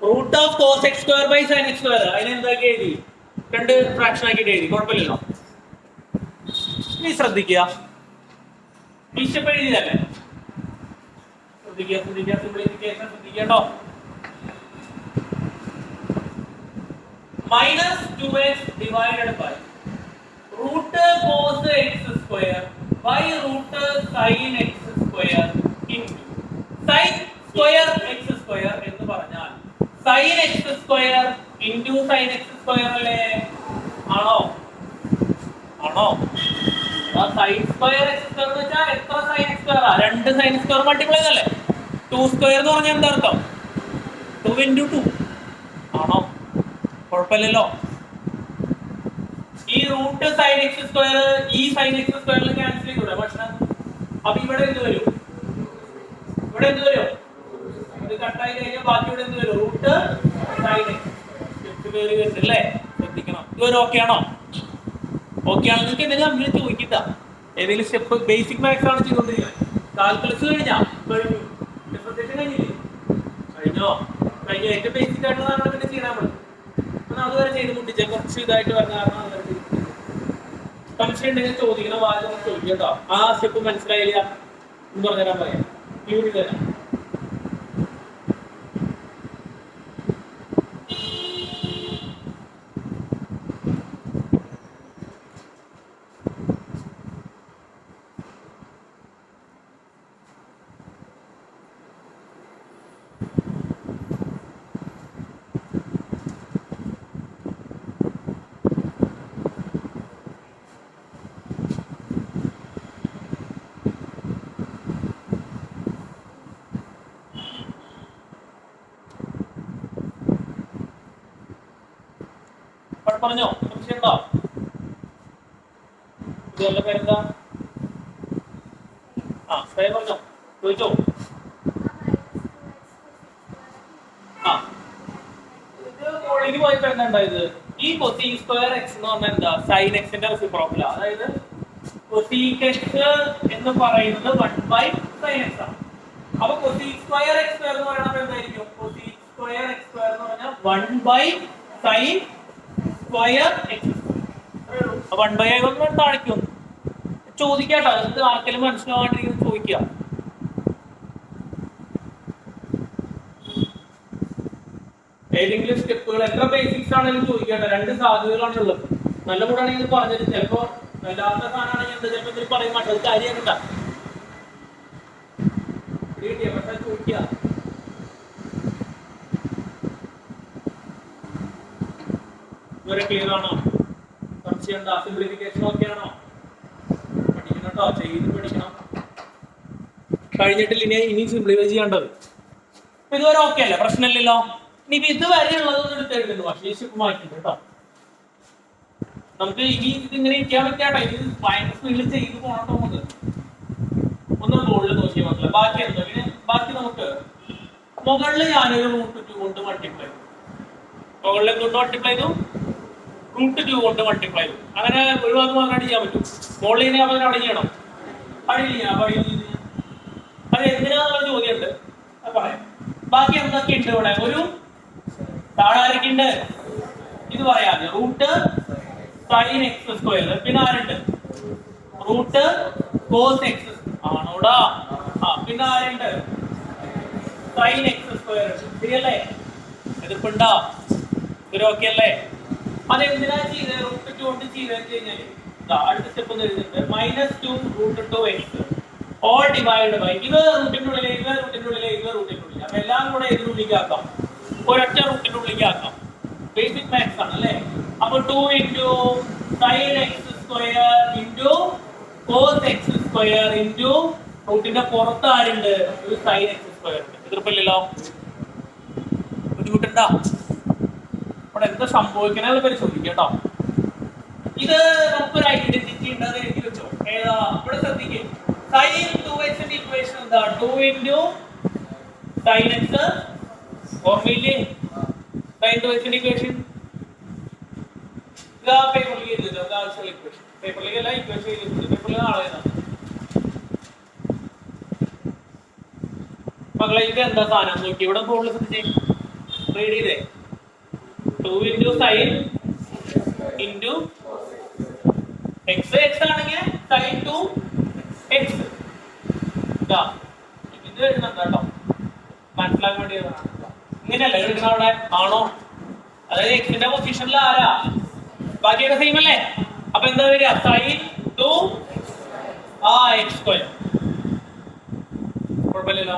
root of cos X square by sine X square അതിനെ എന്താക്കി എഴുതി? 2 ഫ്രാക്ഷൻ ആക്കിയിട്ട് എഴുതി. കുഴപ്പമില്ലല്ലോ. ഇനി ശ്രദ്ധിക്കുക. ഇഷ്ടം എഴുതിയതല്ലേ? ശ്രദ്ധിക്കുക. സിംപ്ലിഫിക്കേഷൻ ശ്രദ്ധിക്കട്ടോ. Minus 2x divided by root cos X square by root sine X square into sine square X square എന്ന് പറഞ്ഞാൽ sine X square into sine X square അല്ലേ? ആണോ? ആണോ? സൈൻ സ്ക്വയർ എക്സ് സ്ക്വയർ എന്ന് വെച്ചാൽ എത്ര sine X square? 2 sine square multiply ചെയ്തല്ലേ? 2 square എന്ന് പറഞ്ഞാൽ എന്താ അർത്ഥം? 2 into 2 ആണോ? കുഴപ്പമില്ലല്ലോ. ഈ റൂട്ട് സൈൻ എക്സ് സ്ക്വയർ ഈ സൈൻ എക്സ് സ്ക്വയറിൽ ക്യാൻസൽ ചെയ്തൂടെ പക്ഷേ? അപ്പൊ ഇവിടെ എന്ത് വരും? ഇവിടെ എന്ത് വരും? ഇത് കട്ടായി കഴിഞ്ഞാൽ ബാക്കി ഇവിടെ എന്ത് വരും? റൂട്ട് സൈൻ എക്സ് പേര് വരുന്നില്ലേ? ശ്രദ്ധിക്കണം. ഇതൊരു ഓക്കെ ആണോ? ഓക്കെ ആണ്. നിങ്ങൾക്ക് എന്തെങ്കിലും നമ്മൾ ചോദിക്കില്ല. ഏതെങ്കിലും സ്റ്റെപ്പ് ബേസിക് മാത്സ് ആണ് ചെയ്തുകൊണ്ടിരിക്കുന്നത്. കാൽക്കുലസ് കഴിഞ്ഞാ കഴിഞ്ഞു. ഡിഫറൻസിയേഷൻ കഴിഞ്ഞില്ലേ? കഴിഞ്ഞോ? കഴിഞ്ഞ ഏറ്റവും ബേസിക് ആയിട്ടുള്ളതാണ് പിന്നെ ചെയ്യണം നമ്മൾ. അതുവരെ ചെയ്ത് മുട്ടിച്ച കുറച്ച് ഇതായിട്ട് വരുന്ന കാരണം സംശയം ഉണ്ടെങ്കിൽ ചോദിക്കണം. വാചകം ചോദിക്കും കേട്ടോ. ആ സ്റ്റെപ്പ് മനസ്സിലായില്ല എന്ന് പറഞ്ഞുതരാൻ പറയാം. യൂണിറ്റ് തരാം. പറഞ്ഞോ? സംശയമുണ്ടോ? ഇതെല്ലാം പേരെന്താ? പേര് പറഞ്ഞോ? ചോദിച്ചോ? ഇത് പോയപ്പോ എന്താ ഉണ്ടായത്? ഈ കൊസീക് സ്ക്വയർ എക്സ് എന്ന് പറഞ്ഞാൽ എന്താ? സൈൻ എക്സിന്റെ റെസിപ്രോക്കൽ. അതായത് കൊസീക് എക്സ് എന്ന് പറയുന്നത് 1/sin x ആണ്. അപ്പൊ കൊസീക് സ്ക്വയർ എക്സ് സ്ക്വയർ എന്ന് പറയുന്നത് എന്തായിരിക്കും? കൊസീക് സ്ക്വയർ എക്സ് സ്ക്വയർ എന്ന് പറഞ്ഞാൽ 1/sin സ്ക്വയർ എക്സ്. 1/i ഒന്നും താഴേക്കും ചോദിക്കാട്ടോ. അത് ആർക്കെങ്കിലും മനസ്സിലാവാണ്ടിരിക്കുന്നത് ചോദിക്കുക. ഏതെങ്കിലും സ്റ്റെപ്പുകൾ എത്ര ബേസിക്സ് ആണെങ്കിലും ചോദിക്കട്ടെ. 2 സാധ്യതകളാണ് ഉള്ളത്. നല്ല കൂടാണെങ്കിൽ പറഞ്ഞത് ചിലപ്പോ വല്ലാത്ത സാധനമാണെങ്കിൽ എന്താ ചിലപ്പോ ഇതിൽ പറയും മാറ്റം. അത് കാര്യമാക്കണ്ട. പക്ഷെ ചോദിക്കുക. ഇതുവരെ ക്ലിയർ ആണോ? സംശയം സിംപ്ലിഫിക്കേഷൻ ഒക്കെ ആണോ? പഠിക്കണം കേട്ടോ. ചെയ്ത് പഠിക്കണം. കഴിഞ്ഞിട്ടില്ല ഇനി സിംപ്ലിഫൈ ചെയ്യേണ്ടത്. ഇതുവരെ ഓക്കെ അല്ലേ? പ്രശ്നമില്ലല്ലോ. ഇനി ഇത് വരെ ഉള്ളതൊന്നും എടുത്തെഴുതുന്നു. പക്ഷേ ഈ സ്റ്റെപ്പ് മാറ്റിണ്ട് കേട്ടോ. നമുക്ക് ഇനി ഇതിങ്ങനെ ഇരിക്കാൻ പറ്റാട്ടോ. ഇത് ഭയങ്കര സ്പീഡിൽ ചെയ്ത് പോകണം. നമുക്ക് ഒന്ന് ബോർഡിൽ നോക്കിയാൽ മക്കളെ. ബാക്കി എന്താ? പിന്നെ ബാക്കി നമുക്ക് മുകളിൽ ഞാനൊരു √2 കൊണ്ട് മൾട്ടിപ്ലൈ ചെയ്തു. മുകളിൽ എന്തുകൊണ്ട് മൾട്ടിപ്ലൈ ചെയ്തു? √2 കൊണ്ട് മൾട്ടിപ്ലൈ ചെയ്തു. അങ്ങനെ ഒരു ഭാഗം മാത്രം ചെയ്യാൻ പറ്റും. മുകളിൽ ഇനി അവർ അവിടെ ചെയ്യണം. അത് എന്തിനാന്നുള്ള ചോദ്യമുണ്ട്. അത് പറയാം. ബാക്കി എന്തൊക്കെ ഉണ്ട് ഇവിടെ? ഒരു താഴാരക്കുണ്ട്. ഇത് പറയാതെ റൂട്ട് സൈൻ എക്സ് സ്ക്വയർ. പിന്നെ ആരുണ്ട്? റൂട്ട് കോസ് എക്സ് ആണോടാ? പിന്നെ ആരുണ്ട്? Sine X square. ശരിയല്ലേ? എതിർപ്പുണ്ടോ? ഇവര് ഓക്കെ അല്ലേ? അതെന്തിനാ ചെയ്തത്? √2 കൊണ്ട് ചെയ്ത് കഴിഞ്ഞാല് അടുത്ത സ്റ്റെപ്പ് ഒന്ന് എഴുതുന്നുണ്ട്. -2 √2x ഓൾ ഡിവൈഡ് ബൈ ഇത് റൂട്ടിന്റെ ഉള്ളിലെ ഇത് റൂട്ടിന്റെ ഉള്ളിലെ ഇത് റൂട്ടിന്റെ ഉള്ളിൽ. അപ്പൊ എല്ലാം കൂടെ ഇതിനുള്ളിലേക്ക് ആക്കാം. ഒരൊറ്റ റൂട്ടിന്റെ ഉള്ളിലേക്ക് ആക്കാം. ബേസിക് മാത്സ് ആണ് അല്ലേ? അപ്പൊ 2 * sin x square cos x square റൂട്ടിന്റെ പുറത്ത് ആരുണ്ട്? ഒരു sin x സ്ക്വയർ. എതിർപ്പില്ലല്ലോ. ബുദ്ധിമുട്ടുണ്ടോ? ഇവിടെ എന്താ സംഭവിക്കണ പരിശോധിക്കാം കേട്ടോ. ഇത് നമുക്കൊരു ഐഡന്റിറ്റി ഉണ്ട്. അത് എഴുതി വെച്ചോ. ഏതാ? ഇവിടെ ശ്രദ്ധിക്കും. sin 2x ന്റെ ഇക്വേഷൻ എന്താ? 2 * sin x ഓർമ്മയില്ലേ? sin 2x ന്റെ ഇക്വേഷൻ ഇതാ പേപ്പറിൽ എഴുതിട്ടോ. ആവശ്യമുള്ള ഇക്വേഷൻ പേപ്പറിലേക്ക് അല്ല, ഇക്വേഷൻ എഴുതിയിട്ടുണ്ട്. പേപ്പറിൽ നാളെ മക്കളെ ഇത് എന്താ സാധനം നോക്കി. ഇവിടെ ബോർഡിൽ ശ്രദ്ധിച്ചേ. റീഡ് ചെയ്തേ. 2 * sin x ആണെങ്കിൽ sin 2x. ഇത് എഴുതണ്ട കേട്ടോ. മനസ്സിലാക്കാൻ വേണ്ടി ഇങ്ങനെയല്ല എഴുതുന്ന അവിടെ. ആണോ? അതായത് എക്സിന്റെ പൊസിഷനിൽ ആരാ? ബാക്കിയൊക്കെ സെയിം അല്ലേ? അപ്പൊ എന്താ വരിക? Sine 2 x square. കുഴപ്പമില്ലല്ലോ.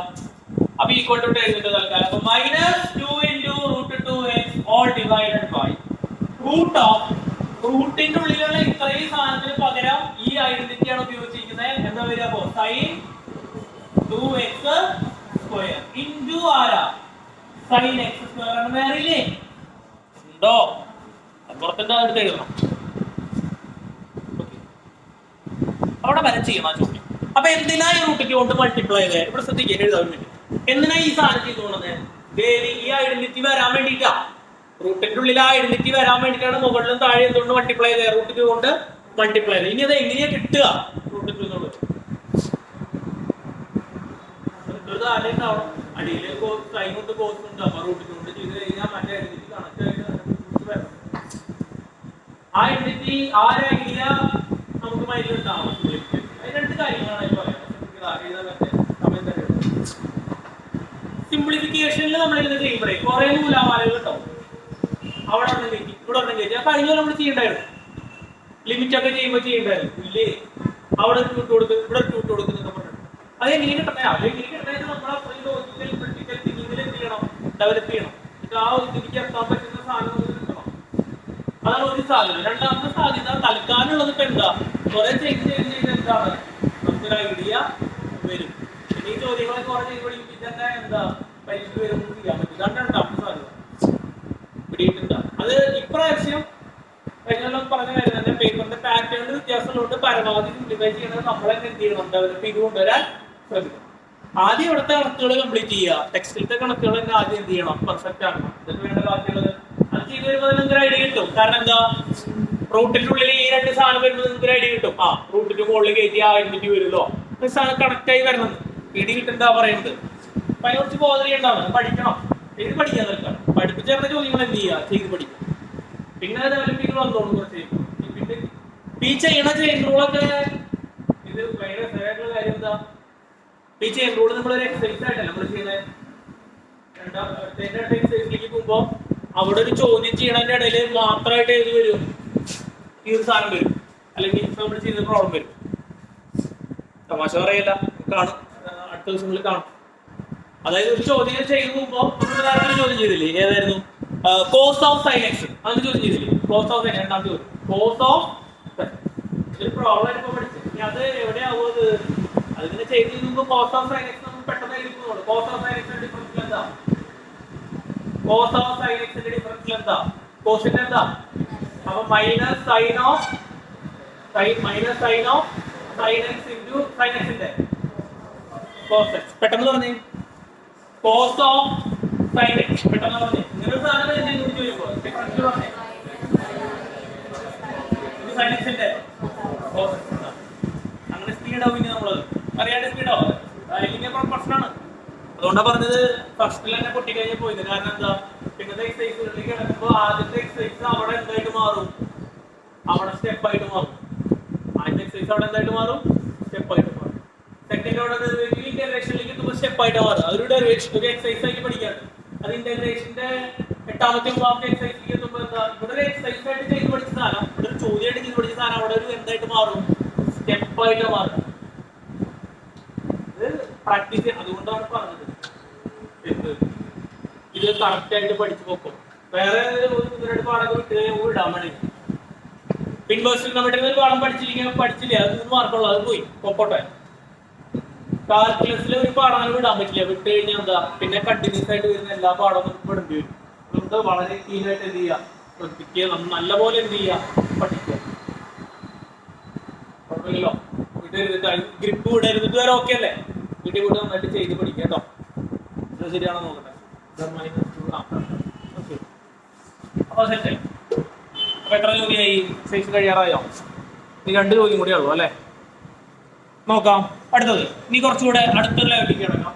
അപ്പൊ ഈക്വൽ ടു എഴുതിട്ട് തൽക്കാലം അപ്പൊ -2 into √2x all divided by root of റൂട്ടിന്റെ ഉള്ളിലുള്ള ഇത്രയും സാധനത്തിന് പകരം ഈ ഐഡന്റിറ്റി ആണ് ഉപയോഗിച്ചിരിക്കുന്നത്. എന്താ വരിക? അപ്പോ sin 2x സ്ക്വയർ ഇൻറ്റു ആരാ? sin x സ്ക്വയർ ആണ്. വേറെ ഇല്ലേ? ഉണ്ടോ? പുറത്തിന്റെ അടുത്ത് എഴുതണം. അവിടെ വരെ ചെയ്യണം ആ ചോദ്യം. അപ്പൊ എന്തിനാ ഈ റൂട്ടിക്ക് കൊണ്ട് മൾട്ടിപ്ലൈ ചെയ്തത്? ഇവിടെ ശ്രദ്ധിക്കുക, എഴുതാൻ വേണ്ടി. എന്തിനാ ഈ സാധനം ചെയ്തുകൊണ്ടത്? ഈ ഐഡന്റിറ്റി വരാൻ വേണ്ടിയിട്ടാ. റൂട്ടിന്റെ ഉള്ളിൽ ആ ഐഡന്റിറ്റി വരാൻ വേണ്ടിയിട്ടാണ് മുകളിലും താഴെ എന്തുകൊണ്ട് മൾട്ടിപ്ലൈ ചെയ്തത്? റൂട്ടിക്ക് കൊണ്ട് മൾട്ടിപ്ലൈ ചെയ്തത്. ഇനി അത് എങ്ങനെയാ കിട്ടുക? റൂട്ടിൽ നിന്നുള്ളത് അടിയിൽ സൈൻ കൊണ്ട് കോസ് ഉണ്ട്. അപ്പൊ റൂട്ടിൽ കൊണ്ട് ചെയ്ത് കഴിഞ്ഞാൽ മറ്റേ ഐഡന്റിറ്റി കണക്ട് ആയിട്ട് ആ ഐഡന്റിറ്റി ആരെ ഐഡിയ നമുക്ക് മൈൻഡിൽ ആവശ്യമില്ല. അത് രണ്ട് കാര്യങ്ങളാണ് സിംപ്ലിഫിക്കേഷനിൽ നമ്മൾ ഇത് ചെയ്യുമ്പോഴേ കുറെ നൂലാമാലകൾ ഉണ്ടാവും. അവിടെ ഒന്നും കയറ്റി, ഇവിടെ ഒന്നും കയറ്റി. ആ കഴിഞ്ഞ നമ്മൾ ചെയ്യണ്ടായിരുന്നു. ലിമിറ്റ് ഒക്കെ ചെയ്യുമ്പോൾ ചെയ്യണ്ടായിരുന്നു ഇല്ലേ? അവിടെ ടൂട്ട് കൊടുക്കും, ഇവിടെ ടൂട്ട് കൊടുക്കുന്നൊക്കെ പറഞ്ഞു. അതെങ്ങനെ കിട്ടണേ? അതെങ്ങനെ കിട്ടണേ? നമ്മളെ ലോജിക്കൽ ക്രിട്ടിക്കൽ തിങ്കിങ്ങിൽ എന്ത് ചെയ്യണം? ഡെവലപ്പ് ചെയ്യണം. എന്നിട്ട് ആ ഇതിലേക്ക് എത്താൻ പറ്റുന്ന സാധനം കിട്ടണം. അതാണ് ഒരു സാധ്യത. രണ്ടാമത്തെ സാധ്യത തൽക്കാലമുള്ളത് ഇപ്പൊ എന്താ? കുറെ ചെയ്ത് എന്താണ് നമുക്കൊരു ഐഡിയ വരും. പിന്നെ ഈ ചോദ്യങ്ങളെ കുറെ ചെയ്ത് പഠിപ്പിച്ചാൽ എന്താ പരീക്ഷ വരുമ്പോൾ ചെയ്യാൻ പറ്റും. ഇതാണ് രണ്ടാമത്തെ സാധ്യത. പിടിയിട്ടുണ്ട്. അത് ഇപ്രാവശ്യം കഴിഞ്ഞ പറഞ്ഞ കാര്യം തന്നെ പേപ്പറിന്റെ പാറ്റേണിൽ വ്യത്യാസമുള്ളതുകൊണ്ട് പരമാവധി സിംപ്ലിഫൈ ചെയ്യുന്നത് നമ്മളെ എന്ത് ചെയ്യണം? ഡെവലപ്പ് ചെയ്ത് കൊണ്ടുവരാൻ ശ്രമിക്കണം. ആദ്യം ഇവിടുത്തെ കണക്കുകൾ കംപ്ലീറ്റ് ചെയ്യുക. ടെക്സ്റ്റിലത്തെ കണക്കുകൾ തന്നെ ആദ്യം എന്ത് ചെയ്യണം? പെർഫെക്റ്റ് ആക്കണം. ഇതൊക്കെ വേണ്ട ബാക്കിയുള്ളത് അത് ചെയ്ത് വരുമ്പോൾ നിങ്ങൾക്ക് ഐഡിയ കിട്ടും. കാരണം എന്താ? റൂട്ടിന്റെ ഉള്ളിൽ ഈ രണ്ട് സാധനം വരുമ്പോൾ നിങ്ങൾക്ക് ഐഡിയ കിട്ടും. റൂട്ടിന്റെ മുകളിൽ കയറ്റി ആ ഐഡന്റിറ്റി വരുമല്ലോ, സാധനം കണക്ട് ആയി വരണം. ഐഡിയ കിട്ടുണ്ടാ പറയുന്നത്. അപ്പൊ അതിനെ കുറിച്ച് ബോധം ചെയ്യണ്ടാവും. പഠിക്കണം. ചെയ്ത് പഠിക്കാൻ നിൽക്കണം. പഠിപ്പിച്ചേർന്ന ചോദ്യങ്ങൾ എന്ത് ചെയ്യുക? ചെയ്ത് പഠിക്കും. പിന്നെ ഡെവലപ്പ് ചെയ്ത് വന്നോളൂ കുറച്ച്. പിന്നെ ഈ ചെയ്യണ ചെയിൻ റൂളൊക്കെ ഇത് ഭയങ്കര രസമായിട്ടുള്ള കാര്യം എന്താ? ഈ ചെയിൻ റൂൾ നമ്മളൊരു എക്സസൈസ് ആയിട്ടല്ല നമ്മൾ ചെയ്യുന്നത്. രണ്ടാമത്തെ എക്സസൈസിലേക്ക് പോകുമ്പോ അവിടെ ഒരു ചോദ്യം ചെയ്യണതിന്റെ ഇടയിൽ മാത്രമായിട്ട് ഏത് വരും? ഈ ഒരു സാധനം വരും. അല്ലെങ്കിൽ നമ്മൾ ചെയ്യുന്ന പ്രോബ്ലം വരും. തമാശ പറയല്ല, കാണും. അടുത്ത ദിവസങ്ങളിൽ കാണും. അതായത് ഒരു ചോദ്യം ചെയ്ത് പോകുമ്പോ ഒരു ചോദ്യം ചെയ്തില്ലേ? ഏതായിരുന്നു? Cos of sine x. അതൊരു ചോദ്യം ചെയ്തില്ലേ? Cos of sine. രണ്ടാമത്തെ ചോദ്യം കോസ് ഓഫ് ഒരു പ്രോബ്ലം ആയിട്ട് പഠിച്ചു. ഇനി അത് എവിടെയാവും? അതിങ്ങനെ ചെയ്ത് കഴിയുമ്പോൾ കോസ് ഓഫ് സൈൻ എക്സ് നമുക്ക് പെട്ടെന്ന് എഴുതുന്നുള്ളൂ. കോസ് ഓഫ് സൈൻ എക്സിന്റെ ഡിഫറൻസ് എന്താ? കോസ് ഓഫ് സൈൻ എക്സിന്റെ ഡിഫറൻസ് എന്താ? കോസിന്റെ എന്താ? അപ്പൊ minus sine of sine x into sine എക്സിന്റെ കോസ് എക്സ്. പെട്ടെന്ന് പറഞ്ഞേ. Cos of sine x. പെട്ടെന്ന് പറഞ്ഞേ. ഇങ്ങനെ സാധനം കുറിച്ച് വരുമ്പോ ഡിഫറൻസ് പറഞ്ഞേ. സൈൻ എക്സിന്റെ കോസ് എക്സ്. അങ്ങനെ സ്പീഡാവും. ഇനി നമ്മളത് അറിയാണ്ട് സ്പീഡാവും. അല്ലെങ്കിൽ പ്രശ്നമാണ്. അതുകൊണ്ടാണ് പറഞ്ഞത് ഫസ്റ്റിൽ തന്നെ പൊട്ടിക്കഴിഞ്ഞ് പോയത്. കാരണം എന്താ? പിന്നത്തെ എക്സസൈസുകളിലേക്ക് കിടക്കുമ്പോൾ ആദ്യത്തെ എക്സസൈസ് അവിടെ എന്തായിട്ട് മാറും? അവിടെ സ്റ്റെപ്പായിട്ട് മാറും. ആദ്യത്തെ എക്സസൈസ് അവിടെ എന്തായിട്ട് മാറും? സ്റ്റെപ്പായിട്ട് മാറും. സെക്കൻഡ് ഓർഡർ ഡെറിവേറ്റീവ് ഇന്റഗ്രേഷനിലേക്ക് എത്തുമ്പോൾ സ്റ്റെപ്പായിട്ട് മാറും. അതൊരു ഡെറിവേഷൻ ഒരു എക്സസൈസ് ആയിട്ട് പഠിക്കാറ്. അത് ഇന്റഗ്രേഷന്റെ 8ാമത്തെ 3ാമത്തെ എക്സസൈസിലേക്ക് എത്തുമ്പോൾ എന്താ? ഇവിടെ ഒരു എക്സസൈസ് ആയിട്ട് ചെയ്ത് പഠിച്ച സാധനം, ഇവിടെ ഒരു ചോദ്യമായിട്ട് ചെയ്ത് പഠിച്ച സാധനം അവിടെ ഒരു എന്തായിട്ട് മാറും? സ്റ്റെപ്പായിട്ട് മാറും. ഇത് പ്രാക്ടീസ്. അതുകൊണ്ടാണ് പറഞ്ഞത് ഇത് കറക്റ്റ് ആയിട്ട് പഠിച്ചു നോക്കും. വേറെ രണ്ട് പാഠങ്ങൾ ഇടാൻ വേണ്ടി ഇൻവേഴ്സ് ട്രിഗണോമെട്രി ഒരു പാഠം പഠിച്ചില്ല. അത് മാർക്കുള്ള അത് പോയി പൊക്കോട്ടെ. കാൽക്കുലസിലെ ഒരു പാഠം വിടാൻ പറ്റില്ല. വിട്ട് കഴിഞ്ഞാൽ എന്താ? പിന്നെ കണ്ടിന്യൂസ് ആയിട്ട് വരുന്ന എല്ലാ പാഠവും നമുക്ക് വിടേണ്ടി വരും. നമുക്ക് വളരെ ക്ലീനായിട്ട് എന്ത് ചെയ്യുക? ശ്രദ്ധിക്കുക. നല്ല പോലെ എന്ത് ചെയ്യുക? പഠിക്കുക. കുഴപ്പമില്ലല്ലോ. ഗ്രിപ്പ് വിടരുന്നത് വരെ ഓക്കെ അല്ലേ? വീട്ടിൽ കൂടെ നന്നായിട്ട് ചെയ്ത് പഠിക്കുക കേട്ടോ. ഇത് ശരിയാണോ നോക്കട്ടെ. അപ്പൊ സെറ്റായി. അപ്പൊ എത്ര ചോദ്യമായി? എക്സസൈസ് കഴിയാറായോ? ഇനി 2 ചോദ്യം കൂടിയേ ഉള്ളൂ അല്ലേ? നോക്കാം. അടുത്തത് ഇനി കുറച്ചുകൂടെ അടുത്തൊരു ലെവലിലേക്ക് കിടക്കാം.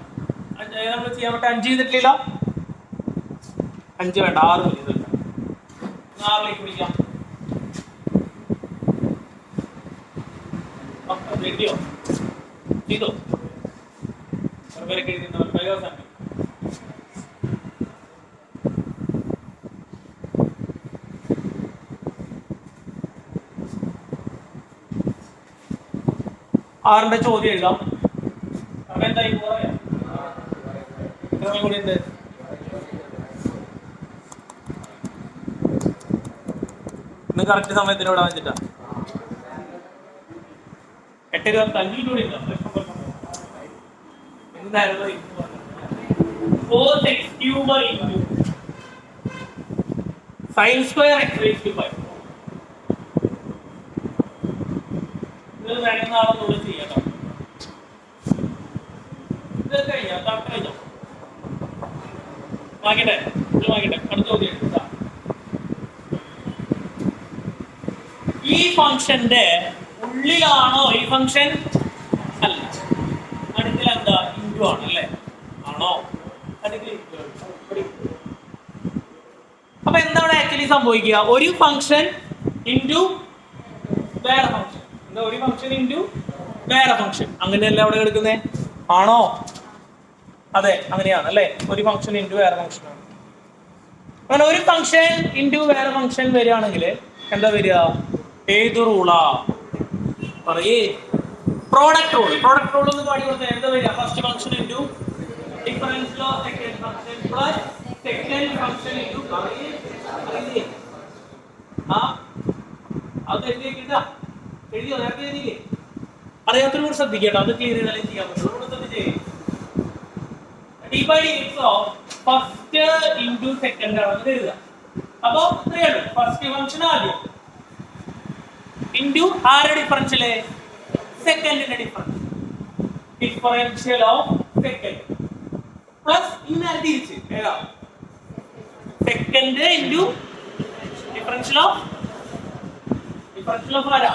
നമ്മൾ ചെയ്യാൻ പറ്റും. 5 ചെയ്തിട്ടില്ല. 5 വേണ്ട, 6 മതി. 6ലേക്ക് പിടിക്കാം. എഴുതിയോ? ചെയ്തോ? പേരൊക്കെ എഴുതുന്നവർ കൈവസം ആറിന്റെ ചോദ്യം എഴുതാം. അപ്പൊ എന്തായി പറയാം കൂടി ഉണ്ട്. ഇന്ന് കറക്റ്റ് സമയത്തിന് ഇവിടെ വെച്ചിട്ടാ 8:25 കൂടി sin square x raised to 5. ഇത് വേണമെങ്കിൽ നാളെ കൂടെ ചെയ്യാം. ഇത് കഴിഞ്ഞാൽ കഴിഞ്ഞോ വാങ്ങിട്ടെ അടുത്ത ചോദ്യം. ഈ ഫംഗ്ഷന്റെ ഉള്ളിലാണോ ഈ ഫംഗ്ഷൻ? അല്ല. അടുക്കൽ എന്താ? ഇൻറ്റു ആണ് അല്ലേ? ആണോ? അപ്പൊ എന്താണ് ആക്ച്വലി സംഭവിക്കുക? ഒരു ഫംഗ്ഷൻ ഇൻറ്റു വേറെ ഫംഗ്ഷൻ. എന്താ? ഒരു ഫംഗ്ഷൻ ഇൻറ്റു വേറെ ഫംഗ്ഷൻ. അങ്ങനെയല്ല അവിടെ എടുക്കുന്നേ? ആണോ? അതെ, അങ്ങനെയാണ് അല്ലേ? ഒരു ഫംഗ്ഷൻ ഇൻറ്റു വേറെ ഫംഗ്ഷൻ ആണ്. അങ്ങനെ ഒരു ഫംഗ്ഷൻ ഇൻറ്റു വേറെ ഫംഗ്ഷൻ വരികയാണെങ്കിൽ എന്താ വരിക? ഏത് റൂളാ പറയേ? Product rule. പ്രോഡക്റ്റ് റൂൾ ഒന്ന് പാടി കൊടുത്താൽ എന്താ വരിക? First function into differential of second function plus second function into അത് എഴുതിയേക്കിട്ടാ. എഴുതിയോ? നേരത്തെ എഴുതിയില്ലേ? അറിയാത്തൊരു കൂടെ ശ്രദ്ധിക്കട്ടോ. അത് ക്ലിയർ ചെയ്താലേ ചെയ്യാൻ പറ്റുള്ളൂ. d by dx of first into second ആണെന്ന് എഴുതുക. അപ്പൊ ഇത്രയാണ് ഫസ്റ്റ് ഫംഗ്ഷൻ ആദ്യം ഇൻറ്റു ആരുടെ ഡിഫറൻഷ്യല്? സെക്കൻഡിന്റെ ഡിഫറൻഷ്യൽ ഓഫ് സെക്കൻഡ് പ്ലസ് ഇങ്ങനെ തിരിച്ച് ഏതാ? സെക്കൻഡ് ഇൻറ്റു ഡിഫറൻഷ്യൽ ഓഫ് ആരാ?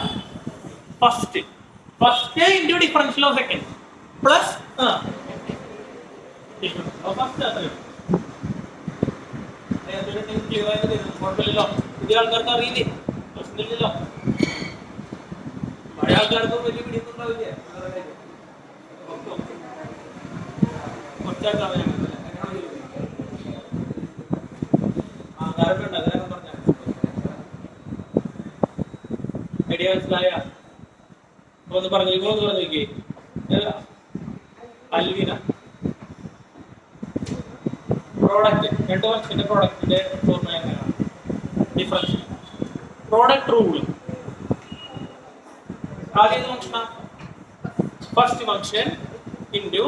First into differential of second plus കുഴപ്പമില്ലല്ലോ. പുതിയ ആൾക്കാർക്ക് അറിയില്ലേ? പ്രശ്നമില്ലല്ലോ. പഴയ ആൾക്കാർക്കും വലിയ പിടിയൊന്നും ഉണ്ടാവില്ല. ഐഡിയ മനസ്സിലായ? ഒന്ന് പറഞ്ഞു നോക്കിയേ. അൽവിന പ്രോഡക്റ്റ്, രണ്ട് ഫംഗ്ഷന്റെ പ്രോഡക്റ്റിന്റെ ഫോർമുല എങ്ങനെയാണ്? Difference product rule. ആദ്യം function first function into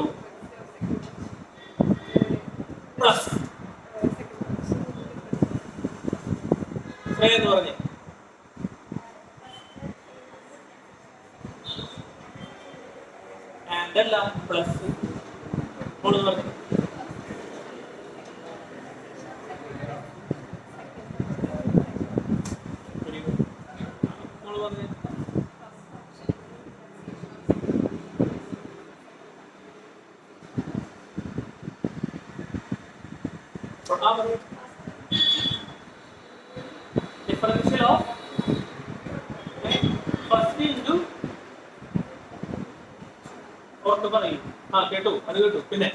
plus എന്ന് പറഞ്ഞേ ആൻഡ് പ്ലസ് പറഞ്ഞു. ഡിഫറൻഷ്യൽ ഓഫ് ഫസ്റ്റ് ഇൻറ്റു ഓർത്ത് പറയും. കേട്ടു, അത് കേട്ടു. പിന്നെ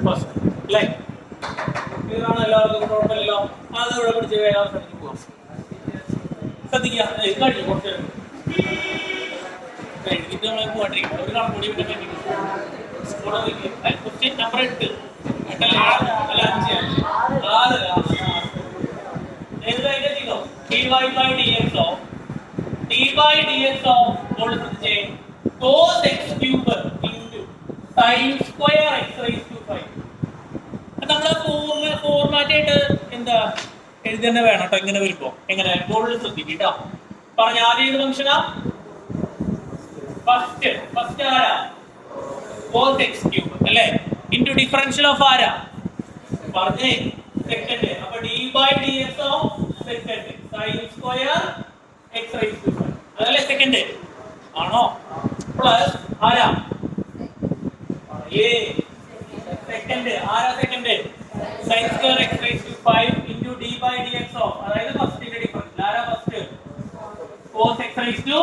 ഫസ്റ്റ് അല്ലേ? ഇതാണ് എല്ലാവർക്കും കുഴപ്പമില്ലല്ലോ. അത് ഇവിടെ പിടിച്ച് വേഗം ശ്രദ്ധിച്ചു പോവാം. ശ്രദ്ധിക്കുക. കഴിഞ്ഞു കുറച്ച് എഴുതിട്ട് നമ്മളെ പോവാണ്ടിരിക്കും. ഒരു കണക്കൂടി പിന്നെ question number 8 dy by dx of cos x cube into sin square x raised to 5. നമ്മളെ ഫോർമാറ്റ് ആയിട്ട് എന്താ എഴുതി തന്നെ വേണം കേട്ടോ. ഇങ്ങനെ വരുമ്പോ എങ്ങനെ ബോർഡിൽ ശ്രദ്ധിക്കട്ടോ. പറഞ്ഞ ആദ്യം ഏത് ഫംഗ്ഷനാ? ഫസ്റ്റ് ആരാ? cos x cube അല്ലേ? ഇൻറ്റു ഡിഫറൻഷ്യൽ ഓഫ് ആരാ? പറഞ്ഞേ സെക്കൻഡ്. അപ്പൊ d by dx of second sin square x raised to 5 അതല്ലേ സെക്കൻഡ് ആണോ? പ്ലസ് ആരാ? സെക്കൻഡ് ആരാ? Second sin square x raised to 5 into d by dx of അതായത് ഫസ്റ്റിന്റെ differential ആരാ? First cos x raised to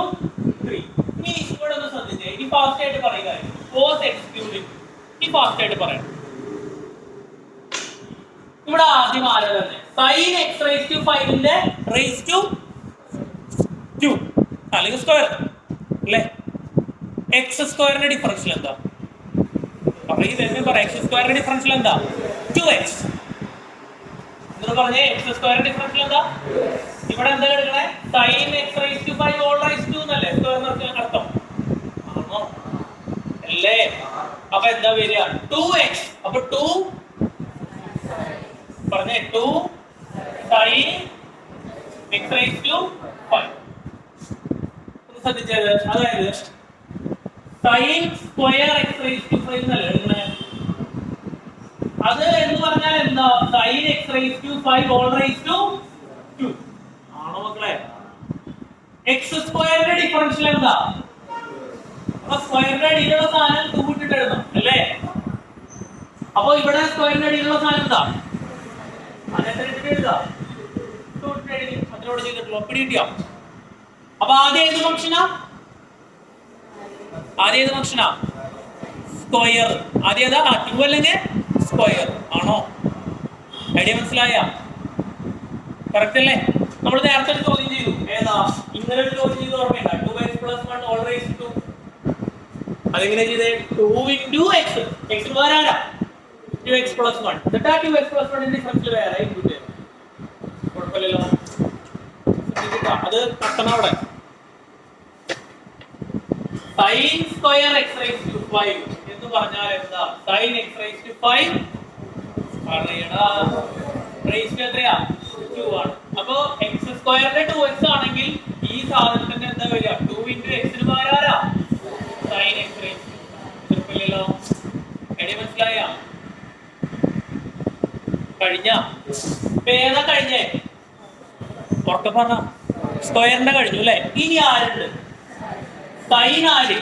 3. ഇനി ഇവിടെ ഒന്ന് ശ്രദ്ധിച്ചേ. ഇനി ഫാസ്റ്റ് ആയിട്ട് പറയുക. cos x cube ഈ ഫാസ്റ്റ് ആയിട്ട് പറയാം. ഇവിടെ ആദ്യം ആരാ തന്നെ? sin x raised to 5 ന്റെ raised to 2 അല്ലെങ്കിൽ സ്ക്വയർ അല്ലേ? എക്സ് സ്ക്വയറിന്റെ ഡിഫറൻഷ്യൽ എന്താ? അപ്പൊ ഈ എക്സ് സ്ക്വയറിന്റെ ഡിഫറൻഷ്യൽ എന്താ? 2x. എന്ന് പറഞ്ഞേ എക്സ് സ്ക്വയറിന്റെ ഡിഫറൻഷ്യൽ എന്താ? ഇവിടെ എന്താ എടുക്കണേ? sin x raised to 5 all raised to എന്നല്ലേ സ്ക്വയറിന് അർത്ഥം? ആണോ? അല്ലേ? അപ്പൊ എന്താ വരിക? 2x. അപ്പൊ 2 പറഞ്ഞേ 2 sin x raised to 5. ഒന്ന് ശ്രദ്ധിച്ചത്, അതായത് sin square x raised to 5 എന്നല്ലേ? അത് എന്ന് പറഞ്ഞാൽ എന്താ? sin x raised to 5 all raised to 2 ആണോ മക്കളെ? x സ്ക്വയറിന്റെ ഡിഫറൻഷ്യൽ എന്താ? അപ്പൊ സ്ക്വയറിന്റെ അടിയിലുള്ള സാധനം 2 ഇട്ടിട്ട് എഴുതാം അല്ലേ? അപ്പൊ ഇവിടെ സ്ക്വയറിന്റെ അടിയിലുള്ള സാധനം എന്താ? അതെത്ര ഇട്ടിട്ട് എഴുതാം? 2 ഇട്ടിട്ട് എഴുതി. അതിനോട് ചെയ്തിട്ടുള്ളൂ. പിടി കിട്ടിയോ? അപ്പൊ ആദ്യം ഏത് ഫംഗ്ഷനാ? സ്ക്വയർ. ആദ്യം ഏതാ? 2 അല്ലെങ്കിൽ സ്ക്വയർ ആണോ? ഐഡിയ മനസ്സിലായ? കറക്റ്റ് അല്ലേ? നമ്മൾ നേരത്തെ ഒരു ചോദ്യം ചെയ്തു. ഏതാ? ഇങ്ങനെ ഒരു ചോദ്യം ചെയ്തു ഓർമ്മയുണ്ടോ? 2x + 1 all raised to. അതെങ്ങനെ ചെയ്തേ? 2 into x. x ആരാ? 2x + 1. എന്നിട്ട് 2x + 1 ന്റെ ഡിഫറൻഷ്യൽ വേറെ ഇൻപുട്ട് ചെയ്തു. കുഴപ്പമില്ലല്ലോ. അത് കട്ടണം അവിടെ. sin square x raised to 5 എന്ന് പറഞ്ഞാൽ എന്താ? sin x raised to 5 പറയടാ. raised to എത്രയാ? 2 ആണ്. അപ്പോ x സ്ക്വയറിന്റെ 2x ആണെങ്കിൽ ഈ സാധനത്തിന്റെ എന്താ വരിക? 2 into x ന് പകരം ആരാ? sin x raised to. കുഴപ്പമില്ലല്ലോ. ഐഡിയ മനസ്സിലായ? കഴിഞ്ഞ ഏതാ കഴിഞ്ഞേ? ഉറക്കെ പറഞ്ഞ സ്ക്വയറിന്റെ കഴിഞ്ഞു അല്ലേ? ഇനി ആരുണ്ട്? sin ആര്?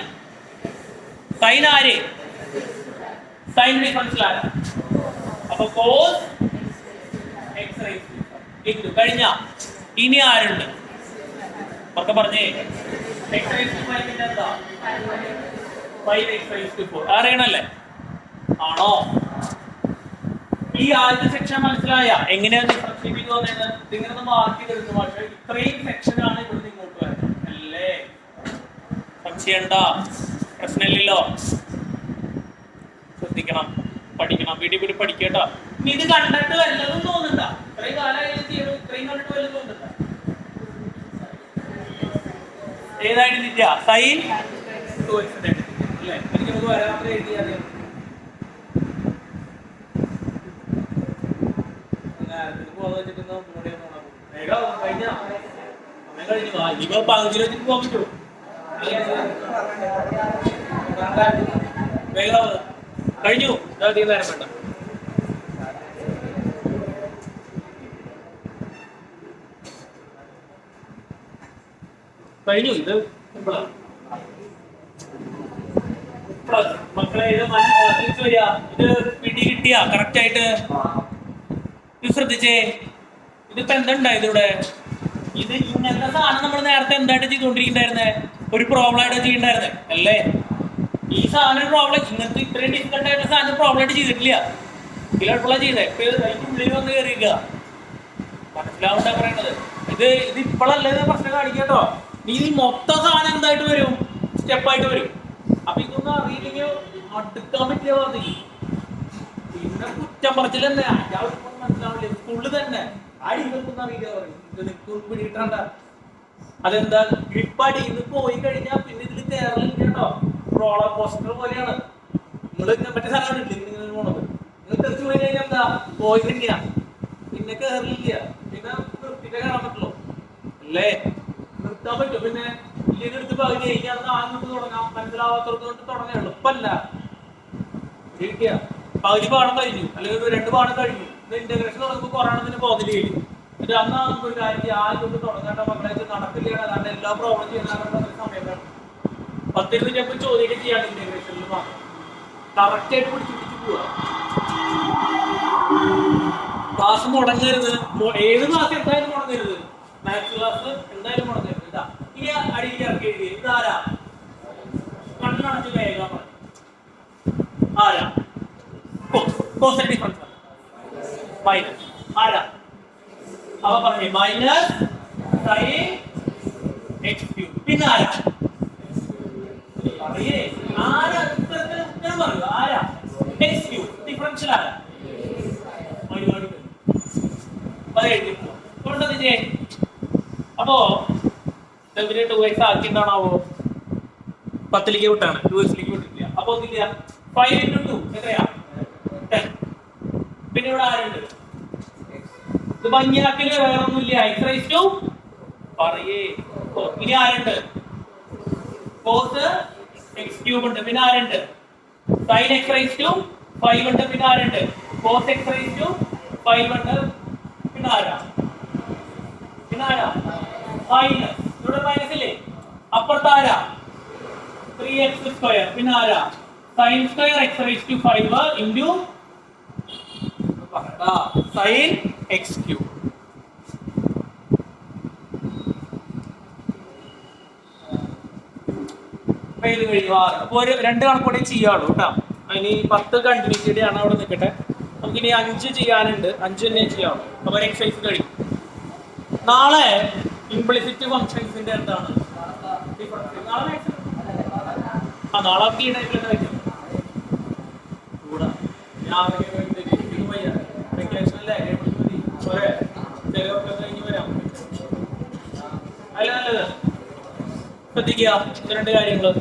sin ഡിഫറൻഷ്യൽ ആരാ? അപ്പൊ cos x raised to കഴിഞ്ഞ. ഇനി ആരുണ്ട്? ഉറക്കെ പറഞ്ഞേ. x raised to 5 ന്റെ എന്താ? 5x raised to 4. അറിയണല്ലേ? ആണോ? ഈ ആദ്യത്തെ സെക്ഷൻ മനസ്സിലായ? എങ്ങനെയാണ് ഡിഫറൻഷിയേറ്റ് ചെയ്യുന്നത്? ഇങ്ങനെ മാർക്ക് ചെയ്തെടുക്കും. പക്ഷേ ഇത്രയും സെക്ഷനാണ് ഇവിടെ ഇങ്ങോട്ട് വരുന്നത് അല്ലേ? സംശയണ്ട, പ്രശ്നമില്ലല്ലോ. ശ്രദ്ധിക്കണം, പഠിക്കണം, വീട്ടിൽ പഠിക്കട്ടോ. ഇനി ഇത് കണ്ടിട്ട് വല്ലതും തോന്നുന്നുണ്ടോ? ഇത്രയും കാലമായാലും ചെയ്യണം, ഇത്രയും കണ്ടിട്ട് വല്ലതും തോന്നുന്നുണ്ടോ? ഏതായിട്ട് നിൽക്കുക? sin 2x അല്ലേ? എനിക്ക് നമുക്ക് വരാത്ര എഴുതിയാൽ കഴിഞ്ഞു. അധികം നേരം വേണ്ട. കഴിഞ്ഞു. ഇത് മക്കളെ ഇത് പിടി കിട്ടിയ കറക്റ്റ് ആയിട്ട്? ഇത് ശ്രദ്ധിച്ചേ. ഇതിപ്പോ എന്തുണ്ടായത് ഇവിടെ? ഇത് ഇങ്ങനത്തെ സാധനം നമ്മൾ നേരത്തെ എന്തായിട്ട് ചെയ്തുകൊണ്ടിരിക്കണ്ടായിരുന്നേ? ഒരു പ്രോബ്ലം ആയിട്ട് ചെയ്യണ്ടായിരുന്നേ അല്ലേ? ഈ സാധനം പ്രോബ്ലം ഇങ്ങനത്തെ ഇത്രയും ഡിഫിക്കൽട്ട് ആയിട്ട് സാധനം പ്രോബ്ലം ആയിട്ട് ചെയ്തിട്ടില്ല. ഇതിലെപ്പോഴാ ചെയ്തേ? ഉള്ളിൽ വന്ന് കയറിയിരിക്കുക. മനസ്സിലാവണ്ട പറയണത്. ഇത് ഇപ്പോഴല്ലേ പ്രശ്നം കാണിക്കട്ടോ. ഈ മൊത്തം സാധനം എന്തായിട്ട് വരും? സ്റ്റെപ്പായിട്ട് വരും. അപ്പൊ ഇതൊന്നും അറിയില്ലെങ്കിൽ അടുക്കാൻ പറ്റിയ മതി. പിന്നെ കുറ്റം പറച്ചിൽ തന്നെ. മനസ്സിലാവില്ലേ? സ്കൂളിൽ തന്നെ അടിക്കൊന്നും അറിയില്ല പറയും. പിടിയിട്ടണ്ട. അതെന്താ? ഗ്രിപ്പടി ഇത് പോയി കഴിഞ്ഞാൽ പിന്നെ ഇതിൽ കയറലില്ല കേട്ടോ. റോളർ കോസ്റ്റർ പോലെയാണ്. നിങ്ങൾ മറ്റേ സാധനം ഇല്ലേ പോണത്? നിങ്ങൾ തെറിച്ച് പോയി കഴിഞ്ഞാൽ എന്താ? പോയി കഴിഞ്ഞാ പിന്നെ കയറില്ല. പിന്നെ നിർത്തിട്ടേ കയറാൻ പറ്റുള്ളൂ അല്ലേ? നിർത്താൻ പറ്റും. പിന്നെ ഇല്ലെങ്കിൽ എടുത്ത് പകുതി കഴിഞ്ഞാൽ ആദ്യം തുടങ്ങാം. മനസ്സിലാവാത്തവർക്ക് കൊണ്ട് തുടങ്ങാൻ എളുപ്പമല്ല. ശരിക്കുക. പകുതി പാഠം കഴിഞ്ഞു, അല്ലെങ്കിൽ ഒരു 2 പാഠം കഴിഞ്ഞു. ഇന്റഗ്രേഷൻ തുടങ്ങുമ്പോൾ കൊറോണത്തിന് പോകല് കഴിഞ്ഞു. എന്നിട്ട് അന്ന് നമുക്ക് ഒരു കാര്യം ആദ്യം കൊണ്ട് തുടങ്ങേണ്ട മക്കളെ നടക്കില്ല. അല്ലാണ്ട് എല്ലാ പ്രോബ്ലം ചെയ്യാനുള്ള സമയം വേണം. 10-20 ചോദ്യമൊക്കെ ചെയ്യാണ് ഇന്റഗ്രേഷനിൽ മാത്രം. കറക്റ്റ് ആയിട്ട് പിടിച്ചു പോവാ. ക്ലാസ് മുടങ്ങരുത്. ഏത് ക്ലാസ് എന്തായാലും മുടങ്ങരുത്. മാത്സ് ക്ലാസ് എന്തായാലും മുടങ്ങരുത്. ഇതാ ഇനി അടിയിൽ ഇറക്കി എഴുതി. ഇതാരാ? കണ്ണടച്ച് വേഗം ആരാ? കോസ് ഡിഫറൻസ് മൈനസ് ആരാ? അപ്പൊ പറഞ്ഞു മൈനസ് സൈൻ എക്സ് ക്യൂബ്. പിന്നെ ആരാ പറയേ? ആരാ ഉത്തരം പറയൂ? ആരാ? X cube. ഡിഫറൻഷ്യൽ ആരാ? അപ്പോ 2x ആക്കി എന്താണാവോ 10ലേക്ക് വിട്ടാണ് 2xലേക്ക് വിട്ടില്ല. അപ്പൊ ഒന്നില്ല 5 into 2 എത്രയാ 10. പിന്നെ ഇവിടെ ആരുണ്ട്? ഇത് ഭംഗിയാക്കല് വേറെ ഒന്നുമില്ല. x raised to പറയേ. ഇനി ആരുണ്ട്? cos x cube ഉണ്ട്. പിന്നെ ആരുണ്ട്? sin x raised to 5 ഉണ്ട്. പിന്നെ ആരുണ്ട്? cos x raised to 5 ഉണ്ട്. പിന്നെ ആരാ? മൈനസ്. ഇവിടെ മൈനസ് ഇല്ലേ? അപ്പുറത്ത് ആരാ? 3x square. പിന്നെ ആരാ? sin square x raised to 5 into sin x cube. ഇത് കഴിഞ്ഞു 6. അപ്പൊ ഒരു 2 കണക്കൂടെ ചെയ്യാളൂ കേട്ടോ. അതിന് 10 കണ്ടിന്യൂറ്റിയുടെ ആണ് അവിടെ നിൽക്കട്ടെ. നമുക്കിനി 5 ചെയ്യാനുണ്ട്. 5 തന്നെ ചെയ്യാവുള്ളൂ. അപ്പൊ എക്സസൈസ് കഴിയും. നാളെ ഇംപ്ലിസിറ്റ് ഫംഗ്ഷൻസിന്റെ എന്താണ്? നാളെ ഈ ടൈപ്പിൽ വെക്കും. ശ്രദ്ധിക്കുക 2 കാര്യങ്ങൾ.